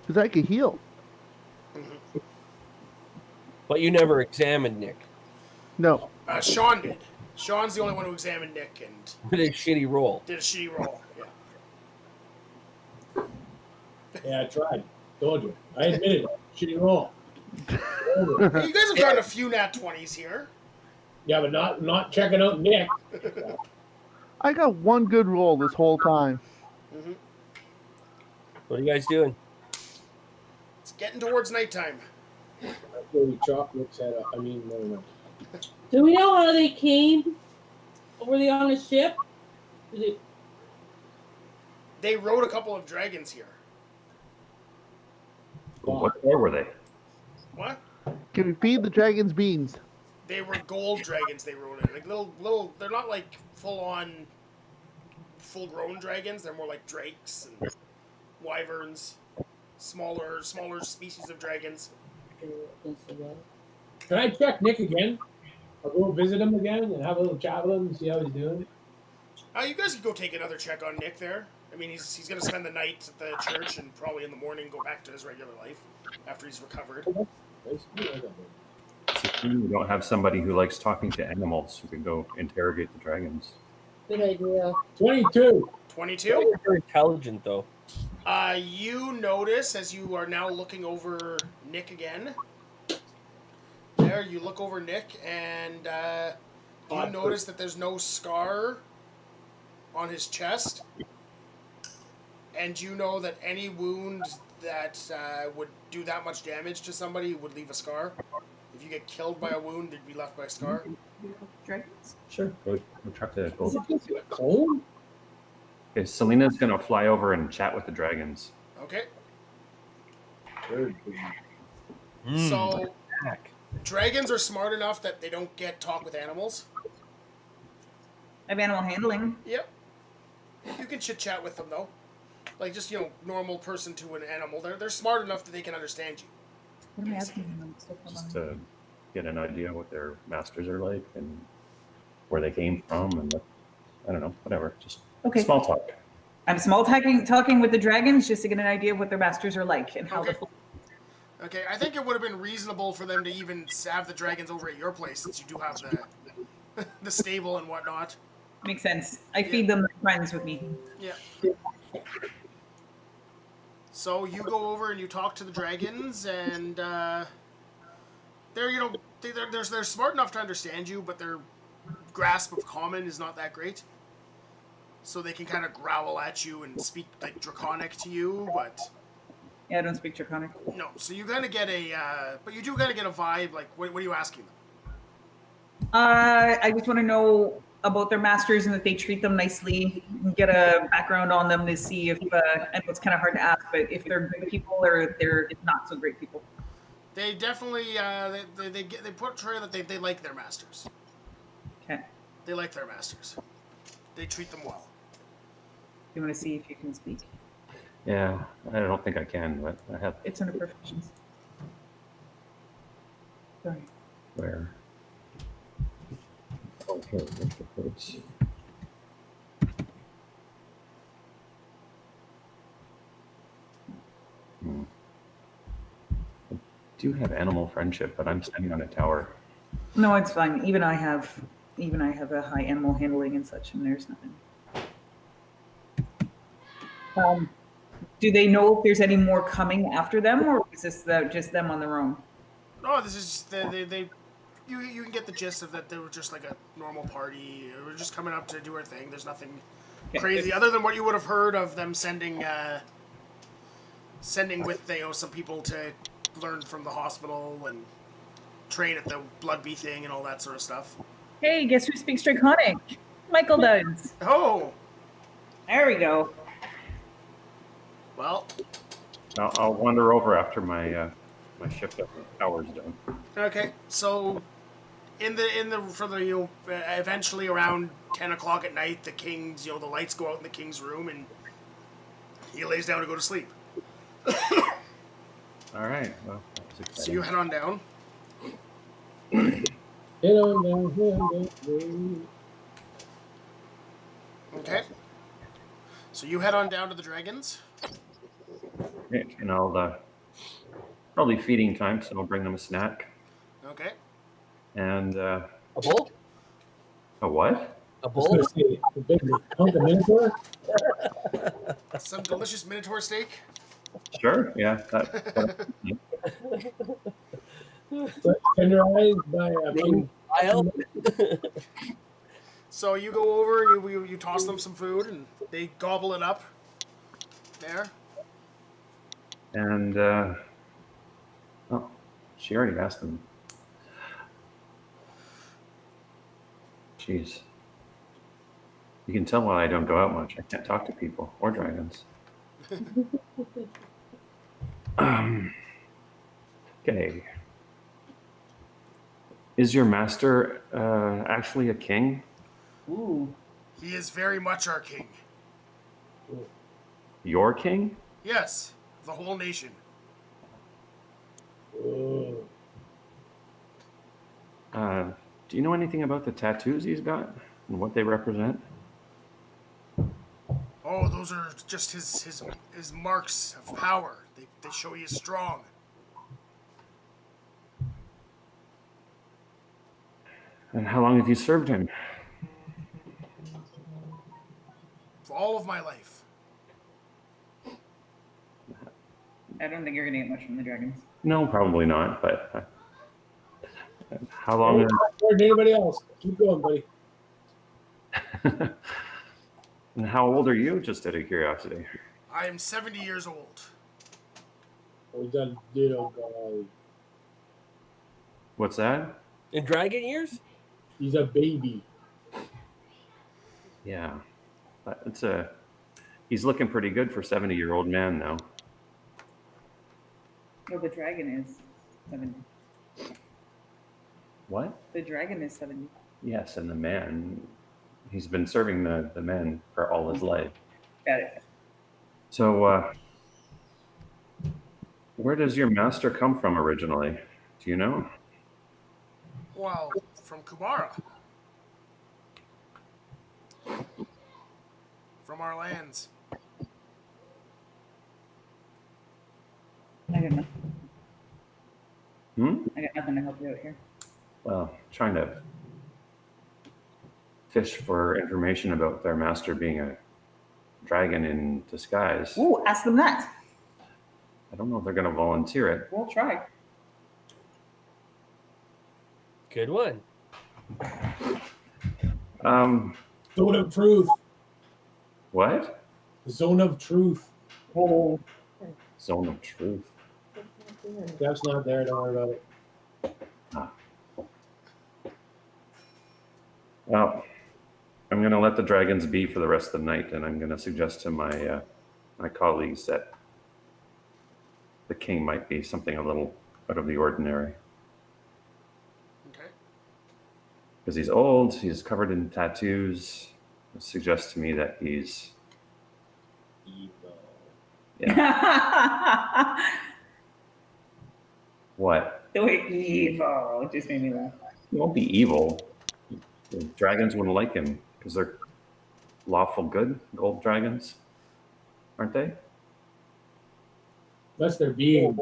Because I can heal. But you never examined Nick No. Sean did. Sean's the only one who examined Nick and with a shitty roll. did a shitty roll. Yeah. Yeah, I tried. Told you. I admitted it. Shitty roll. Hey, you guys have gotten a few nat 20s here. Yeah, but not checking out Nick. I got one good roll this whole time. Mm-hmm. What are you guys doing? It's getting towards nighttime. That's where we chalk Nick's head up. I mean, no. Do we know how they came? Were they on a ship? Did it- They rode a couple of dragons here. What color were they? What? Can we feed the dragons beans? They were gold dragons they rode in. Like little, they're not like full-on, full-grown dragons. They're more like drakes and wyverns. Smaller species of dragons. Can I check Nick again? I'll go visit him again and have a little chat with him and see how he's doing. You guys can go take another check on Nick there. I mean, he's going to spend the night at the church and probably in the morning go back to his regular life after he's recovered. We don't have somebody who likes talking to animals who can go interrogate the dragons. Good idea. 22. 22? You're intelligent, though. You notice as you are now looking over Nick again. There, you look over Nick and you notice that there's no scar on his chest. And you know that any wound that would do that much damage to somebody would leave a scar. If you get killed by a wound, they'd be left by a scar. Dragons? Sure. Go try to go. Is it just a clone? Okay, Selena's gonna fly over and chat with the dragons. Okay. Very So Heck. dragons are smart enough that they don't get talk with animals. I have animal handling. Yep. You can chit chat with them though, like just normal person to an animal. They're smart enough that they can understand you. What am I asking them? Just to get an idea what their masters are like and where they came from and I don't know, whatever. Just Okay. small talk. I'm small talking with the dragons just to get an idea of what their masters are like and how Okay. the Okay, I think it would have been reasonable for them to even have the dragons over at your place, since you do have the the stable and whatnot. makes sense. I feed them like friends with me. Yeah. So you go over and you talk to the dragons, and they're smart enough to understand you, but their grasp of common is not that great. So they can kind of growl at you and speak like Draconic to you, but Yeah, I don't speak Draconic. no. So you kind of get but you do kind of get a vibe. Like, what are you asking them? I just want to know about their masters and that they treat them nicely, and get a background on them to see if, and it's kind of hard to ask, but if they're good people or they're not so great people. They definitely they portray that they like their masters. Okay. They like their masters. They treat them well. You want to see if you can speak? Yeah, I don't think I can, but I have It's under professions. Sorry. where. Okay, where's the quotes? I do have animal friendship, but I'm standing on a tower. No, it's fine. Even I have a high animal handling and such, and there's nothing. Do they know if there's any more coming after them, or is this just them on their own? No, this is just, you can get the gist of that. They were just like a normal party. They were just coming up to do their thing. There's nothing crazy other than what you would have heard of them sending with some people to learn from the hospital and train at the blood bee thing and all that sort of stuff. Hey, guess who speaks Draconic? Michael does. Oh, There we go. well, I'll wander over after my my shift at the tower's done. okay. So, eventually around 10 o'clock at night, the king's the lights go out in the king's room and he lays down to go to sleep. All right. Well, that was exciting. So you head on down. Head on down. Okay. So you head on down to the dragons. Okay, and I'll probably feeding time, so I'll bring them a snack Okay. and A bull? a what? A I was bull? gonna say, the big hunk of Minotaur. Some delicious minotaur steak. Sure. Yeah. Tenderized by a big. Wild? So you go over and you toss them some food and they gobble it up. There. And oh, she already asked them. Jeez. You can tell why I don't go out much. I can't talk to people or dragons. Okay. Is your master actually a king? Ooh. He is very much our king. Your king? Yes, the whole nation. Do you know anything about the tattoos he's got and what they represent? Oh, those are just his marks of power. They show he is strong. And how long have you served him? For all of my life. I don't think you're gonna get much from the dragons. No, probably not. But how long? More than anybody else. Keep going, buddy. And how old are you? Just out of curiosity. I am 70 years old. We got ditto guy. What's that? In dragon years? He's a baby. Yeah, but he's looking pretty good for 70-year-old man now. No, the dragon is 70. What? The dragon is 70. Yes, and the man, he's been serving the men for all his life. Got it. So, where does your master come from originally? Do you know? Well, from Kubara. From our lands. I got nothing. Hmm? I got nothing to help you out here. Well, trying to fish for information about their master being a dragon in disguise. Ooh, ask them that. I don't know if they're going to volunteer it. We'll try. Good one. Zone of truth. What? Zone of truth. Oh. Zone of truth. That's not there. Don't worry about it. Ah. Well, I'm going to let the dragons be for the rest of the night, and I'm going to suggest to my my colleagues that the king might be something a little out of the ordinary. Okay. Because he's old, he's covered in tattoos. It suggests to me that he's what? The way evil just made me laugh. He won't be evil. The dragons wouldn't like him because they're lawful good gold dragons, aren't they? Unless they're being.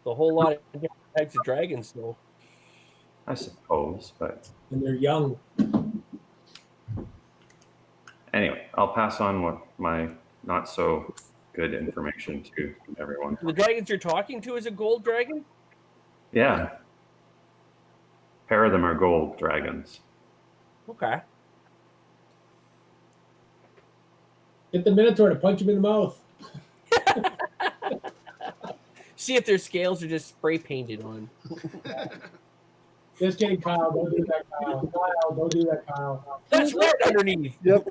The whole lot of different types of dragons, though. I suppose, but And they're young. anyway, I'll pass on what my not so good information to everyone. The dragons you're talking to is a gold dragon? Yeah. Pair of them are gold dragons. Okay. Get the Minotaur to punch him in the mouth. See if their scales are just spray painted on. Just kidding, Kyle. Don't do that, Kyle. Kyle, don't do that, Kyle. That's right underneath. Yep.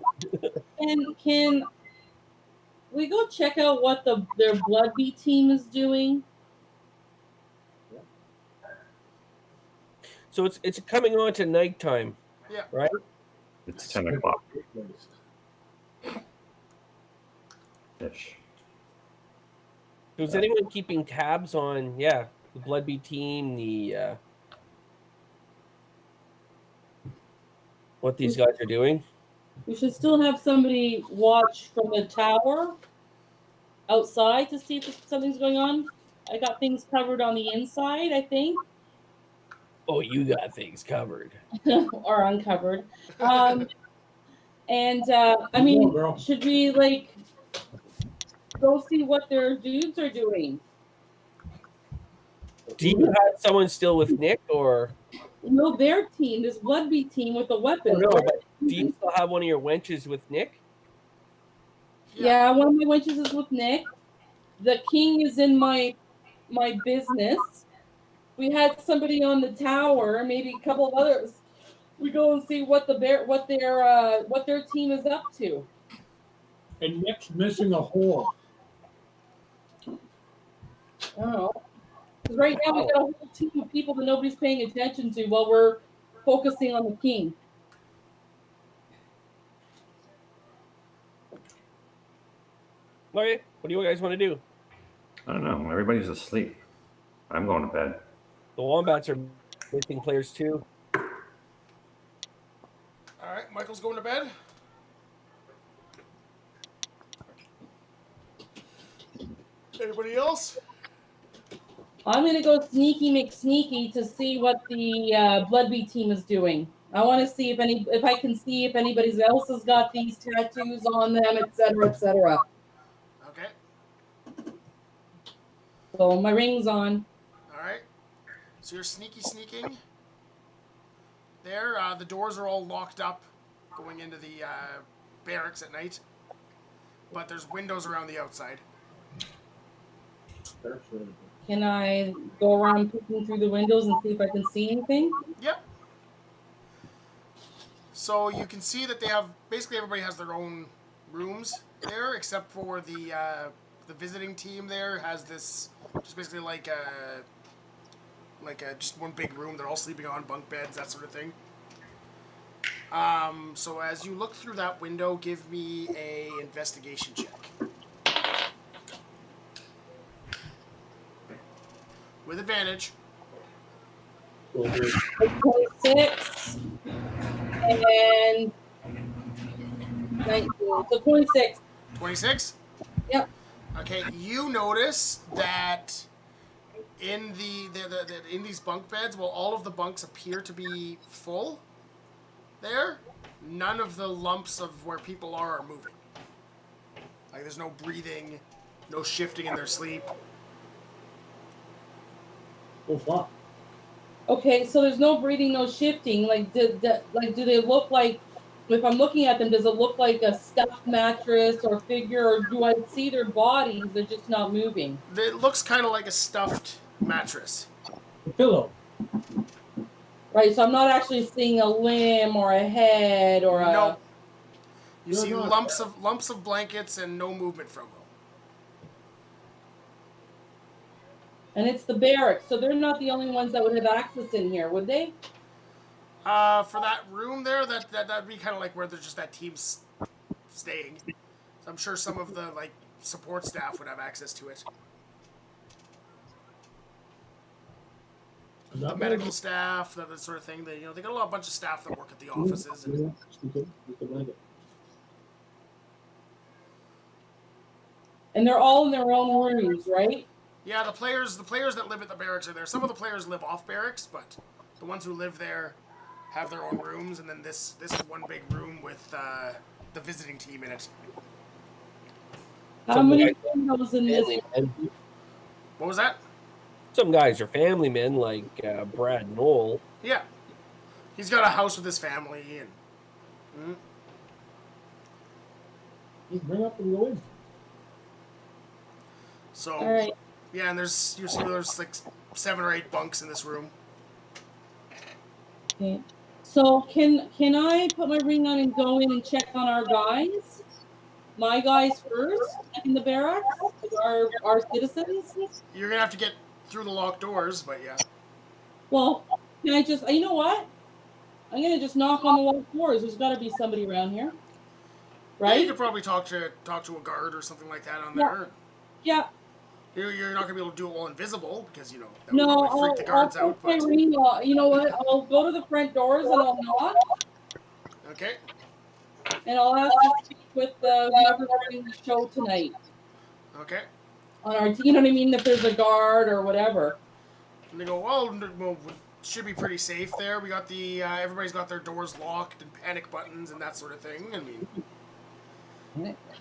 And can we go check out what their Bloodbeat team is doing? So it's coming on to nighttime. Yeah. Right? It's 10 o'clock ish. So is anyone keeping tabs on the Bloodbeat team, what these guys are doing? We should still have somebody watch from the tower outside to see if something's going on. I got things covered on the inside, I think. Oh, you got things covered. Or uncovered. I mean, should we go see what their dudes are doing? Do you have someone still with Nick, or No, their team, this Bloodbeat team with the weapons. no? But do you still have one of your wenches with Nick? Yeah, one of my wenches is with Nick. The king is in my business. We had somebody on the tower, maybe a couple of others. We go and see what their team is up to. And Nick's missing a hole. I don't know. 'Cause right now we got a whole team of people that nobody's paying attention to while we're focusing on the king. Okay, what do you guys want to do? I don't know. Everybody's asleep. I'm going to bed. The Wombats are missing players too. All right, Michael's going to bed. Anybody else? I'm gonna go sneaky McSneaky to see what the Bloodbeat team is doing. I want to see if I can see if anybody else has got these tattoos on them, etc., etc. Okay. So my ring's on. All right. So you're sneaking. There, the doors are all locked up going into the barracks at night. But there's windows around the outside. Can I go around peeking through the windows and see if I can see anything? Yep. So you can see that they have basically everybody has their own rooms there, except for the visiting team there has this just basically like a just one big room. They're all sleeping on bunk beds, that sort of thing. So as you look through that window, give me a investigation check with advantage. 26 and 19. So 26. 26. Yep. Okay, you notice that in in these bunk beds, while all of the bunks appear to be full, there, none of the lumps of where people are moving. Like there's no breathing, no shifting in their sleep. Oh fuck. Okay, so there's no breathing, no shifting. Like, do they look like? If I'm looking at them, does it look like a stuffed mattress or figure, or do I see their bodies? They're just not moving. It looks kind of like a stuffed mattress. A pillow. Right, so I'm not actually seeing a limb or a head or a. No. You You're see not. lumps of blankets and no movement from them. And it's the barracks, so they're not the only ones that would have access in here, would they? For that room there, that'd be kind of like where there's just that team's staying. So I'm sure some of the like support staff would have access to it. The medical staff, that sort of thing. They got a bunch of staff that work at the offices. And, And they're all in their own rooms, right? yeah, the players that live at the barracks are there. Some of the players live off barracks, but the ones who live there have their own rooms, and then this is one big room with the visiting team in it. How many windows in this? What was that? Some guys are family men, like Brad Knoll. Yeah, he's got a house with his family, and Just bring up and go in. so All right. yeah, and there's like 7 or 8 bunks in this room. Okay. So can I put my ring on and go in and check on our guys? My guys first in the barracks, our citizens. You're gonna have to get through the locked doors, but yeah. Well, can I just? You know what? I'm gonna just knock on the locked doors. There's got to be somebody around here, Yeah, right? you could probably talk to a guard or something like that on Yeah. there. Yeah. You're not gonna be able to do it while invisible because that would No, probably freak the guards out. my But ring. You know what? I'll go to the front doors and I'll knock, okay, and I'll ask to speak with whoever's running the show tonight okay. on our. You know what I mean? If there's a guard or whatever. And they go, well, should be pretty safe there. We got everybody's got their doors locked and panic buttons and that sort of thing. I mean,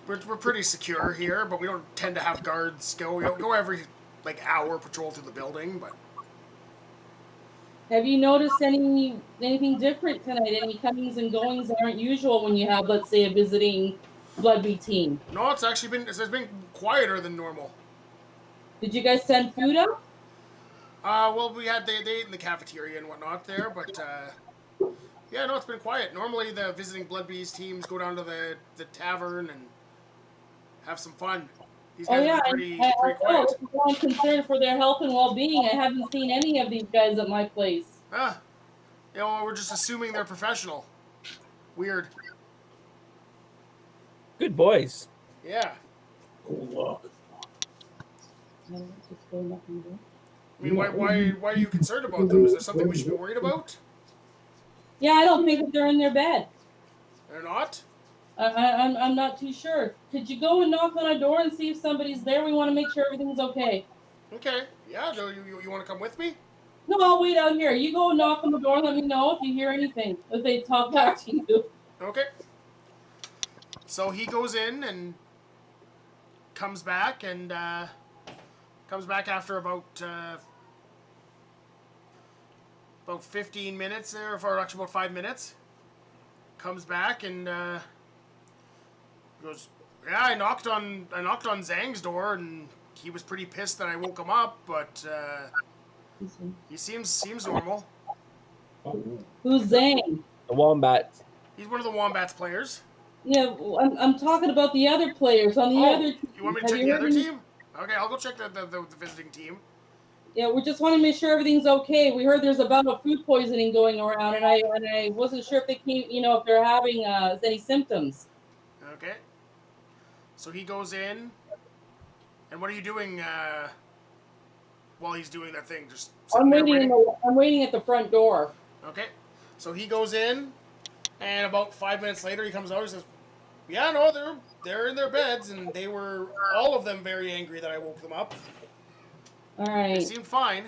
we're pretty secure here, but we don't tend to have guards go. We don't go every like hour patrol through the building, but. Have you noticed anything different tonight? Any comings and goings that aren't usual when you have, let's say, a visiting Bloodbeat team? No, it's been quieter than normal. Did you guys send food up? Well, they ate in the cafeteria and whatnot there, but yeah, no, it's been quiet. Normally, the visiting Bloodbeast teams go down to the tavern and have some fun. These guys are pretty quiet. I'm concerned for their health and well-being. I haven't seen any of these guys at my place. We're just assuming they're professional. Weird. Good boys. Yeah. Cool look. I mean, why are you concerned about them? Is there something we should be worried about? Yeah, I don't think that they're in their bed. They're not? I'm not too sure. Could you go and knock on a door and see if somebody's there? We want to make sure everything's okay. Okay. Yeah, you want to come with me? No, I'll wait out here. You go and knock on the door and let me know if you hear anything. If they talk back to you. Okay. So he goes in and comes back after about 15 minutes there, or actually about 5 minutes. Comes back and goes, yeah, I knocked on Zhang's door and he was pretty pissed that I woke him up, but he seems normal. Who's Zane? The Wombats. He's one of the Wombats players. Yeah, I'm talking about the other players on the other team. You want me to Have check you the heard other any- team? Okay, I'll go check the visiting team. Yeah, we just want to make sure everything's okay. We heard there's a bout of food poisoning going around, and I wasn't sure if they came, if they're having any symptoms. Okay. So he goes in, and what are you doing while he's doing that thing? Just sitting I'm there waiting. I'm waiting at the front door. Okay. So he goes in, and about 5 minutes later he comes out and says, "Yeah, no, they're in their beds, and they were all of them very angry that I woke them up. All They right. seemed fine.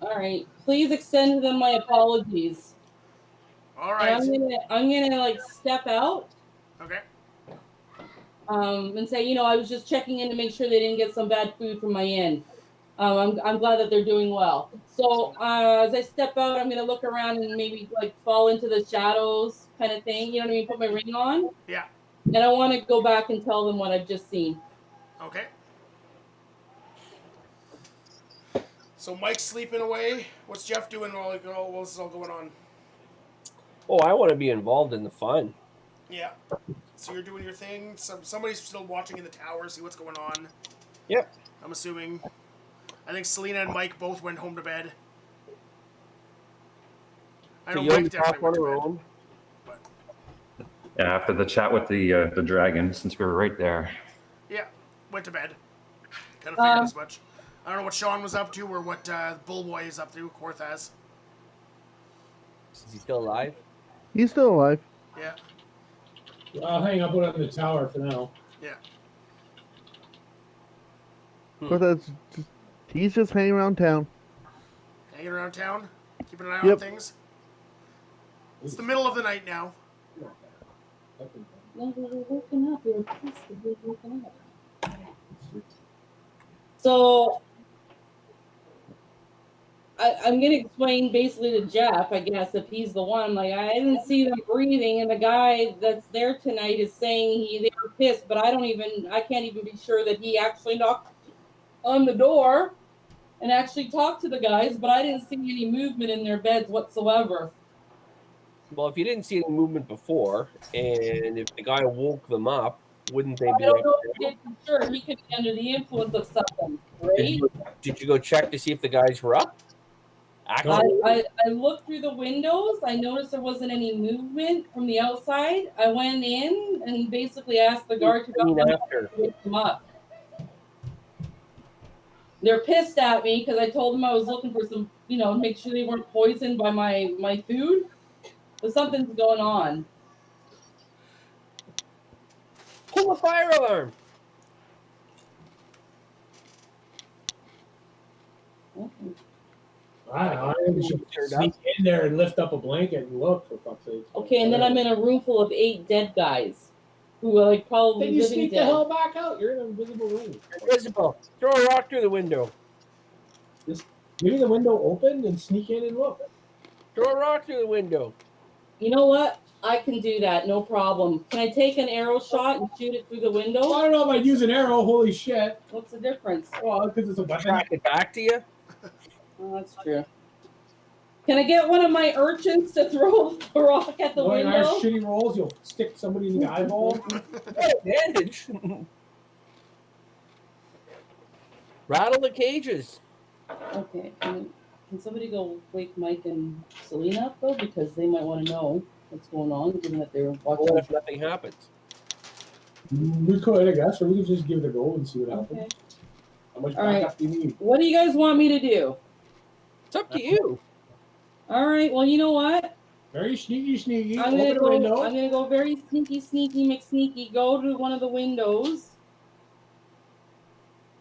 All right. Please extend to them my apologies. All right. And I'm gonna like step out. Okay. And say, I was just checking in to make sure they didn't get some bad food from my inn. I'm glad that they're doing well. So as I step out, I'm gonna look around and maybe like fall into the shadows, kind of thing. You know what I mean? Put my ring on. Yeah. And I want to go back and tell them what I've just seen. Okay. So Mike's sleeping away. What's Jeff doing while this is all going on? Oh, I want to be involved in the fun. Yeah. So you're doing your thing. Somebody's still watching in the tower, see what's going on. Yep. I'm assuming. I think Selena and Mike both went home to bed. I know So Mike you definitely went to bed. own. Yeah, after the chat with the dragon, since we were right there. Yeah, went to bed. Kind of figured as much. I don't know what Sean was up to or what Bullboy is up to, Korthaz. Is he still alive? He's still alive. Yeah, I'll hang up on the tower for now. yeah. But he's just hanging around town. Hanging around town, keeping an eye on Yep. things. It's the middle of the night now. No, they were woken up. They were pissed that they were woken up. So I'm going to explain basically to Jeff, I guess, if he's the one. Like, I didn't see them breathing, and the guy that's there tonight is saying they were pissed, but I can't even be sure that he actually knocked on the door and actually talked to the guys, but I didn't see any movement in their beds whatsoever. Well, if you didn't see any movement before, and if the guy woke them up, wouldn't they I be don't like, know if he did for sure. He could be under the influence of something, right? Did you go check to see if the guys were up? I looked through the windows. I noticed there wasn't any movement from the outside. I went in and basically asked the guard to come after. wake them up. They're pissed at me because I told them I was looking for some, make sure they weren't poisoned by my food. But something's going on. Pull a fire alarm. I should sneak in there and lift up a blanket and look, for fuck's sake. Okay, and then I'm in a room full of 8 dead guys who are like probably Then you living sneak dead. the hell back out. You're in an invisible room. Invisible. Throw a rock through the window. Just leave the window open and sneak in and look. Throw a rock through the window. You know what? I can do that, no problem. Can I take an arrow shot and shoot it through the window? Well, I don't know if I'd use an arrow. Holy shit. What's the difference? Well, because it's a weapon. Track it back to you. Oh, that's true. Can I get one of my urchins to throw the rock at the Knowing our window? shitty rolls, you'll stick somebody in the eyeball. Advantage. Rattle the cages. Okay. Can somebody go wake Mike and Selena up though, because they might want to know what's going on, given that they're watching. What if nothing happens? We could, I guess, or we could just give it a go and see what happens. Okay. How much All right. backup do you need? What do you guys want me to do? It's up to you. All right. Well, you know what? Very sneaky. I'm Open the window. gonna go very sneaky, McSneaky. Go to one of the windows,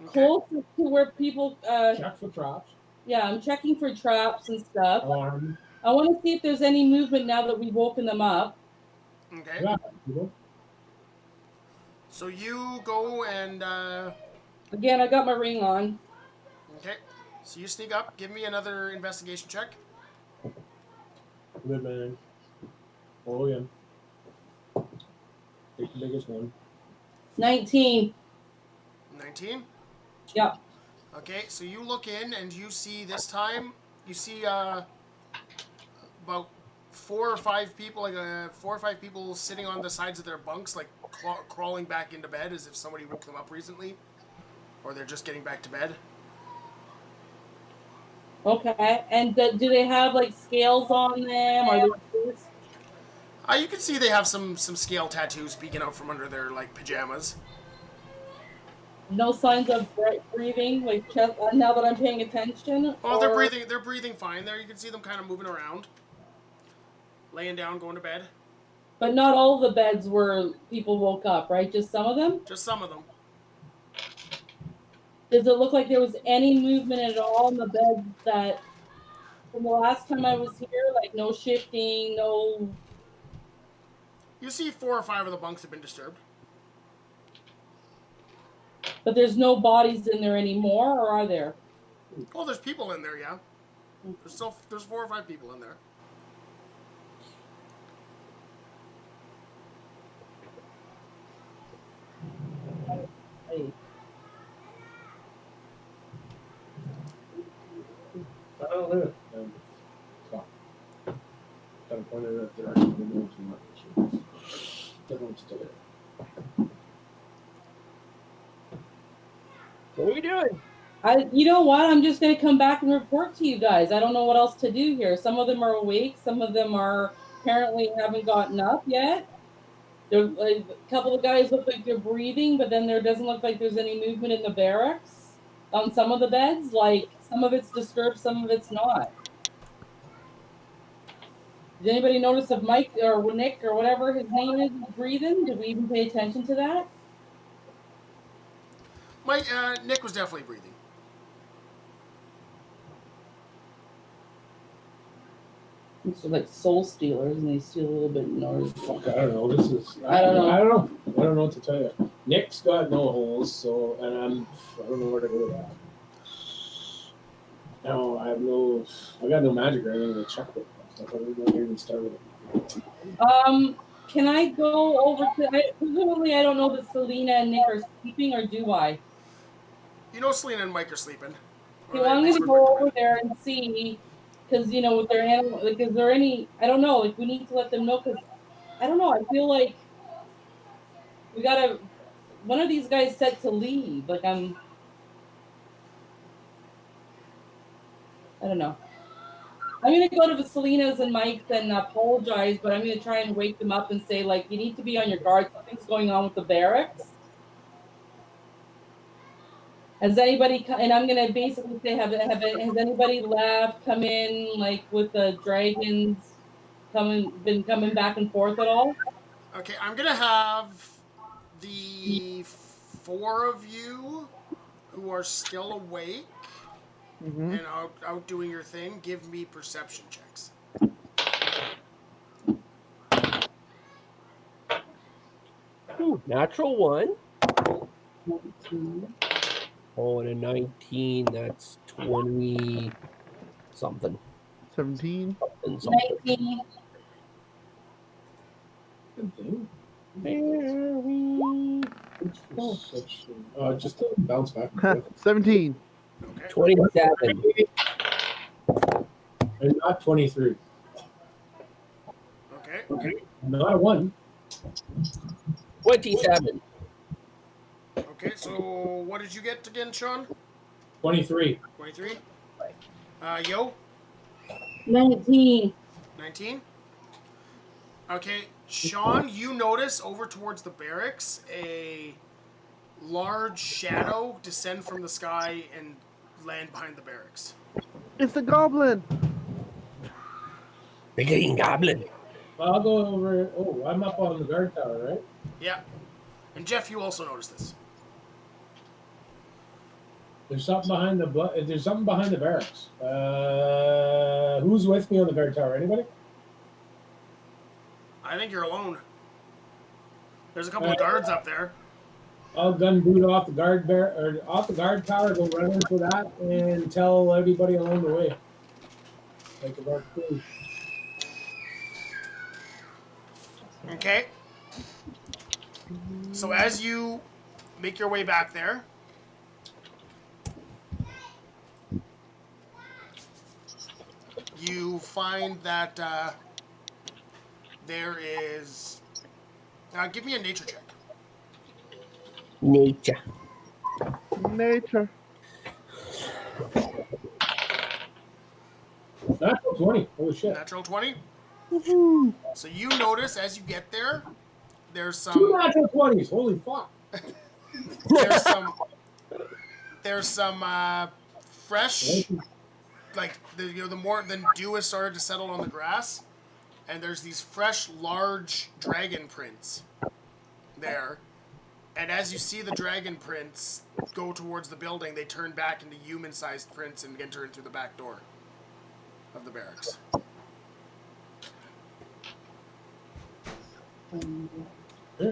close to where people. Check for traps. Yeah, I'm checking for traps and stuff. Alarm. I want to see if there's any movement now that we've woken them up. Okay. Yeah. So you go and Again, I got my ring on. okay. So you sneak up. Give me another investigation check. Good man. Roll again. Take the biggest one. 19. 19. Yeah. Okay, so you look in and you see this time, you see about 4 or 5 people sitting on the sides of their bunks, like crawling back into bed as if somebody woke them up recently, or they're just getting back to bed. Okay. And do they have like scales on them? Are they? You can see they have some scale tattoos peeking out from under their like pajamas. No signs of breathing, like chest. Now that I'm paying attention, Oh, they're or breathing. They're breathing fine. There, you can see them kind of moving around, laying down, going to bed. but not all the beds where people woke up, right? Just some of them. Just some of them. Does it look like there was any movement at all in the beds that from the last time I was here? Like no shifting, no. You see 4 or 5 of the bunks have been disturbed. But there's no bodies in there anymore, or are there? Oh, there's people in there, yeah. There's 4 or 5 people in there. Hey. Oh, look. Kind of pointed at their actually doing too much. Everyone's still there. What are we doing? You know what? I'm just gonna come back and report to you guys. I don't know what else to do here. Some of them are awake. Some of them are apparently haven't gotten up yet. A couple of guys look like they're breathing, but then there doesn't look like there's any movement in the barracks on some of the beds. Like some of it's disturbed, some of it's not. Did anybody notice if Mike or Nick or whatever his name is breathing? Did we even pay attention to that? Nick was definitely breathing. These are like soul stealers, and they steal a little bit in order. Fuck, I don't know. This is. I don't know. I don't know what to tell you. Nick's got no holes, so I don't know where to go with that. No, I got no magic or anything to check with stuff. I don't even start with it. Can I go over to? Presumably, I don't know that Selena and Nick are sleeping, or do I? You know, Selena and Mike are sleeping. Okay, well, I'm gonna go over there and see, because with their animal, like, is there any? I don't know. Like, we need to let them know, because I don't know. I feel like we gotta. One of these guys said to leave. Like, I don't know. I'm gonna go to the Selena's and Mike's and apologize, but I'm gonna try and wake them up and say, like, you need to be on your guard. Something's going on with the barracks. Has anybody? And I'm gonna basically say, has anybody left? Come in, like with the dragons, been coming back and forth at all? Okay, I'm gonna have the 4 of you who are still awake and out doing your thing. Give me perception checks. Ooh, natural 1. Oh, and a 19. That's 20 something. 17. Something. 19. Good thing. Just to bounce back. 17. Okay. 27. And not 23. Okay. Not a 1. 27. Okay, so what did you get again, Sean? 23. 23? Yo? 19. 19? Okay, Sean, you notice over towards the barracks a large shadow descend from the sky and land behind the barracks. It's the goblin. The green goblin. I'll go over. Oh, I'm up on the guard tower, right? Yeah. And Jeff, you also notice this. There's something behind the barracks. Who's with me on the guard tower? Anybody? I think you're alone. There's a couple of guards up there. I'll gun boot off the guard off the guard tower, go run into that, and tell everybody along the way. Like the guard crew. Okay. So as you make your way back there, you find that there is... give me a nature check. Nature. Nature. Natural 20. Holy shit. Natural 20. Woohoo. So you notice as you get there, there's Two some... natural 20s. Holy fuck. There's some fresh... Like, the dew has started to settle on the grass, and there's these fresh, large dragon prints there. And as you see the dragon prints go towards the building, they turn back into human-sized prints and enter into the back door of the barracks.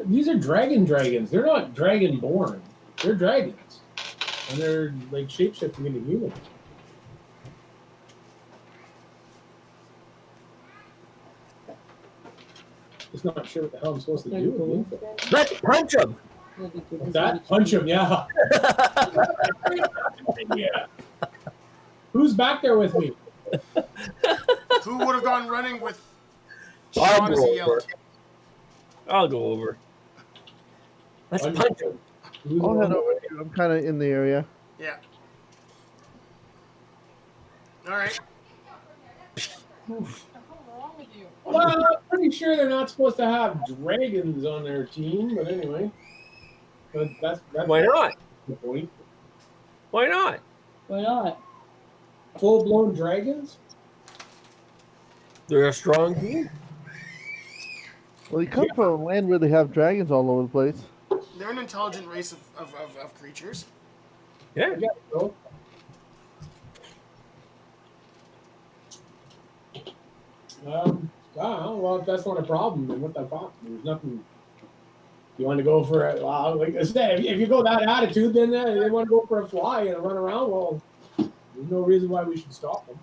These are dragons. They're not dragon-born. They're dragons. And they're like shape-shifting into humans. Just not sure what the hell I'm supposed to do with the info. Let's punch him. That? Punch him, yeah. Yeah. Who's back there with me? Who would have gone running with I'll Sean as go he over. yelled? I'll go over. Let's punch him. I'll head over here. I'm kind of in the area. Yeah. All right. What's wrong with you? Well, I'm pretty sure they're not supposed to have dragons on their team, but anyway. But that's Why not? the point. Why not? Why not? Full-blown dragons? They're a strong team. Well, you come from a land where they have dragons all over the place. They're an intelligent race of creatures. Yeah. Yeah, bro. Well, if that's not a problem, then what the fuck? There's nothing. You want to go for it? Well, like I said, if you go that attitude, then they want to go for a fly and run around. Well, there's no reason why we should stop them.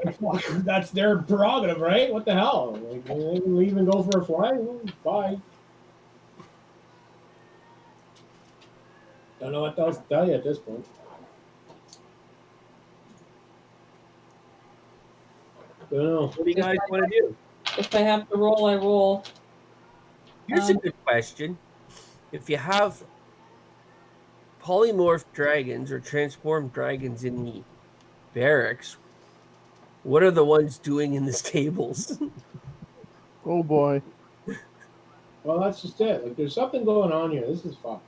Like, fuck, that's their prerogative, right? What the hell? Like, they can leave and go for a fly. Well, bye. Don't know what else to tell you at this point. Don't know. What do you guys want to do? If I have to roll, I roll. Here's a good question. If you have polymorph dragons or transformed dragons in the barracks, what are the ones doing in the stables? Oh boy. Well, that's just it. Like, there's something going on here. This is fun.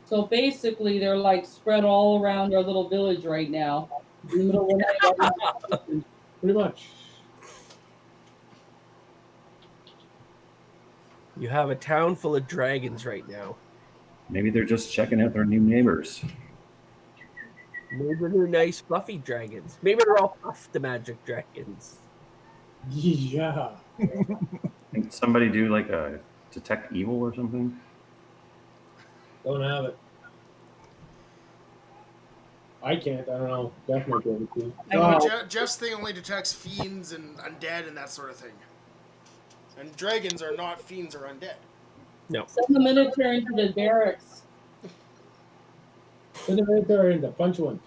So basically, they're like spread all around our little village right now. In the middle of the night. Pretty much. You have a town full of dragons right now. Maybe they're just checking out their new neighbors. Maybe they're nice, fluffy dragons. Maybe they're all puff the magic dragons. Yeah. Can somebody do like a detect evil or something? Don't have it. I can't. I don't know. Definitely able to. Jeff's thing only detects fiends and undead and that sort of thing. And dragons are not fiends or undead. No. Send the Minotaur into the barracks. Send them right there in the punch one.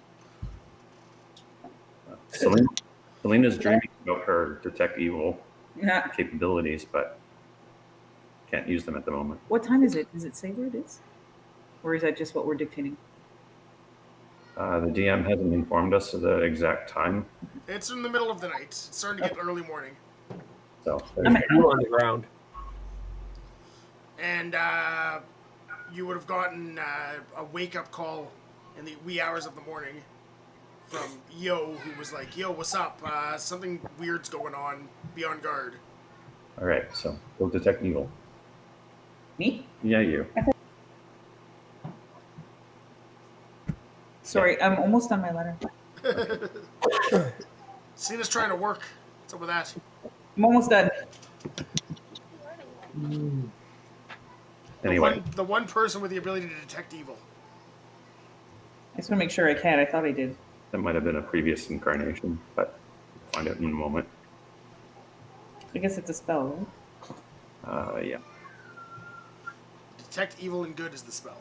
Selena's dreaming about her detect evil Yeah. capabilities, but can't use them at the moment. What time is it? Does it say where it is? Or is that just what we're dictating? The DM hasn't informed us of the exact time, It's in the middle of the night. It's starting to get early morning. so I'm there's- at- You on the ground. And you would have gotten a wake-up call in the wee hours of the morning from Yo, who was like, "Yo, what's up? Something weird's going on. Be on guard." all right. So go detect evil. Me? Yeah, you. Sorry, I'm almost on my letter. Cena's trying to work. What's up with that? I'm almost done. Anyway, The one person with the ability to detect evil. I just want to make sure I can. I thought I did. that might have been a previous incarnation, but we'll find out in a moment. I guess it's a spell, right? Yeah. Detect evil and good is the spell.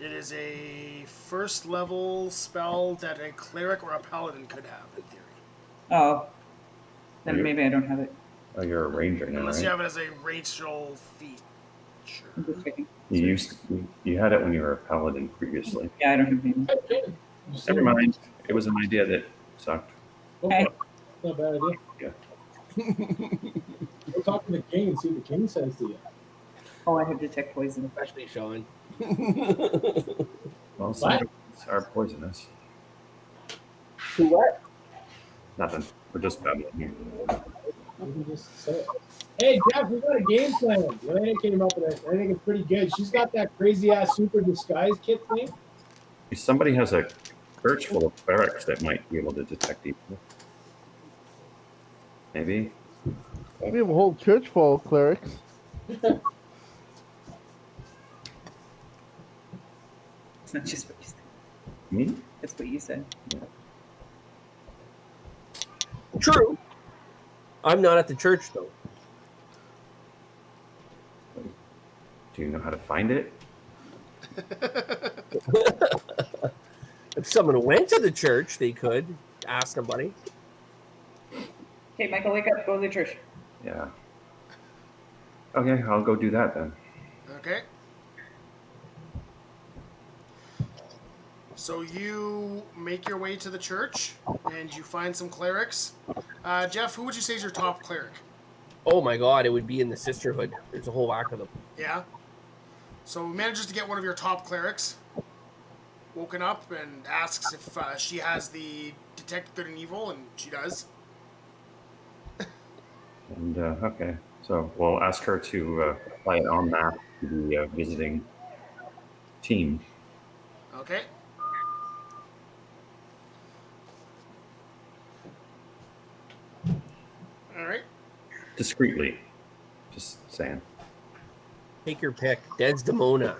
It is a first level spell that a cleric or a paladin could have, in theory. Oh. Then maybe I don't have it. Oh, you're a ranger now, Unless right? you have it as a racial feature. I'm just checking. You had it when you were a paladin previously. Yeah, I don't have it. Okay. Never mind. It was an idea that sucked. Okay. Not a bad idea. Yeah. Go talk to the king and see what the king says to you. Oh, I have detect poison. Especially Sean. Well, some of these are poisonous. To what? Nothing. We're just babbling here. You can just say it. Hey, Jeff, we got a game plan. Elena came up with it. I think it's pretty good. She's got that crazy ass super disguise kit thing. If somebody has a church full of clerics that might be able to detect evil. Maybe. We have a whole church full of clerics. It's not just what you said. Me? It's what you said. True. I'm not at the church though. Do you know how to find it? If someone went to the church, they could ask somebody. Okay, Michael, wake up. Go to the church. Yeah. Okay, I'll go do that then. Okay. So you make your way to the church, and you find some clerics. Jeff, who would you say is your top cleric? Oh my god, it would be in the sisterhood. There's a whole whack of them. Yeah. So manages to get one of your top clerics woken up and asks if she has the detect good and evil, and she does. And okay, so we'll ask her to apply it on that to the visiting team. Okay. All right. Discreetly. Just saying. Take your pick. Desdemona.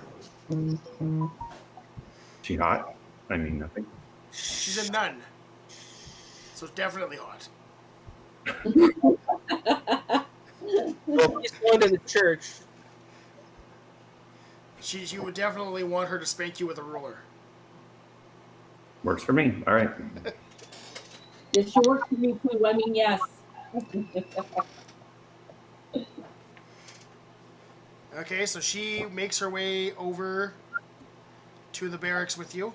She hot? I mean nothing. She's a nun, so definitely hot. Well, if he's going to the church. She would definitely want her to spank you with a ruler. Works for me. All right. It should work for me too. I mean, yes. Okay, so she makes her way over to the barracks with you.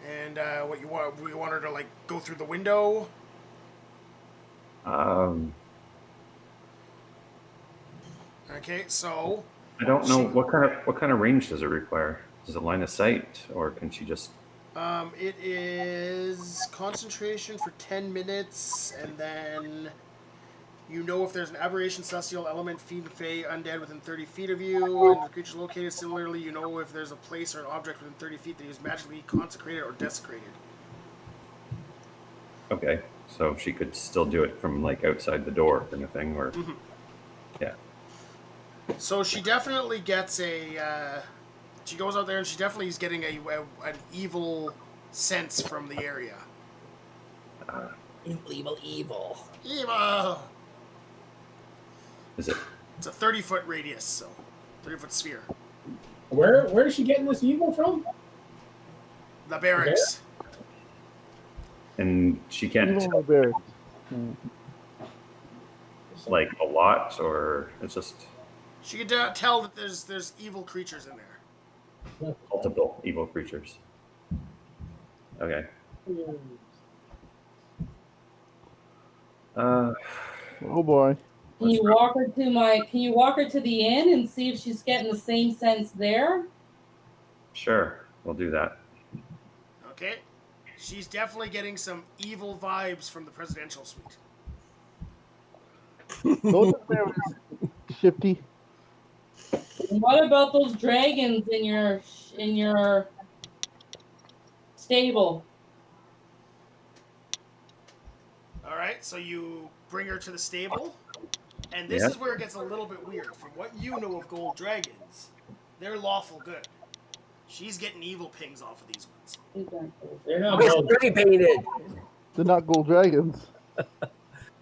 And what you want? We want her to like go through the window. Okay, so I don't know what kind of range does it require? Is it line of sight, or can she just? it is concentration for 10 minutes, and then you know if there's an aberration, celestial element, fiend, fey, undead within 30 feet of you, and the creature's located. Similarly, you know if there's a place or an object within 30 feet that is magically consecrated or desecrated. Okay, so she could still do it from like outside the door, kind of thing, or yeah. So she definitely gets a. She goes out there and she definitely is getting an evil sense from the area. Evil. Evil. Is it? It's a 30-foot radius, so 30-foot sphere. Where is she getting this evil from? The barracks. And she can't Evil in tell, the barracks. like a lot, or it's just She can tell that there's evil creatures in there. multiple evil creatures. Okay. Oh boy. Can you walk her to the inn and see if she's getting the same sense there? Sure, we'll do that. Okay. She's definitely getting some evil vibes from the presidential suite. Those are very shifty. And what about those dragons in your stable? All right, so you bring her to the stable, and this Yeah. is where it gets a little bit weird. From what you know of gold dragons, they're lawful good. She's getting evil pings off of these ones. They're not They're gold. spray painted. They're not gold dragons.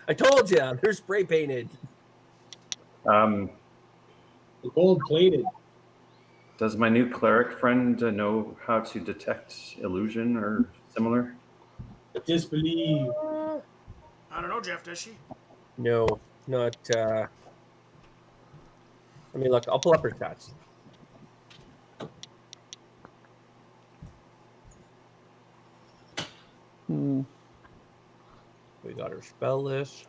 I told you, they're spray painted. Gold plated. Does my new cleric friend know how to detect illusion or similar? Disbelieve. I don't know, Jeff. Does she? No, not. I mean, look, I'll pull up her stats. Hmm. We got her spell list.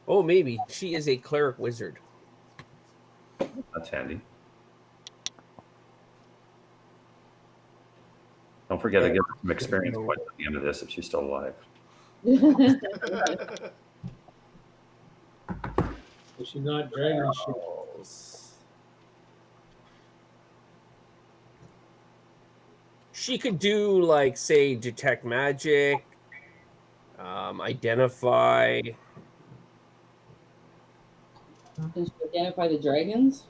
Oh, maybe she is a cleric wizard. That's handy. Don't forget to give her some experience points at the end of this if she's still alive. Is she not dragon shit? She could do like, say, detect magic, identify. Can she identify the dragons?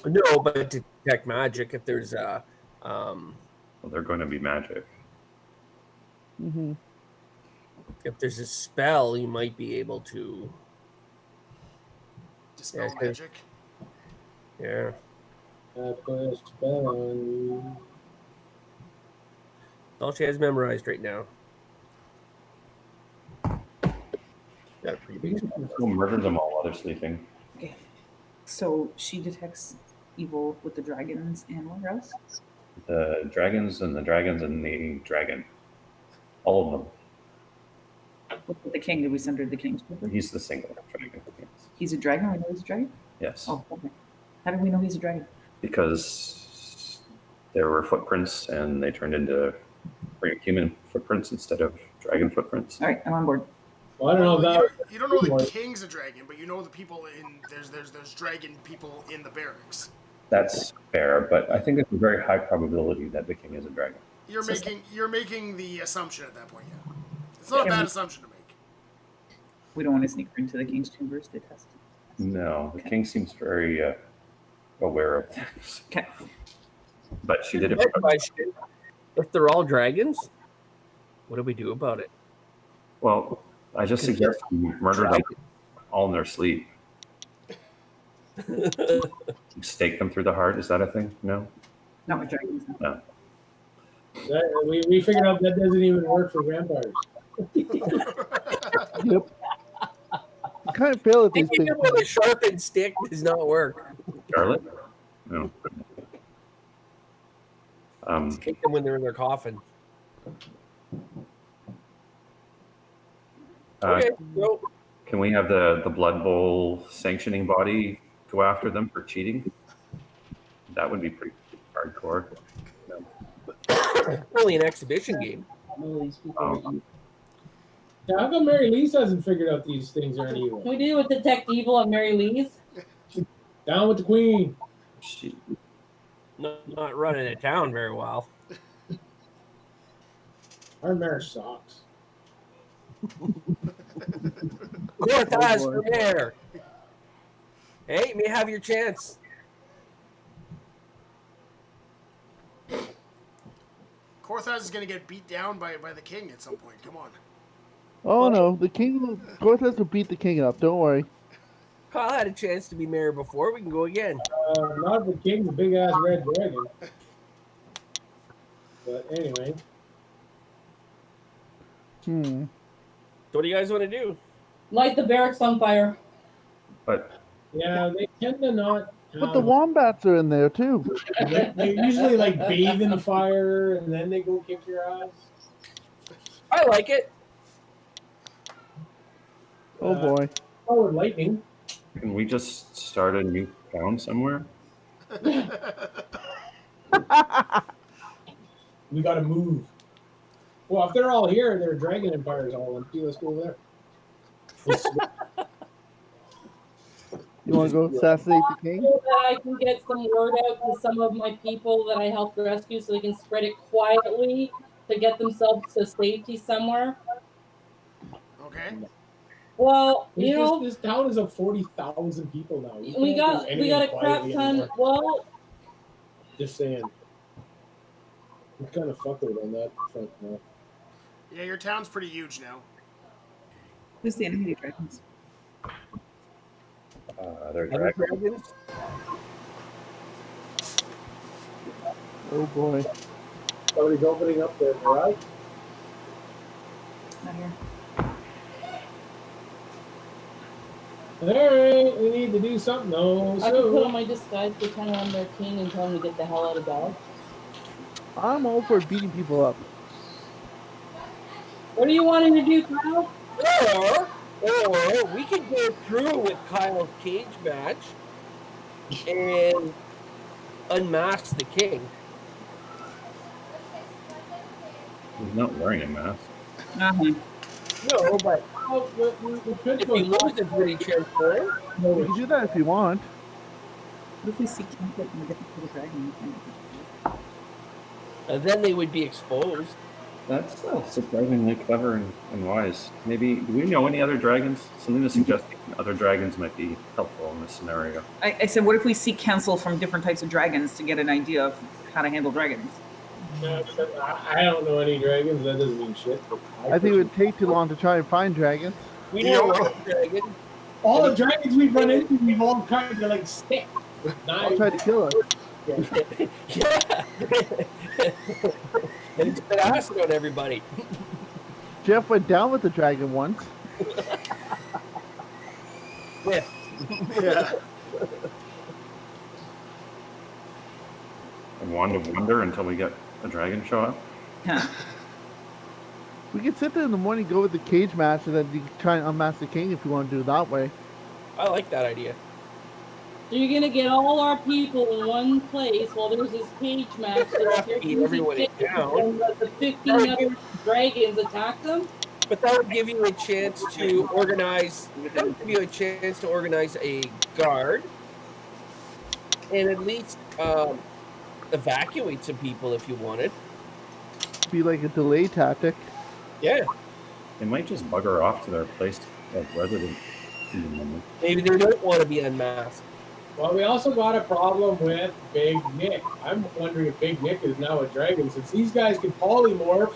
No, but detect magic if there's a. Well, they're going to be magic. Mm-hmm. If there's a spell, you might be able to. Dispel Yeah, magic. Yeah. I put a spell on you. All she has memorized right now. Got a pretty big spell. Go murder them all while they're sleeping. Okay. So she detects evil with the dragons and what else? The dragons and the dragon. All of them. With the king, did we send her the king's paper? He's the single dragon. Yes. He's a dragon? We know he's a dragon? Yes. Oh, okay. How do we know he's a dragon? Because there were footprints and they turned into human footprints instead of dragon footprints. All right, I'm on board. Well, I don't know if that. You don't know the king's a dragon, but you know the people in there's dragon people in the barracks. That's fair, but I think there's a very high probability that the king is a dragon. You're making the assumption at that point, yeah. It's not a bad assumption to make. We don't want to sneak her into the king's chambers to test. No, the king seems very aware of things. Okay. But she did it. Question. If they're all dragons, what do we do about it? Well, I just suggest you murder them all in their sleep. Stake them through the heart. Is that a thing? No? Not with dragons. No. We figured out that doesn't even work for vampires. Yep. You kind of fail at these Thinking things. with a sharpened stick does not work. Charlotte? No. Take them when they're in their coffin. Okay, so Can we have the Blood Bowl sanctioning body go after them for cheating? That would be pretty hardcore. No. only an exhibition game. Yeah, how come Mary Lee's hasn't figured out these things aren't evil? Can we do with Detect Evil on Mary Lee's? Down with the queen. Not running it down very well. Our mayor sucks. Cortez for mayor. Hey, you may have your chance. Korthaz is going to get beat down by the king at some point. Come on. Oh no, the king Cortez will beat the king up. Don't worry. Kyle had a chance to be mayor before. We can go again. Not the king's a big ass red dragon. But anyway. Hmm. So what do you guys want to do? Light the barracks on fire. But yeah, they tend to not. But the wombats are in there too. They usually like bathe in the fire and then they go kick your ass. I like it. Oh boy. Oh, with lightning. can we just start a new town somewhere? We gotta move. Well, if they're all here, their dragon empire's all empty. Let's go over there. You want to go assassinate the king? So that I can get some word out to some of my people that I helped rescue so they can spread it quietly to get themselves to safety somewhere. Okay. Well, you know, this town is of 40,000 people now. we got a crap ton. Anymore. Well, Just saying. I'm kind of fuckered on that front now. Yeah, your town's pretty huge now. Who's the enemy dragons? They're dragons. Oh boy. Somebody's opening up their garage. Not here. All right, we need to do something. No, I could put on so my disguise, pretend I'm their king, and tell them to get the hell out of Dodge. I'm all for beating people up. What are you wanting to do, Kyle? Or we could go through with Kyle's cage match and unmask the king. He's not wearing a mask. Uh-huh. No, but oh, we could if go he loses, pretty transparent. We can do that if you want. What if we see conflict and we get to the dragon? And then they would be exposed. That's surprisingly clever and wise. Maybe, do we know any other dragons? Something to suggest other dragons might be helpful in this scenario. I said, what if we seek counsel from different types of dragons to get an idea of how to handle dragons? I don't know any dragons. That doesn't mean shit. I think it would take too long to try and find dragons. We know one dragon. all the dragons we've run into, we've all kind of like stick with I'll knives. try to kill us. Yeah. And it's been acid on everybody. Jeff went down with the dragon once. Yeah. Yeah. A wand of wonder until we get a dragon show up. Huh. We could sit there in the morning, go with the cage match, and then you can try and unmask the king if you want to do it that way. I like that idea. So you're gonna get all our people in one place while there's this cage match. So they're Keep everyone in town. and let the 15 other dragons attack them. But that would give you a chance to organize. That would give you a chance to organize a guard, and at least evacuate some people if you wanted. Be like a delay tactic. Yeah, They might just bugger off to their place of residence. in the moment. maybe they don't want to be unmasked. Well, we also got a problem with Big Nick. I'm wondering if Big Nick is now a dragon. Since these guys can polymorph,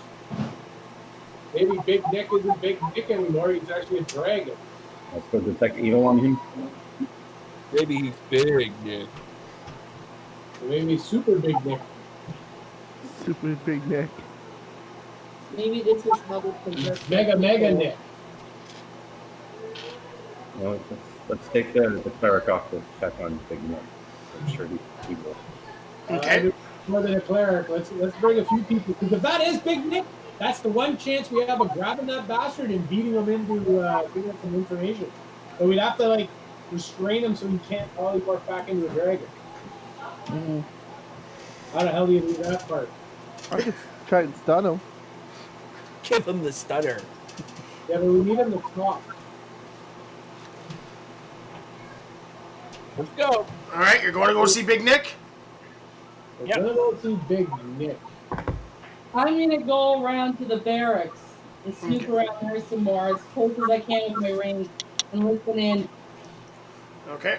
maybe Big Nick isn't Big Nick anymore. He's actually a dragon. Let's go detect evil on him. Maybe he's big, Nick. Or maybe Super Big Nick. Super big Nick. Maybe this is how they possess Mega Nick. Well, let's take the cleric off to check on Big Nick. I'm sure he will. Okay. More than a cleric. Let's bring a few people. Because if that is Big Nick, that's the one chance we have of grabbing that bastard and beating him into giving him some information. But we'd have to like restrain him so he can't polymorph back into a dragon. Mm. How the hell do you do that part? I could try and stun him. Give him the stunner. Yeah, but we need him to talk. Let's go. All right, you're going to go see Big Nick? We're Yep. gonna go see Big Nick. I'm gonna go around to the barracks and snoop around there some more, as close as I can with my ring, and listen in. Okay.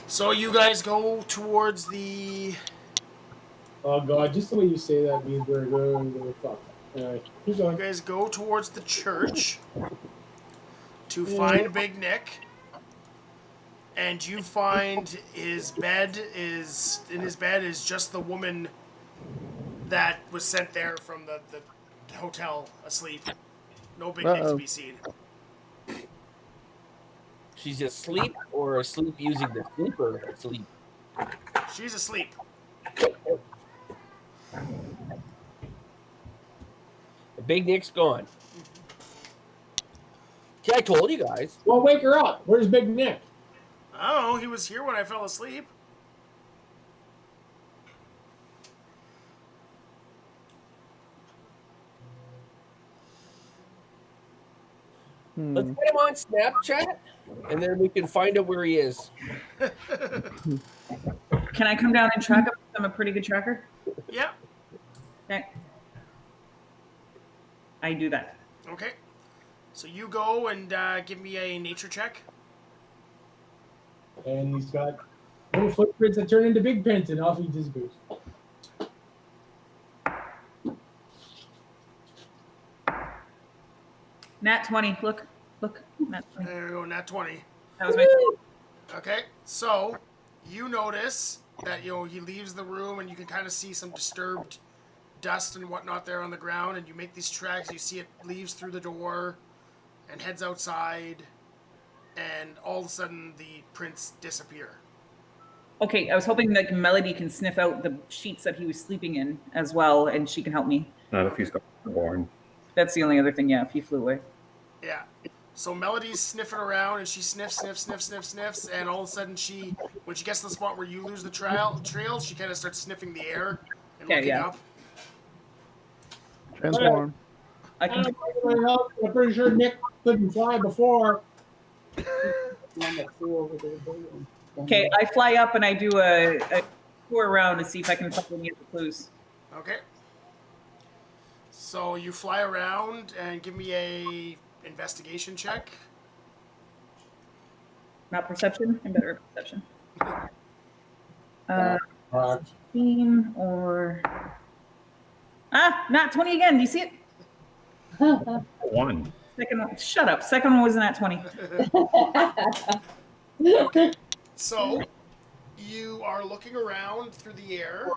So you guys go towards the. Oh god, just the way you say that means we're going to fuck. Alright, keep You going. guys go towards the church to find Big Nick, and you find his bed is just the woman that was sent there from the hotel asleep. No Big Nick to be seen. She's asleep or asleep using the sleeper asleep. She's asleep. The Big Nick's gone. See, I told you guys. Well, wake her up. Where's Big Nick? I don't know. He was here when I fell asleep. Let's get him on Snapchat, and then we can find out where he is. Can I come down and track him? I'm a pretty good tracker. Yeah. Okay. I do that. Okay. So you go and give me a nature check. And he's got little footprints that turn into big prints, and off he disappears. Nat 20. Look. Nat 20. There you go, nat 20. That was my. Okay, so you notice that he leaves the room, and you can kind of see some disturbed dust and whatnot there on the ground, and you make these tracks. You see it leaves through the door and heads outside, and all of a sudden the prints disappear. Okay, I was hoping that Melody can sniff out the sheets that he was sleeping in as well, and she can help me. Not if he's got born. That's the only other thing, yeah, if he flew away. Yeah. So Melody's sniffing around, and she sniffs, and all of a sudden when she gets to the spot where you lose the trail, she kind of starts sniffing the air and looking up. Transform. I can. I'm pretty sure Nick couldn't fly before. Okay, I fly up and I do a tour around to see if I can find any of the clues. Okay. So you fly around and give me a investigation check. Not perception. I'm better at perception. Right. 16 or not 20 again. Do you see it? 1. Second one. Shut up. Second one wasn't at 20. Okay. So you are looking around through the air,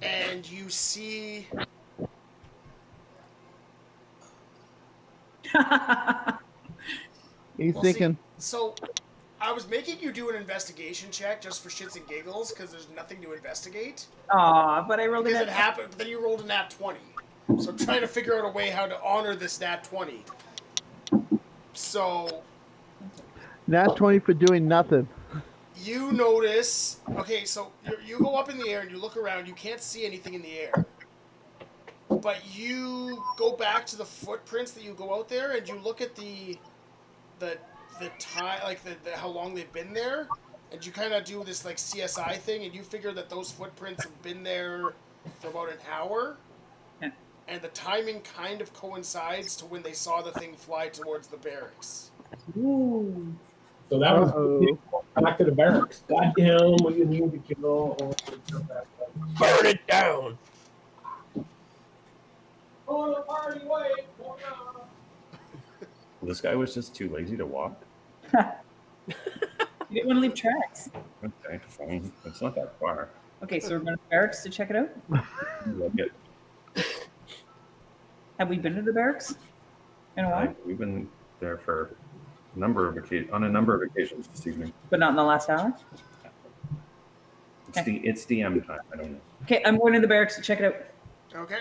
and you see He's thinking. So I was making you do an investigation check just for shits and giggles because there's nothing to investigate. Aw, but I rolled Because it. it happened, but then you rolled a nat 20. So I'm trying to figure out a way how to honor this nat 20. So Nat 20 for doing nothing. you notice, okay, so you go up in the air and you look around, you can't see anything in the air. But you go back to the footprints that you go out there and you look at the time, like the how long they've been there, and you kind of do this like CSI thing, and you figure that those footprints have been there for about an hour. Yeah. And the timing kind of coincides to when they saw the thing fly towards the barracks. Ooh. So that was Uh-oh. back to the barracks. Goddamn, what do you need to kill? Burn it down. Oh, the party, wait. This guy was just too lazy to walk. You didn't want to leave tracks. Okay, fine. It's not that far. Okay, so we're going to barracks to check it out. Look at, Have we been to the barracks in a while? we've been there for a number of occasions this evening. But not in the last hour? It's DM time. I don't know. Okay, I'm going to the barracks to check it out. Okay.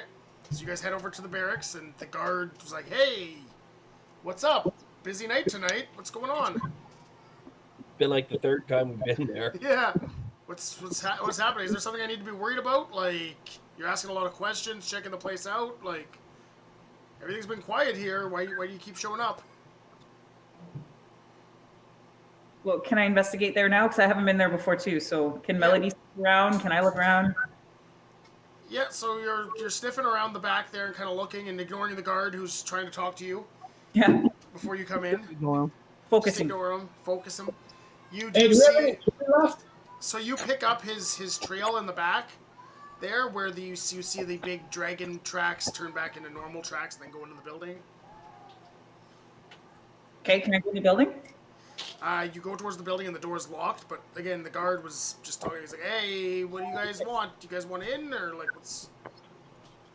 So you guys head over to the barracks, and the guard was like, "Hey, what's up? Busy night tonight. What's going on?" Been like the third time we've been there. Yeah. What's happening? Is there something I need to be worried about? Like, you're asking a lot of questions, checking the place out. Like, everything's been quiet here. Why do you keep showing up? Well, can I investigate there now? Because I haven't been there before too. So can Melody stick around? Can I look around? Yeah. So you're sniffing around the back there and kind of looking and ignoring the guard who's trying to talk to you Yeah, before you come in. Well, Just focusing. ignore him. Focus him. You Hey, do do we have see. any left? So you pick up his trail in the back there where you see the big dragon tracks turn back into normal tracks and then go into the building. Okay, can I go in the building? You go towards the building and the door's locked, but again, the guard was just talking. He's like, "Hey, what do you guys want? Do you guys want in, or like what's?"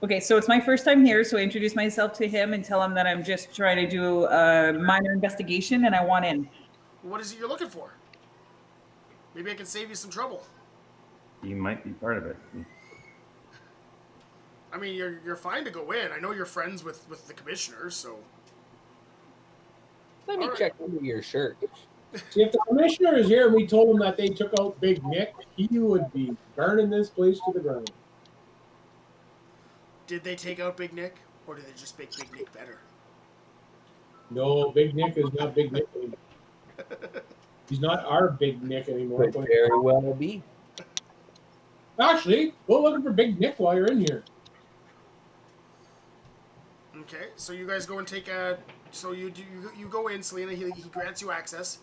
Okay, so it's my first time here, so I introduce myself to him and tell him that I'm just trying to do a minor investigation and I want in. What is it you're looking for? Maybe I can save you some trouble. You might be part of it. I mean, you're fine to go in. I know you're friends with the commissioner, so. Let me All right. check under your shirt. See, if the commissioner is here and we told him that they took out Big Nick, he would be burning this place to the ground. Did they take out Big Nick, or did they just make Big Nick better? No, Big Nick is not Big Nick anymore. He's not our Big Nick anymore. Could very well be. Actually, go looking for Big Nick while you're in here. Okay, so you guys go and take a. So you go in, Selena. He grants you access.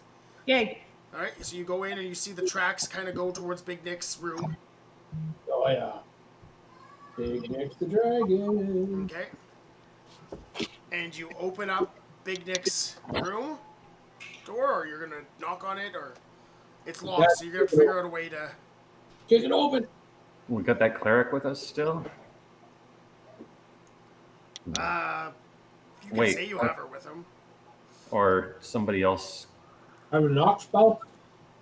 Yay. All right, so you go in and you see the tracks kind of go towards Big Nick's room. Oh yeah. Big Nick's the dragon. Okay. And you open up Big Nick's room door, or you're gonna knock on it, or it's locked, so you're gonna have to figure out a way to Kick it open. We got that cleric with us still? You can Wait, say you have her with him. Or somebody else Have a knock spell.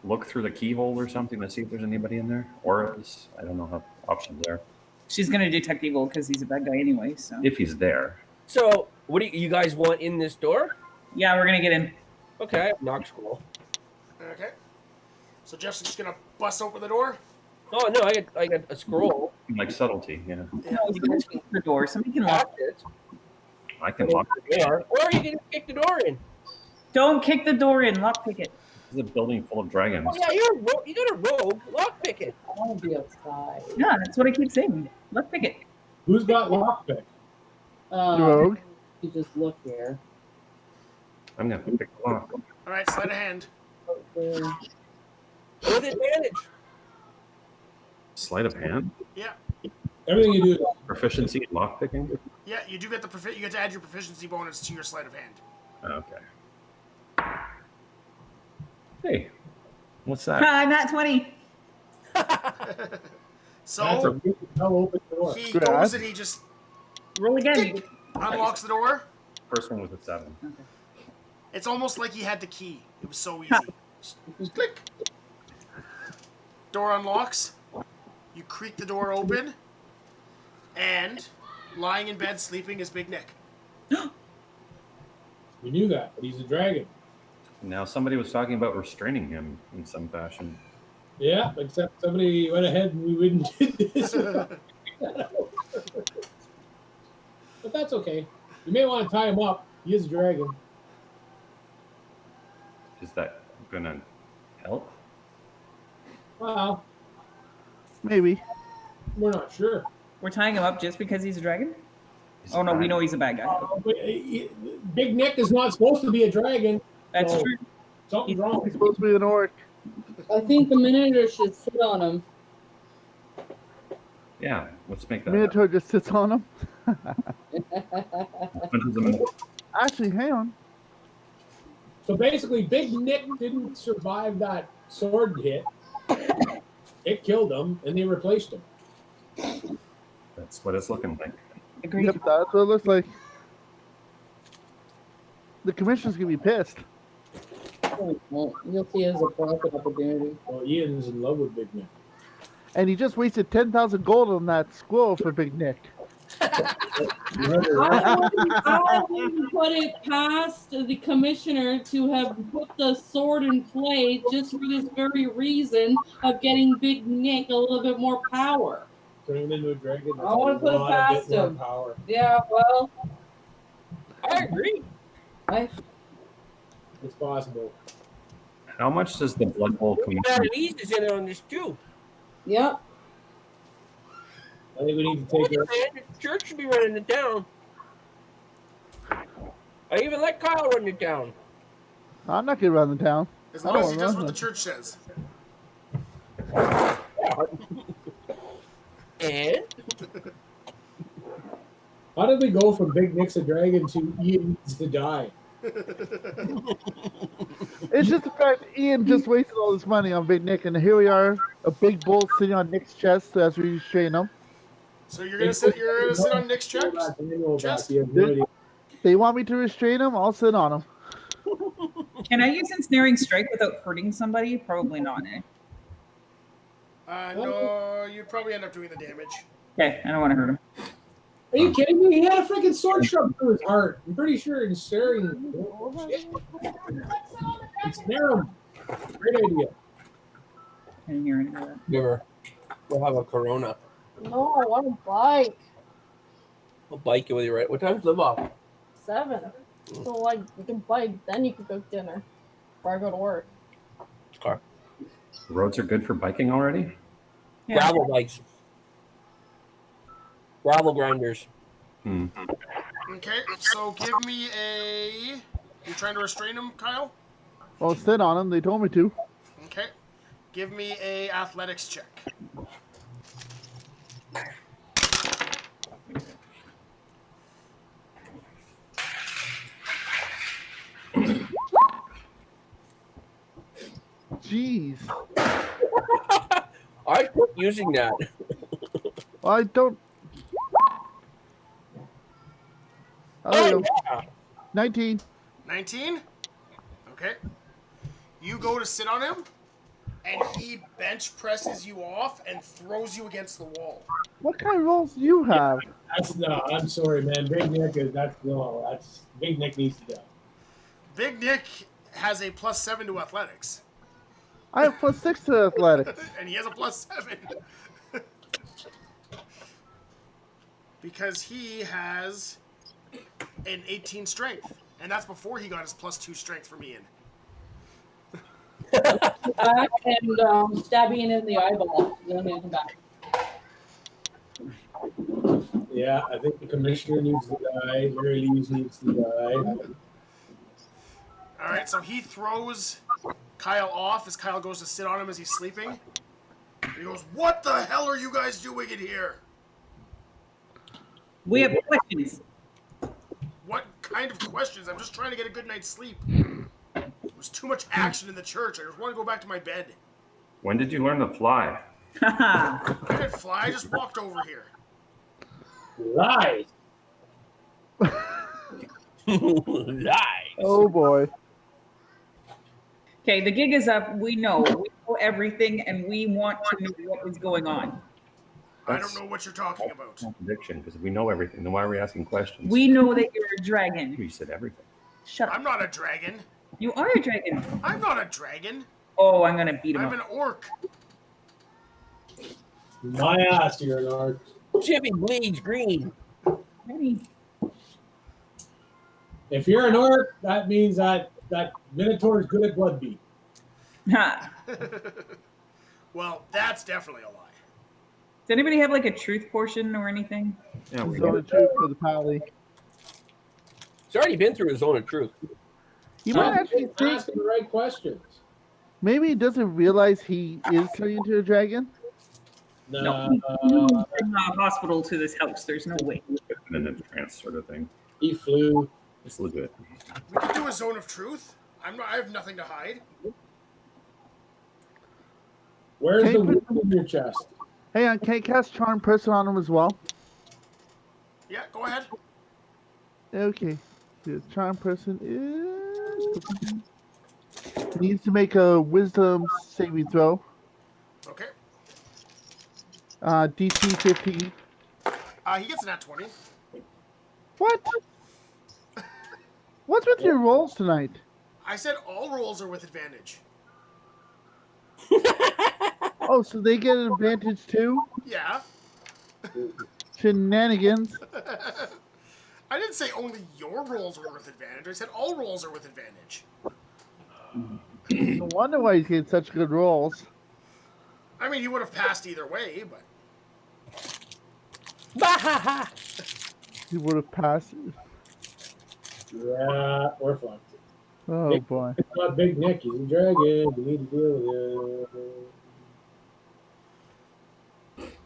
look through the keyhole or something to see if there's anybody in there? Auras? I don't know how options there. She's gonna detect evil because he's a bad guy anyway. So If he's there. So, what do you guys want in this door? yeah, we're gonna get in. Okay, knock scroll. Okay. So Jeff's just gonna bust open the door. Oh no, I got a scroll. Like subtlety, yeah. No, he's gonna kick the door. Somebody can lock. Lock it. I can lock it. Or you can kick the door in. Don't kick the door in. Lockpick it. This is a building full of dragons. Oh yeah, you got a rogue. Lockpick it. I want to be outside. Yeah, that's what I keep saying. Lockpick it. Who's got lockpick? Rogue. You just look here. I'm gonna pick the lock. All right, sleight of hand. There. With advantage. Sleight of hand? Yeah, Everything you do is Proficiency in lock picking? yeah. You do get you get to add your proficiency bonus to your sleight of hand. Okay. Hey, what's that? I'm not 20. that's a So really well open door. he Good. goes and he just Roll again. unlocks the door. First one was a 7. It's almost like he had the key. It was so easy. Just click. Door unlocks. You creak the door open, and lying in bed sleeping is Big Nick. We knew that, but he's a dragon. Now somebody was talking about restraining him in some fashion. Yeah, except somebody went ahead and we wouldn't did this. But that's okay. You may want to tie him up. He is a dragon. Is that gonna help? Well, Maybe. we're not sure. We're tying him up just because he's a dragon? Is Oh it no, we bad? know he's a bad guy. But, Big Nick is not supposed to be a dragon. That's So- true. Something's wrong. He's supposed to be an orc. I think the Minotaur should sit on him. Yeah, let's make that. Minotaur just sits on him. Punches him in- Actually, hang on. So basically, Big Nick didn't survive that sword hit. It killed him, and they replaced him. That's what it's looking like. Agreed. Yep, that's what it looks like. The commissioner's gonna be pissed. Well, you'll see it as a profit opportunity. Well, Ian's in love with Big Nick. And he just wasted 10,000 gold on that squirrel for Big Nick. You heard her right. I wouldn't put it past the commissioner to have put the sword in play just for this very reason of getting Big Nick a little bit more power. Turn him into a dragon. I wanna put it past More him. power. Yeah, well, I agree. It's possible. How much does the Blood Bowl commission? Annalise is in on this too. yep. I think we need to take her. Man, the church should be running it down. I even let Kyle run it down. I'm not gonna run the town. As long as he Oh, does no. what the church says. And How did we go from Big Nick's a dragon to Ian needs to die? It's just the fact Ian just wasted all this money on Big Nick, and here we are, a big bull sitting on Nick's chest as we restrain him. So you're gonna sit on Nick's chest? Chest? They want me to restrain him, I'll sit on him. Can I use ensnaring strike without hurting somebody? Probably not, eh? No, you'd probably end up doing the damage. Okay, I don't want to hurt him. Are you kidding me? He had a freaking sword shoved through his heart. I'm pretty sure he's staring. Snare him. Great idea. I didn't hear any of that. never. We'll have a Corona. No, I want a bike. I'll bike you with you, right? What time's live off? 7. So, like, you can bike, then you can cook dinner. Or I go to work. The roads are good for biking already? Yeah. Gravel bikes. Gravel grinders. Okay, so give me a. You trying to restrain him, Kyle? I'll sit on him, they told me to. Okay. Give me a athletics check. Jeez. I quit using that. Well, I don't. Oh, there you go. yeah. 19. 19? Okay. You go to sit on him, and he bench presses you off and throws you against the wall. What kind of rolls do you have? That's no. I'm sorry, man. Big Nick is that's no. That's Big Nick needs to go. Big Nick has a +7 to athletics, I have +6 to athletics. and he has a +7. Because he has an 18 strength, and that's before he got his +2 strength from Ian. Back and stab Ian in the eyeball. Then I'm gonna come back. Yeah, I think the commissioner needs to die. Mary Louise needs to die. All right, so he throws Kyle off as Kyle goes to sit on him as he's sleeping. And he goes, "What the hell are you guys doing in here? We have questions. What kind of questions? I'm just trying to get a good night's sleep. There's too much action in the church. I just want to go back to my bed." When did you learn to fly? I didn't fly. I just walked over here. Lies. Lies. Oh boy. Okay, the gig is up. We know everything, and we want to know what is going on. I don't know what you're talking about. Contradiction, because if we know everything, then why are we asking questions? We know that you're a dragon. You said everything. Shut up. I'm not a dragon. You are a dragon. I'm not a dragon. Oh, I'm gonna beat him I'm up. an orc. My ass, you're an art. Jimmy bleeds green. Ready? If you're an orc, that means that Minotaur is good at blood beat. Ha. Well, that's definitely a lie. Does anybody have like a truth portion or anything? Yeah, we Zone of truth for the pally. He's already been through a zone of truth. You might actually He's think asking the right questions. maybe he doesn't realize he is turning into a dragon. No. From the hospital to this house. There's no way. in a trance sort of thing. He flew. It's legit. We can do a zone of truth. I have nothing to hide. Where's Hey, the wound in your chest? Hang on, can I cast Charm Person on him as well? Yeah, go ahead. Okay. The Charm Person is... needs to make a Wisdom saving throw. Okay. DC 15. He gets an at 20. What? What's with your rolls tonight? I said all rolls are with advantage. Oh, so they get an advantage too? Yeah. Shenanigans. I didn't say only your rolls were with advantage. I said all rolls are with advantage. No wonder why he's getting such good rolls. I mean, he would have passed either way, but... He would have passed. Yeah, we're fucked. Oh boy. It's not Big Nick. He's a dragon. You need to deal with it.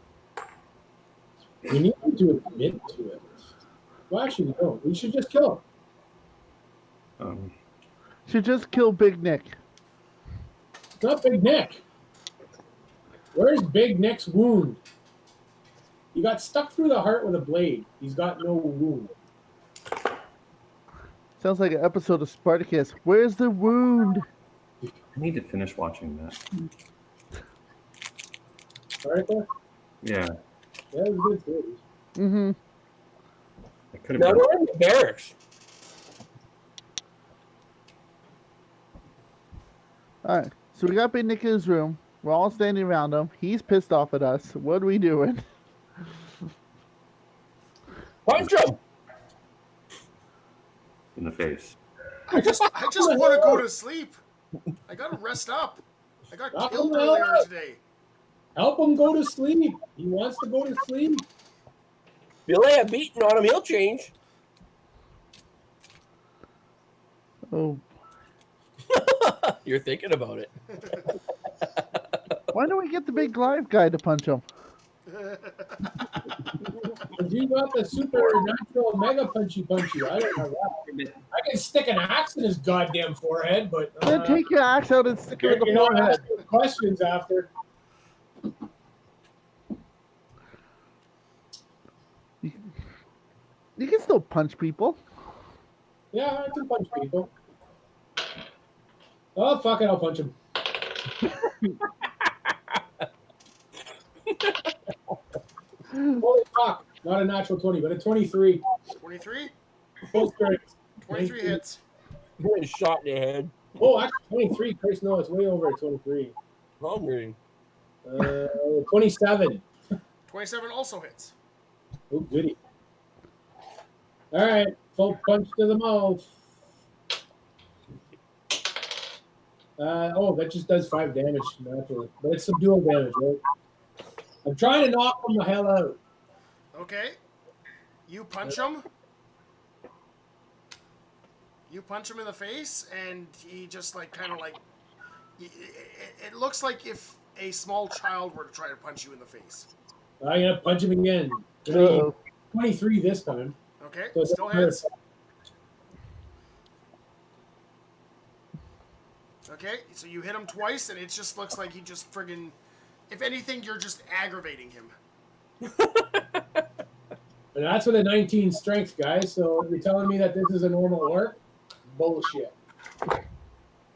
We need him to admit to it. Well, actually, we don't. We should just kill him. Should just kill Big Nick. It's not Big Nick. Where's Big Nick's wound? He got stuck through the heart with a blade. He's got no wound. Sounds like an episode of Spartacus. Where's the wound? I need to finish watching that. Spartacus? Yeah. Yeah, it was a good series. Mm-hmm. I could have Now been. we're in the barracks. Alright. So we got Big Nick in his room. We're all standing around him. He's pissed off at us. What are we doing? Punch him! In the face. I just want to go to sleep. I gotta rest up. I got killed earlier today. Help him go to sleep. He wants to go to sleep. If you lay a beating on him, he'll change. Oh. You're thinking about it. Why don't we get the big live guy to punch him? You got the supernatural mega punchy. I don't know that. I can stick an axe in his goddamn forehead, but Then take your axe out and stick it in the you're not forehead. asking questions after. You can still punch people. Yeah, I can punch people. Oh, fuck it, I'll punch him. Holy fuck. Not a natural 20, but a 23. 23? Full strength. 23 19. hits. You're getting shot in the head. Oh, actually 23. Christ, no, it's way over 23. Hungry. 27. 27 also hits. Oh, goody. All right, full punch to the mouth. That just does 5 damage naturally, but it's some dual damage, right? I'm trying to knock him the hell out. Okay. You punch him. You punch him in the face, and he just kind of it looks like if a small child were to try to punch you in the face. I'm gonna punch him again. Uh-oh. 23 this time. Okay, So it's still hits. Okay, so you hit him twice, and it just looks like you just friggin'... If anything, you're just aggravating him. And that's with a 19 strength, guys. So you're telling me that this is a normal orc? Bullshit.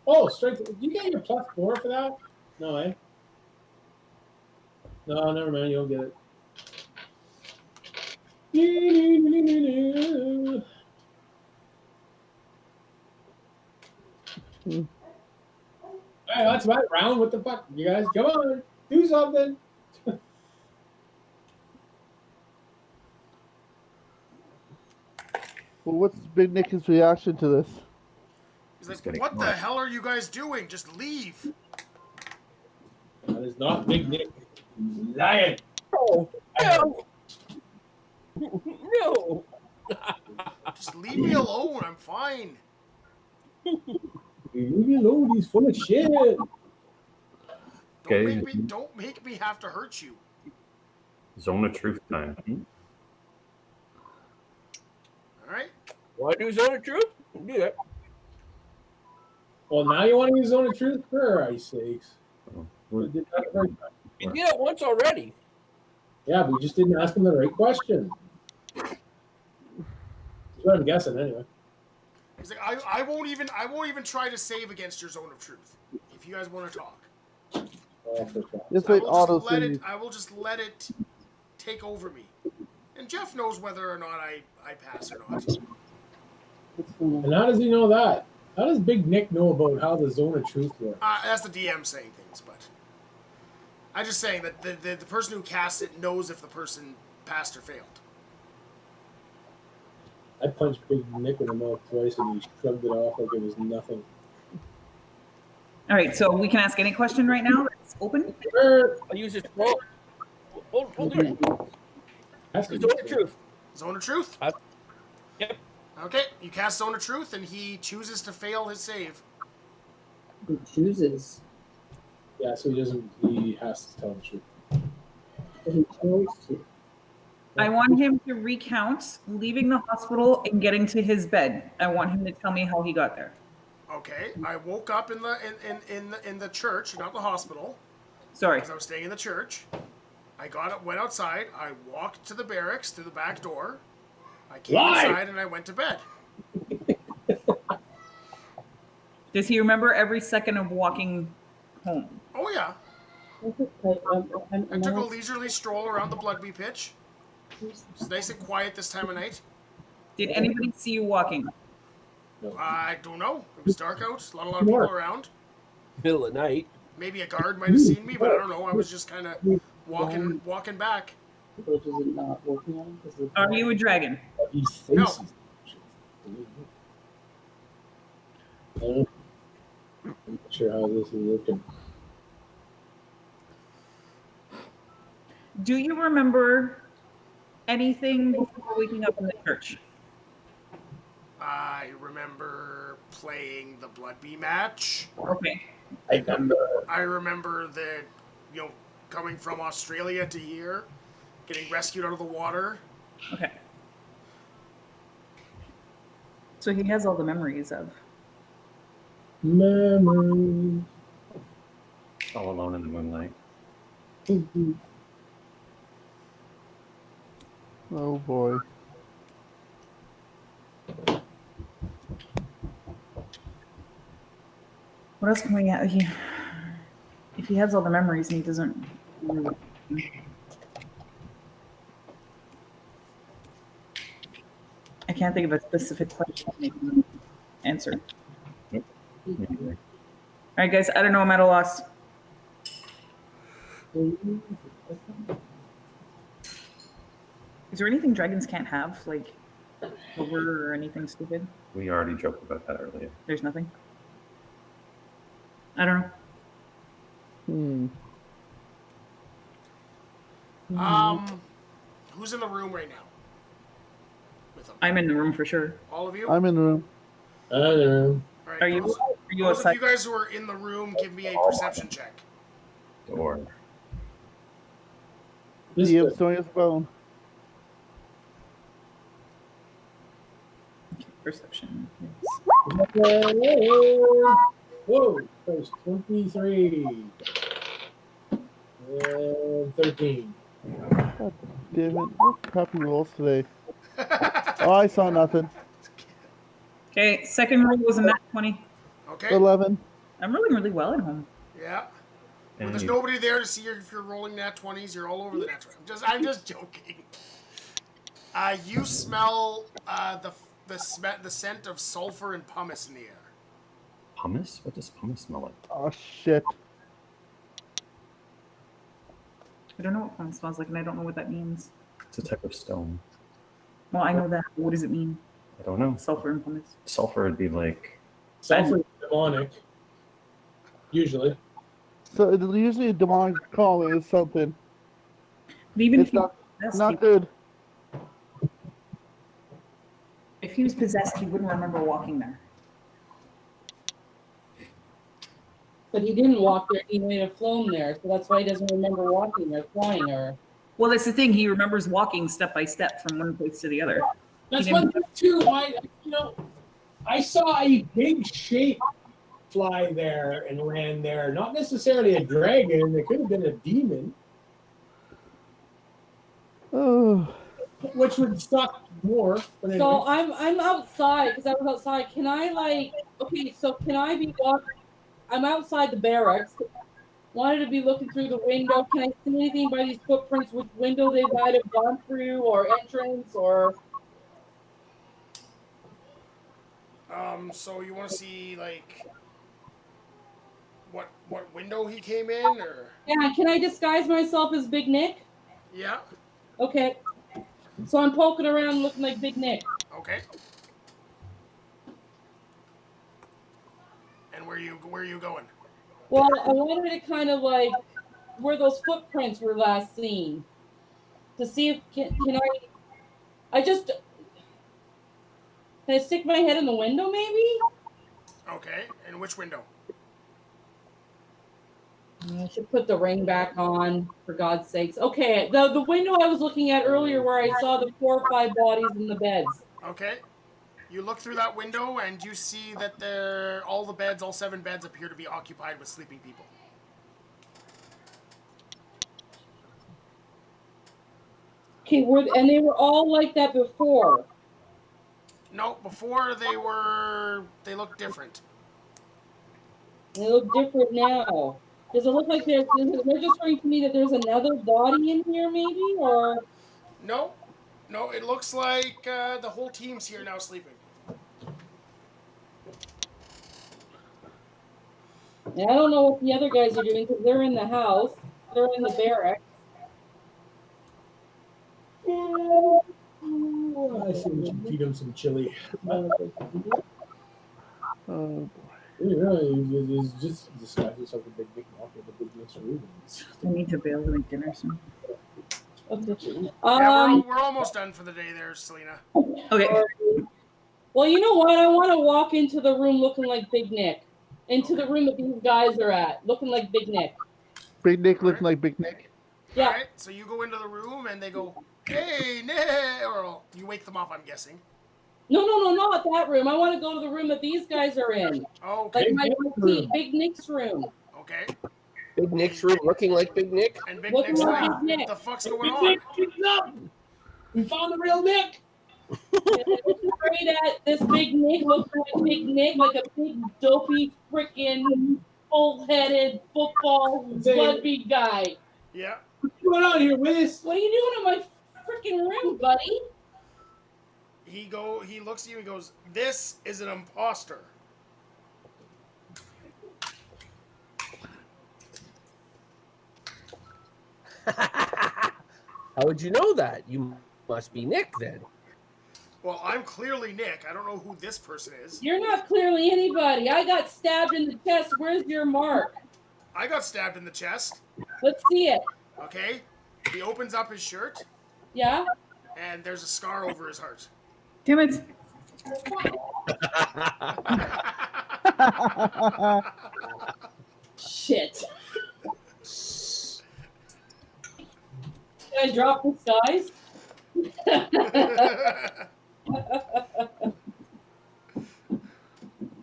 Oh, strength. Did you get your +4 for that? No, eh? No, never mind. You don't get it. All right, that's my round. What the fuck? You guys, come on. Do something. Well, what's Big Nick's reaction to this? He's Just like, getting what the caught. hell are you guys doing? Just leave. That is not Big Nick. He's lying. Oh, no. No. Just leave me alone. I'm fine. Leave me alone. He's full of shit. Okay. Don't make me have to hurt you. Zone of truth time. All right. Want to do Zone of Truth? Do that. Well, now you want to use Zone of Truth? For Christ's sakes. We did that the first time. You did it once already. Yeah, but we just didn't ask him the right question. That's what I'm guessing, anyway. He's like, I won't even try to save against your zone of truth. If you guys want to talk, Oh, for fuck's It's I like will auto just let save. it. I will just let it take over me. And Jeff knows whether or not I pass or not. And how does he know that? How does Big Nick know about how the Zone of Truth works? That's the DM saying things, but I'm just saying that the person who casts it knows if the person passed or failed. I punched Big Nick in the mouth twice and he shrugged it off like it was nothing. All right, so we can ask any question right now. It's open. I'll use this. Well, we'll do it. That's Zone of Truth. Zone of truth. Yep. Okay, you cast zone of truth, and he chooses to fail his save. He chooses. Yeah, so he has to tell the truth. He chose to. I want him to recount leaving the hospital and getting to his bed. I want him to tell me how he got there. Okay, I woke up in the church, not the hospital. Sorry. Because I was staying in the church. I went outside. I walked to the barracks through the back door. I came inside and I went to bed. Does he remember every second of walking home? Oh yeah, I took a leisurely stroll around the Bloodby pitch. It's nice and quiet this time of night. Did anybody see you walking? I don't know. It was dark out. A lot of people around. Middle of the night. Maybe a guard might have seen me, but I don't know. I was just kind of walking back. Or is it not working on him? Are you a dragon? He No. thinks he's I'm not sure how this is looking. Do you remember anything before waking up in the church? I remember playing the Bloodby match. Okay. I remember coming from Australia to here, getting rescued out of the water. Okay. So he has all the memories of. Memory. All alone in the moonlight. Oh boy. What else can we have? If he has all the memories and he doesn't. I can't think of a specific question he can answer. Nope. Me neither. All right, guys. I don't know. I'm at a loss. Is there anything dragons can't have, like over or anything stupid? We already joked about that earlier. There's nothing. I don't know. Who's in the room right now? With them? I'm in the room for sure. All of you? I'm in the room. I don't know. All right, Are you? those, Are you those of outside? you guys who are in the room, give me a perception check. Or This The way. showing his phone. Perception. Whoa, there's 23. And 13. God damn it. What crappy rolls today? Oh, I saw nothing. Okay, second roll was a nat 20. Okay. 11. I'm rolling really well at home. Yeah. When and there's you- nobody there to see if you're rolling nat 20s, you're all over the nat 20s. I'm just joking. You smell the scent of sulfur and pumice in the air. Pumice? What does pumice smell like? Oh, shit. I don't know what phone smells like, and I don't know what that means. It's a type of stone. Well, I know that. But what does it mean? I don't know. Sulfur and pumice. Sulfur would be like Sulfur is demonic. Usually. So it's usually a demonic calling is something. But even It's if he not, was not possessed, good. if he was possessed, he wouldn't remember walking there. But he didn't walk there. He may have flown there, so that's why he doesn't remember walking or flying or. Well, that's the thing. He remembers walking step by step from one place to the other. That's He didn't- one thing too. I saw a big shape fly there and land there. Not necessarily a dragon. It could have been a demon, Oh, which would suck more. But So anyway. I'm outside because I was outside. Can I can I be walking? I'm outside the barracks. Wanted to be looking through the window. Can I see anything by these footprints? Which window they might have gone through, or entrance, or So you want to see like what window he came in, or yeah? Can I disguise myself as Big Nick? yeah? Okay. So I'm poking around looking like Big Nick. Okay. And where you going? Well, I wanted to kind of like where those footprints were last seen to see if can I stick my head in the window maybe? Okay. And which window? I should put the ring back on for God's sakes. Okay, the window I was looking at earlier where I saw the 4 or 5 bodies in the beds. Okay. You look through that window and you see that all 7 beds appear to be occupied with sleeping people. Okay, and they were all like that before. No, before they looked different. They look different now. Does it look like they're registering to me that there's another body in here maybe, or No, it looks like the whole team's here now sleeping. and I don't know what the other guys are doing because they're in the house, they're in the barracks. I think we should feed him some chili. oh. He's just disguised himself as a big Nick walk with a big Nick's room. I need to bail to make dinner soon. Okay. Yeah, we're almost done for the day there, Selena. Okay. Well, you know what? I want to walk into the room looking like Big Nick. Into the room that these guys are at, looking like Big Nick. Big Nick looking like Big Nick. Yeah. All right, so you go into the room and they go, "Hey, Nick!" Or you wake them up, I'm guessing. No, not that room. I want to go to the room that these guys are in. Okay. Like my Big Nick's room. Okay. Big Nick's room looking like Big Nick. And Big Looking Nick's like like, Big Nick. "What the fuck's Big going on?" Nick, keep it up! We found the real Nick! Straight at this big Nick, looks like Big Nick, like a big dopey freaking full-headed football rugby guy. Yeah. What's going on here, Wiz? What are you doing in my freaking room, buddy? He looks at you and goes, "This is an imposter." How would you know that? You must be Nick then. Well, I'm clearly Nick. I don't know who this person is. You're not clearly anybody. I got stabbed in the chest. Where's your mark? I got stabbed in the chest. Let's see it. Okay. He opens up his shirt, Yeah? and there's a scar over his heart. Damn it. Shit. Can I drop the skies?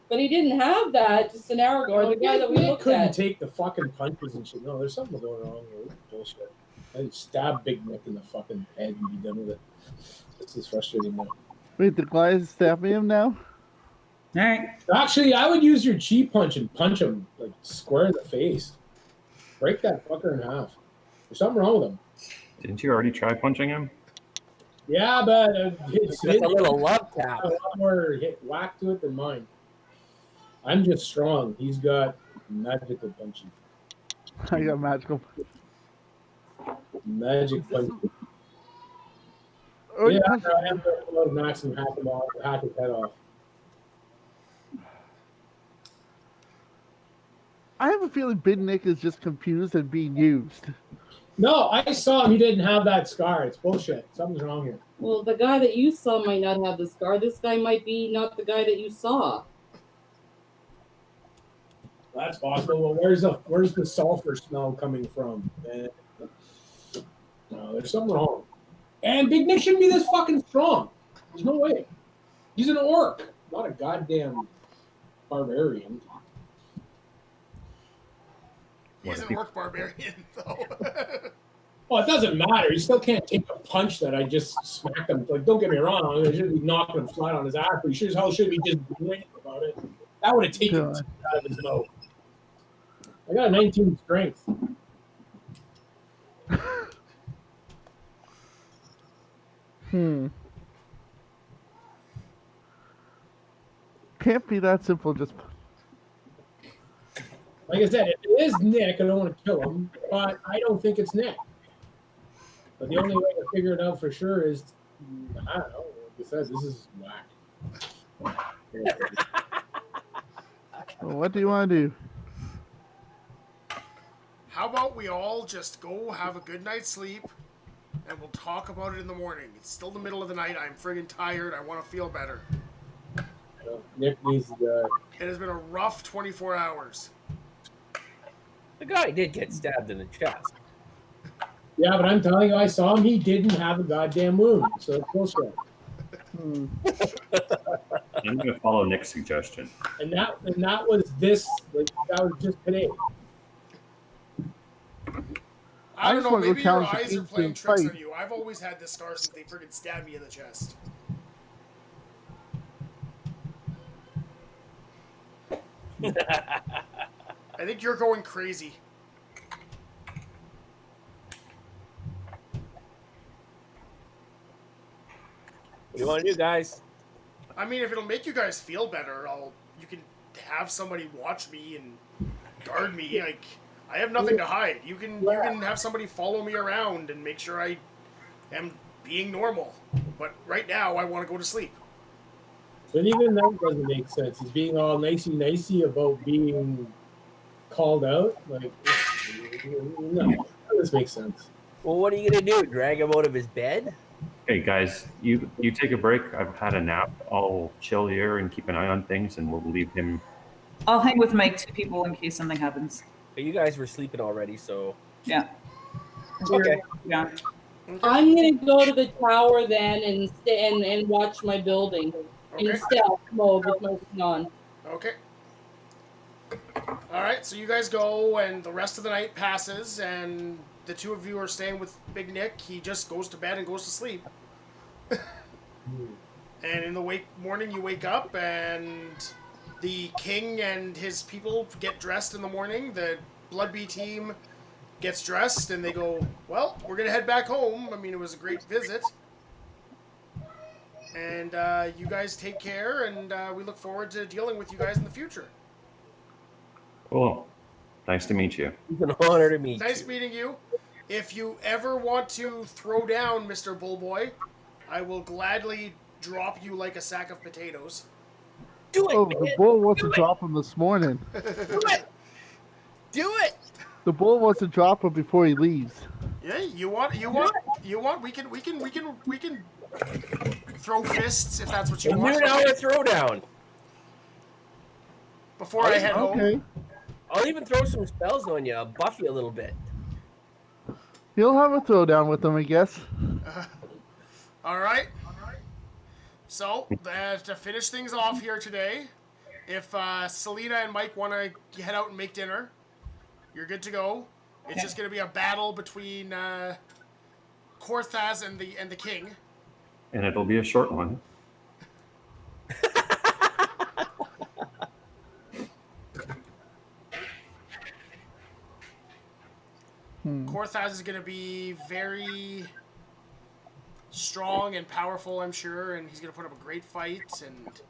But he didn't have that just an hour ago. Or the guy that we looked couldn't at. take the fucking punches and shit. No, there's something going wrong here. This is bullshit. I just stab Big Nick in the fucking head and be done with it. This is frustrating now. Wait, the guy is stabbing him now? All right. Actually, I would use your chi punch and punch him like square in the face. Break that fucker in half. There's something wrong with him. Didn't you already try punching him? Yeah, but it's Just a little love tap. a lot more whack to it than mine. I'm just strong. He's got magical punching. I got magical. Magic punching. Oh, Yeah, punch- I am going to Max and hack him off, hack his head off. I have a feeling Big Nick is just confused and being used. No, I saw him. He didn't have that scar. It's bullshit. Something's wrong here. Well, the guy that you saw might not have the scar. This guy might be not the guy that you saw. That's possible. Well, where's the sulfur smell coming from? No, there's something wrong. And Big Nick shouldn't be this fucking strong. There's no way. He's an orc, not a goddamn barbarian. He's an orc barbarian, though. Well, it doesn't matter. He still can't take a punch that I just smacked him. Like, don't get me wrong. I shouldn't be knocking him flat on his ass, but he sure as hell should be just grinning about it. That would have taken God. it out of his mouth. I got a 19 strength. Can't be that simple. Just Like I said, if it is Nick, I don't want to kill him, but I don't think it's Nick. But the only way to figure it out for sure is, I don't know. Like I said, this is whack. what do you want to do? How about we all just go have a good night's sleep, and we'll talk about it in the morning. It's still the middle of the night. I'm friggin' tired. I want to feel better. Nick needs to go. It has been a rough 24 hours. The guy did get stabbed in the chest. Yeah, but I'm telling you, I saw him. He didn't have a goddamn wound, so it's bullshit. I'm going to follow Nick's suggestion. And that was this. Like that was just today. I don't just know. wanna go Maybe your challenge the eyes are Kings playing to tricks fight. on you. I've always had this scar since they friggin' stabbed me in the chest. I think you're going crazy. What do you want to do, guys? I mean, if it'll make you guys feel better, you can have somebody watch me and guard me. Like, I have nothing to hide. You can have somebody follow me around and make sure I am being normal. But right now, I want to go to sleep. But even that doesn't make sense. He's being all nicey about being called out. Like, no, this makes sense. Well, what are you going to do? Drag him out of his bed? Hey guys, you take a break. I've had a nap. I'll chill here and keep an eye on things, and we'll leave him. I'll hang with my 2 people in case something happens. But you guys were sleeping already, so. Yeah. Okay. Yeah. I'm gonna go to the tower then and stay and watch my building in Okay. stealth mode with my thing on. Okay. All right, so you guys go, and the rest of the night passes, and the two of you are staying with Big Nick. He just goes to bed and goes to sleep. And in the morning, you wake up, and the king and his people get dressed in the morning. The Bloodbee team gets dressed, and they go, well, we're going to head back home. I mean, it was a great visit. And you guys take care, and we look forward to dealing with you guys in the future. Cool. Nice to meet you. It's an honor to meet Nice you. meeting you. If you ever want to throw down, Mr. Bullboy, I will gladly drop you like a sack of potatoes. Do it, Oh, man. the bull wants Do to it. drop him this morning. Do it. Do it. The bull wants to drop him before he leaves. Yeah, you want. We can throw fists if that's what you A want. noon hour throwdown. Before I head home. Okay. I'll even throw some spells on you. I'll buff you a little bit. He'll have a throwdown with him, I guess. All right. So, to finish things off here today, if Selena and Mike want to head out and make dinner, you're good to go. It's just going to be a battle between Korthaz and the king. And it'll be a short one. Korthaz is going to be very strong and powerful, I'm sure, and he's going to put up a great fight. And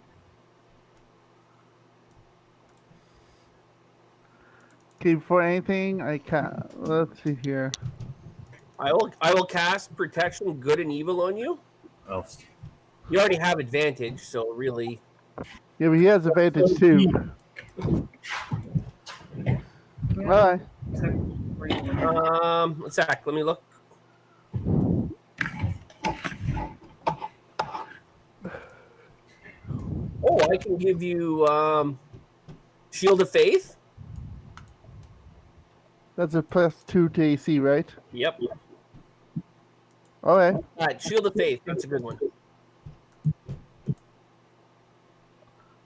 Okay, before anything, I can't. Let's see here. I will cast protection, good and evil on you. Well, You already have advantage, so really. Yeah, but he has advantage too. Alright. One sec. Let me look. Oh, I can give you Shield of Faith. That's a +2 to AC, right? Yep. Okay. Shield of Faith. That's a good one.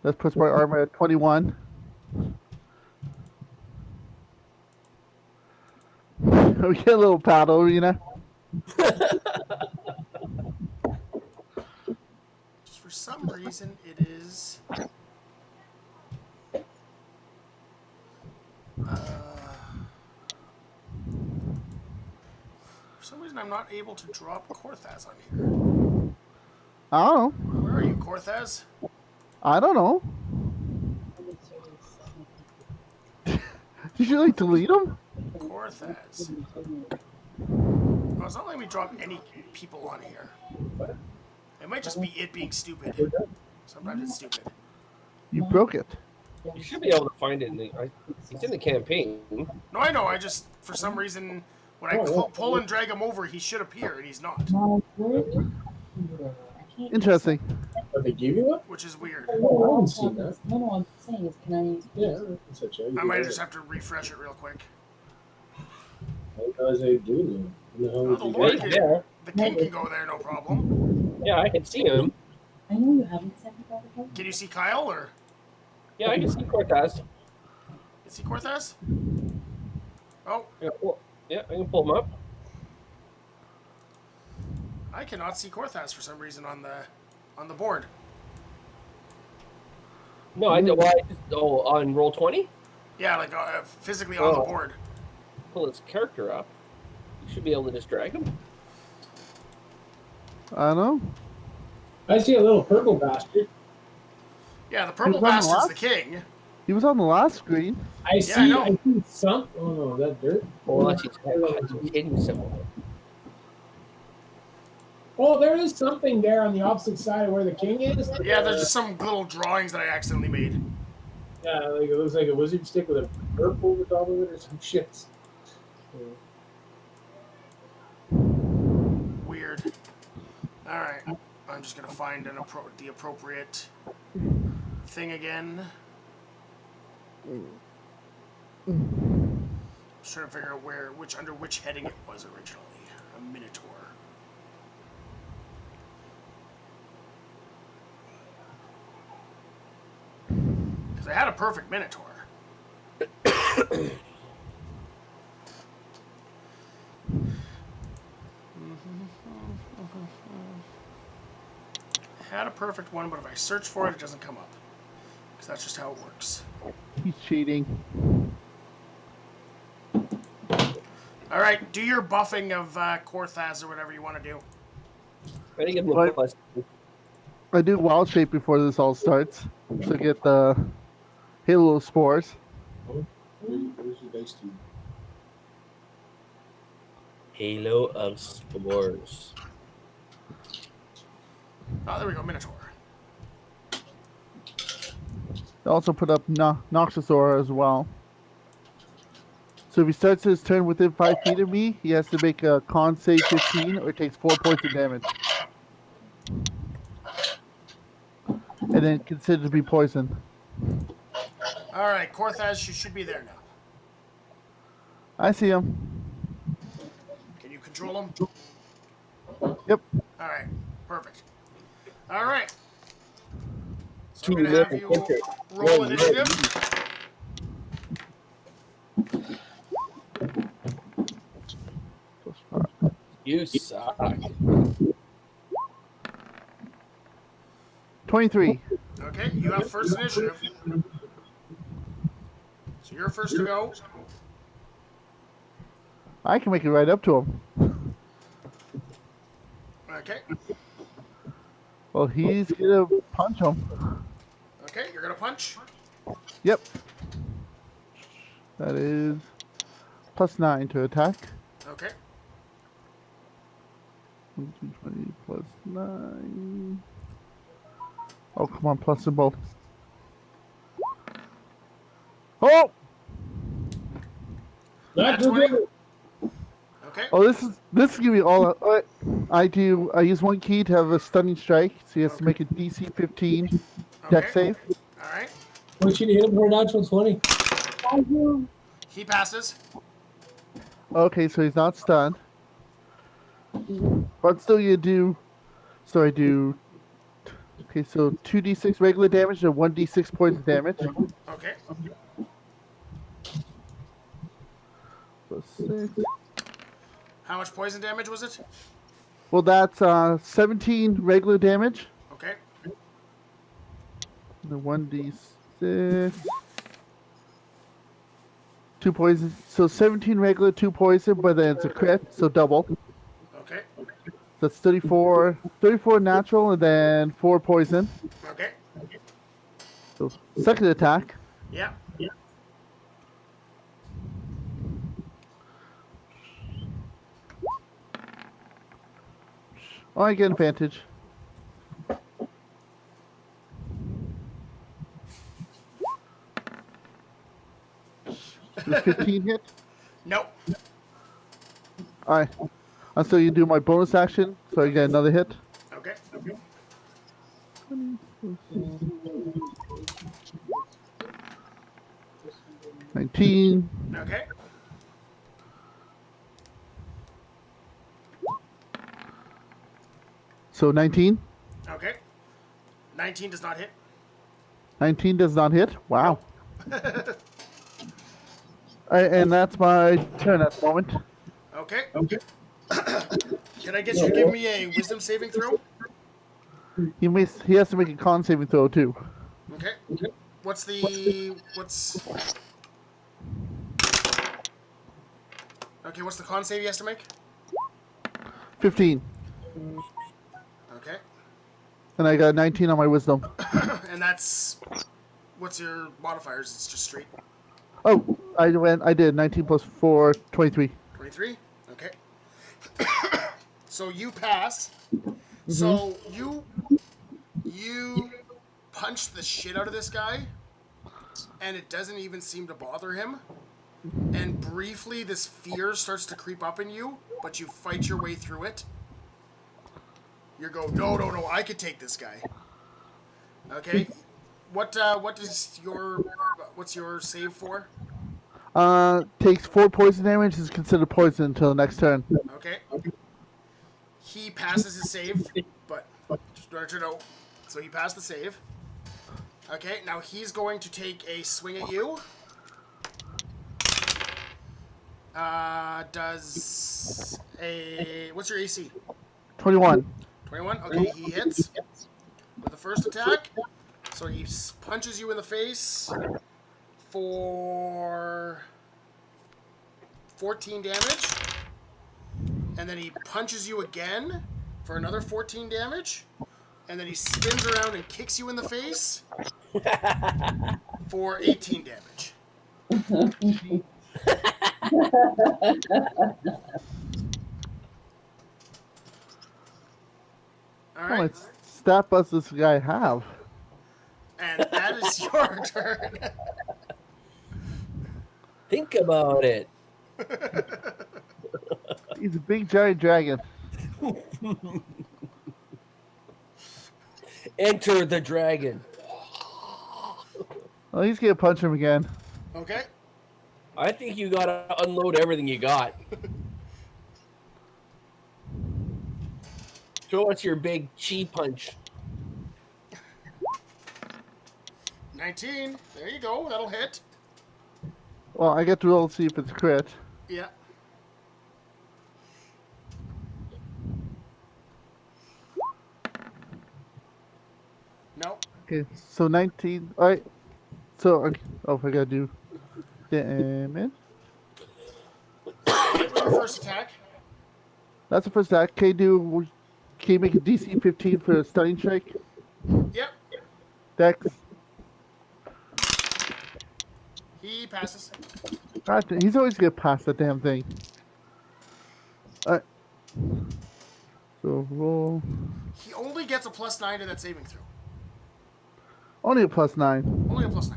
That puts my armor at 21. We get a little paddle, you know? just for some reason, it is... for some reason, I'm not able to drop Korthaz on here. I don't know. Where are you, Korthaz? I don't know. Did you like delete him? Korthaz. Oh, it's not letting me drop any people on here. It might just be it being stupid. Sometimes it's stupid. You broke it. You should be able to find it. It's in the campaign. No, I know. I just, for some reason, when I pull and drag him over, he should appear, and he's not. Interesting. But they give you one? Which is weird. Oh, I haven't seen that. No, I'm saying is, can I? Yeah, that's such a. I might just have to refresh it real quick. How does they do that? Oh, the Lord can, the king can go there, no problem. Yeah, I can see him. I know you haven't said about it. Can you see Kyle, or? Yeah, I can see Cortez. Can you see Korthaz? Oh, Yeah, I can pull him up. I cannot see Korthaz for some reason on the board. No, I don't. On roll 20, Yeah, like physically on the board. pull his character up. You should be able to just drag him. I don't know. I see a little purple bastard. Yeah, the purple He was on the bastard's left? the king. He was on the last screen. I see. I know. I see some. Oh no, that dirt. Well, unless he's hidden somewhere. Oh, there is something there on the opposite side of where the king is. Yeah, there's just some little drawings that I accidentally made. Yeah, like it looks like a wizard stick with a purple over top of it or some shit. Weird. All right, I'm just gonna find the appropriate thing again. Just trying to figure out under which heading it was originally. A minotaur. Because I had a perfect minotaur. had a perfect one, but if I search for it, it doesn't come up. Because that's just how it works. He's cheating. All right, do your buffing of Korthaz or whatever you want to do. Try to give him a Right. plus. I do wild shape before this all starts to get the Halo spores. Where's your dice tube? Halo of Spores. Oh, there we go, Minotaur. I also put up Noxious Aura as well. So if he starts his turn within 5 feet of me, he has to make a con save 15 or takes 4 points of damage. And then considered to be poison. All right, Korthaz, you should be there now. I see him. Can you control him? Yep. All right, perfect. All right. So Two I'm going to have little you hit. roll One initiative. You suck. 23. Okay, you have first initiative. So you're first to go. I can make it right up to him. Okay. Well, he's gonna punch him. Okay, you're going to punch. Yep. That is +9 to attack. Okay. 1, 2, 20 +9. Oh, come on, plus them both. Oh! Not Nat 20. good. Okay. Oh, this is gonna be all. I use one key to have a stunning strike, so he has to make a DC 15 deck Okay. save. All right. I want you to hit him for a natural 20. He passes. Okay, so he's not stunned, but still you do. So I do. Okay, so 2d6 regular damage and 1d6 poison damage. Okay. +6. How much poison damage was it? Well, that's 17 regular damage. Okay. The 1d6. 2 poison. So 17 regular, 2 poison, but then it's a crit, so double. Okay. That's 34 natural, and then 4 poison. Okay. So second attack. Yeah. Oh, I get advantage. Does 15 hit? Nope. Alright. So you do my bonus action, so I get another hit. Okay. 19. Okay. So 19. Okay. 19 does not hit. 19 does not hit. Wow. And that's my turn at the moment. Okay. Can I get you to give me a wisdom saving throw? He has to make a con saving throw too. Okay. What's Okay, what's the con save he has to make? 15. Okay. And I got 19 on my wisdom. And that's what's your modifiers? It's just straight. Oh, I did 19 plus 4, 23. 23? Okay. So you pass. So you punch the shit out of this guy, and it doesn't even seem to bother him. And briefly, this fear starts to creep up in you, but you fight your way through it. You go, no, I could take this guy. Okay. What's your save for? Takes 4 poison damage. Is considered poison until the next turn. Okay. He passes his save, but just wanted to know. So he passed the save. Okay, now he's going to take a swing at you. What's your AC? 21. 21? Okay, he hits. with the first attack. So he punches you in the face for 14 damage. And then he punches you again for another 14 damage. And then he spins around and kicks you in the face for 18 damage. All How right. much stat buffs does this guy have? And that is your turn. Think about it. He's a big giant dragon. Enter the dragon. Oh, he's gonna punch him again. Okay. I think you gotta unload everything you got. Show us your big chi punch. 19. There you go. That'll hit. Well, I get to roll to see if it's a crit. Yeah. No. Okay, so 19. All right. So, oh, I gotta do damage. Hit with your first attack. That's the first attack. Can you make a DC 15 for a stunning strike? Yep. Dex. He passes. God, he's always gonna pass that damn thing. Alright. So roll. He only gets a +9 to that saving throw. Only a +9. Only a +9.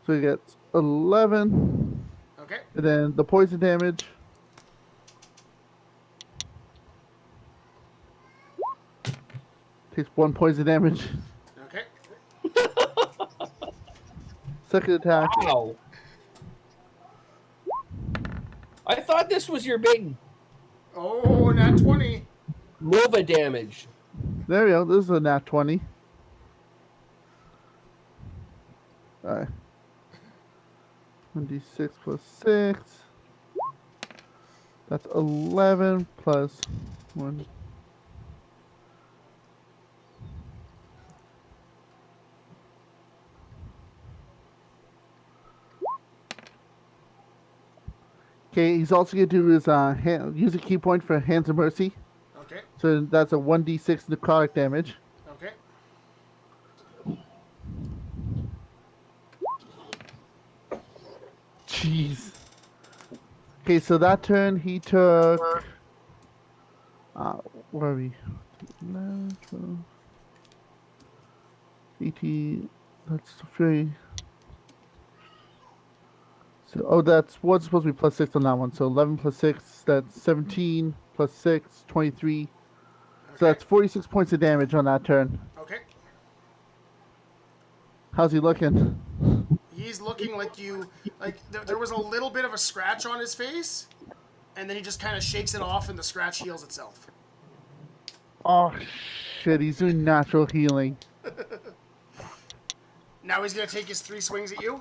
So he gets 11. Okay. And then the poison damage. Takes 1 poison damage. Okay. Second attack. Wow. I thought this was your big Oh, nat 20. Nova damage. There we go. This is a nat 20. Alright. 1d6 plus 6. That's 11 plus 1. Okay, he's also going to do his use a key point for Hands of Mercy. Okay. So that's a 1d6 necrotic damage. Okay. Jeez. Okay, so that turn he took. Where are we? 11, 12, 18. That's 3. So, oh, that's what's supposed to be +6 on that one. So 11 plus 6, that's 17 plus 6, 23. So that's 46 points of damage on that turn. Okay. How's he looking? He's looking like you, like there was a little bit of a scratch on his face, and then he just kind of shakes it off, and the scratch heals itself. Oh shit! He's doing natural healing. Now he's gonna take his 3 swings at you.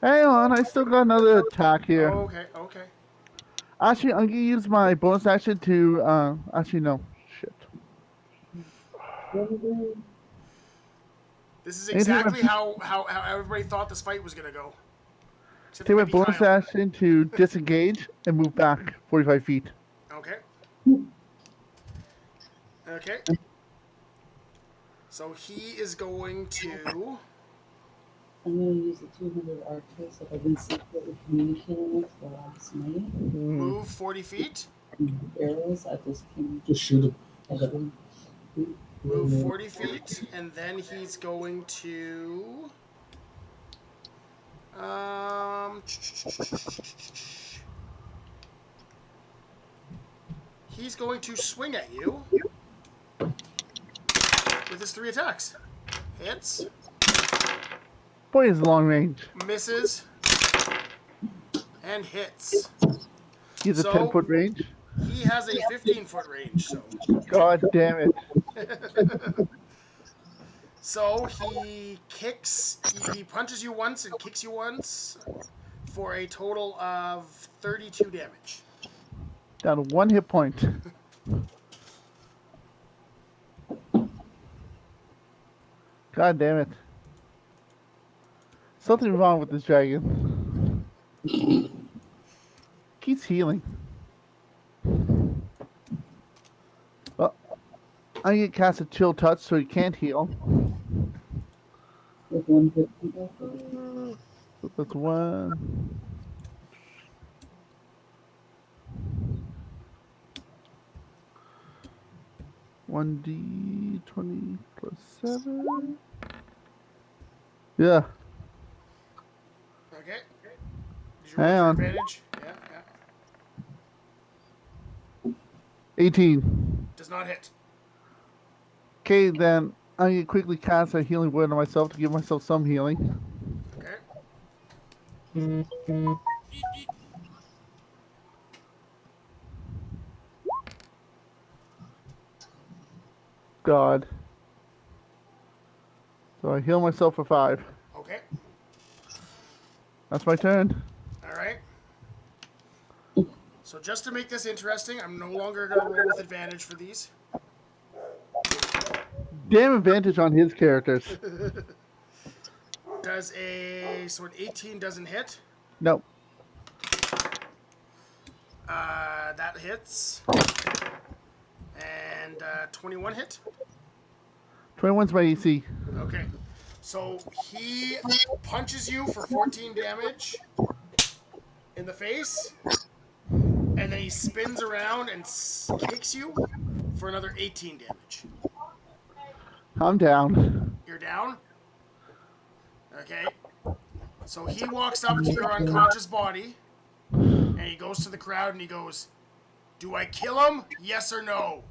Hang on, I still got another attack here. Okay. Okay. Actually, I'm gonna use my bonus action to. Actually, no. Shit. This is exactly how everybody thought this fight was gonna go. Except Take my maybe bonus Kyle. action to disengage and move back 45 feet. Okay. Okay. So he is going to. I'm going to use the 200 archers that I've been secretly communicating with for the last night. Move 40 feet. Arrows, I just can Just shoot him. get them. Move 40 feet, and then he's going to. He's going to swing at you with his 3 attacks. Hits, Boy, is long range. misses, and hits. He's a So- 10-foot range. He has a 15-foot range, so. God damn it. So he kicks, he punches you once and kicks you once for a total of 32 damage. Down to 1 hit point. God damn it. Something wrong with this dragon. Keeps healing. Well, I get cast a chill touch so he can't heal. With 150. So that's 1. $1d20 plus 7. Yeah. Okay. Did you Hang roll your on. advantage? Yeah, yeah. 18. Does not hit. Okay, then I can quickly cast a healing word on myself to give myself some healing. Okay. God. So I heal myself for 5. Okay. That's my turn. All right. So just to make this interesting, I'm no longer going to roll with advantage for these. Damn advantage on his characters. Does so an 18 doesn't hit. Nope. That hits. And 21 hit. 21's my AC. Okay. So he punches you for 14 damage in the face. And then he spins around and kicks you for another 18 damage. I'm down. You're down? Okay. So he walks up to your unconscious body, and he goes to the crowd and he goes, "Do I kill him? Yes or no?"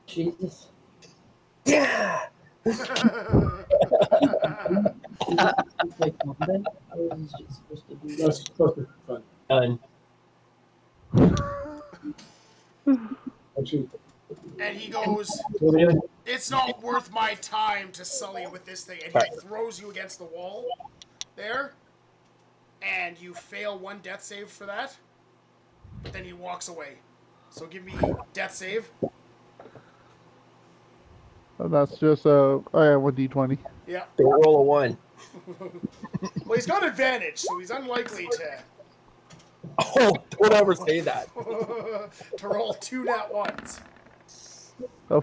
Jesus. Yeah. Like combat? I was just supposed to do That's supposed to be fun. Done. Actually, And he goes, "It's not worth my time to sully with this thing." And he throws you against the wall there, and you fail 1 death save for that. Then he walks away. So give me death save. That's just oh yeah, 1d20. Yeah. Don't roll a 1. Well, he's got advantage, so he's unlikely Oh, don't ever say that. to roll 2 nat 1s. Oh,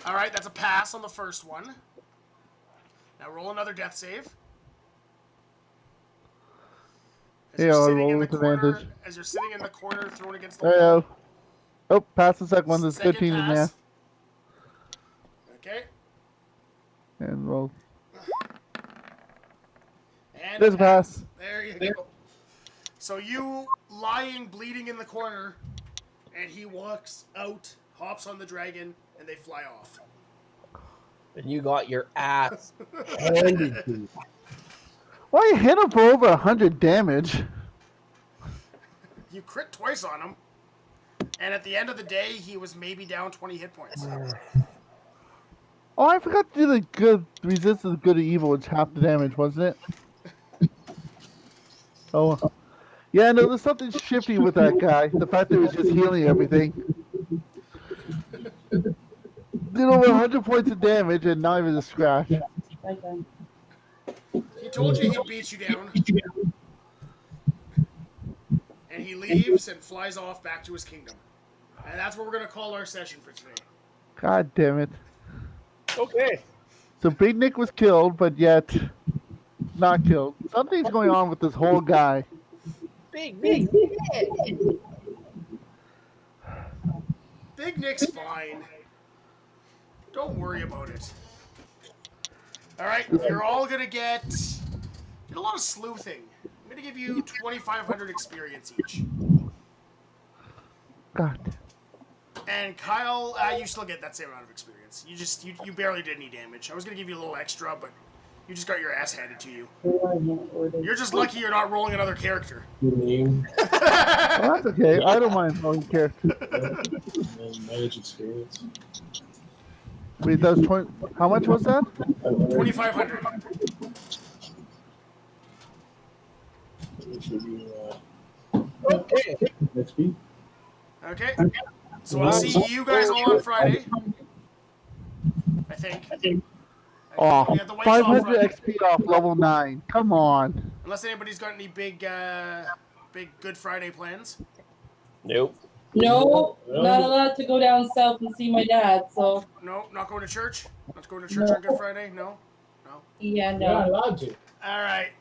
All right, that's a pass on the first one. Now roll another death save. As yeah, you're I'll sitting roll in the with corner, advantage. as you're sitting in the corner, thrown against the There you wall. go. Oh, pass the second one. There's Second 15 in there. pass. Okay. And roll. And There's a pass. There you go. So you lying, bleeding in the corner, and he walks out, hops on the dragon, and they fly off. And you got your ass handed to you. Why you hit him for over 100 damage? You crit twice on him, and at the end of the day, he was maybe down 20 hit points. Oh, I forgot to do the good resist the good or evil, which half the damage, wasn't it? Oh, yeah. No, there's something shifty with that guy. The fact that he was just healing everything. Did over 100 points of damage and not even a scratch. Right then. He told you he'd beat you down. And he leaves and flies off back to his kingdom. And that's what we're going to call our session for today. God damn it. Okay. So Big Nick was killed, but yet not killed. Something's going on with this whole guy. Big. Big Nick's fine. Don't worry about it. All right, you're all going to get a lot of sleuthing. I'm going to give you 2,500 experience each. God. And Kyle, you still get that same amount of experience. You barely did any damage. I was going to give you a little extra, but you just got your ass handed to you. You're just lucky you're not rolling another character. your name Well, that's okay. I don't mind rolling character. and manage experience. Wait, that was 20. How much was that? 2,500. Make sure you Okay. next week. Okay. So I'll see you guys all on Friday. I think. Oh, We have the Whites off 500 Friday. XP off level 9. Come on. Unless anybody's got any big Good Friday plans. Nope. No, not allowed to go down south and see my dad. So No, not going to church. Not going to church No. on Good Friday. No. yeah, You're not no. allowed to. All right.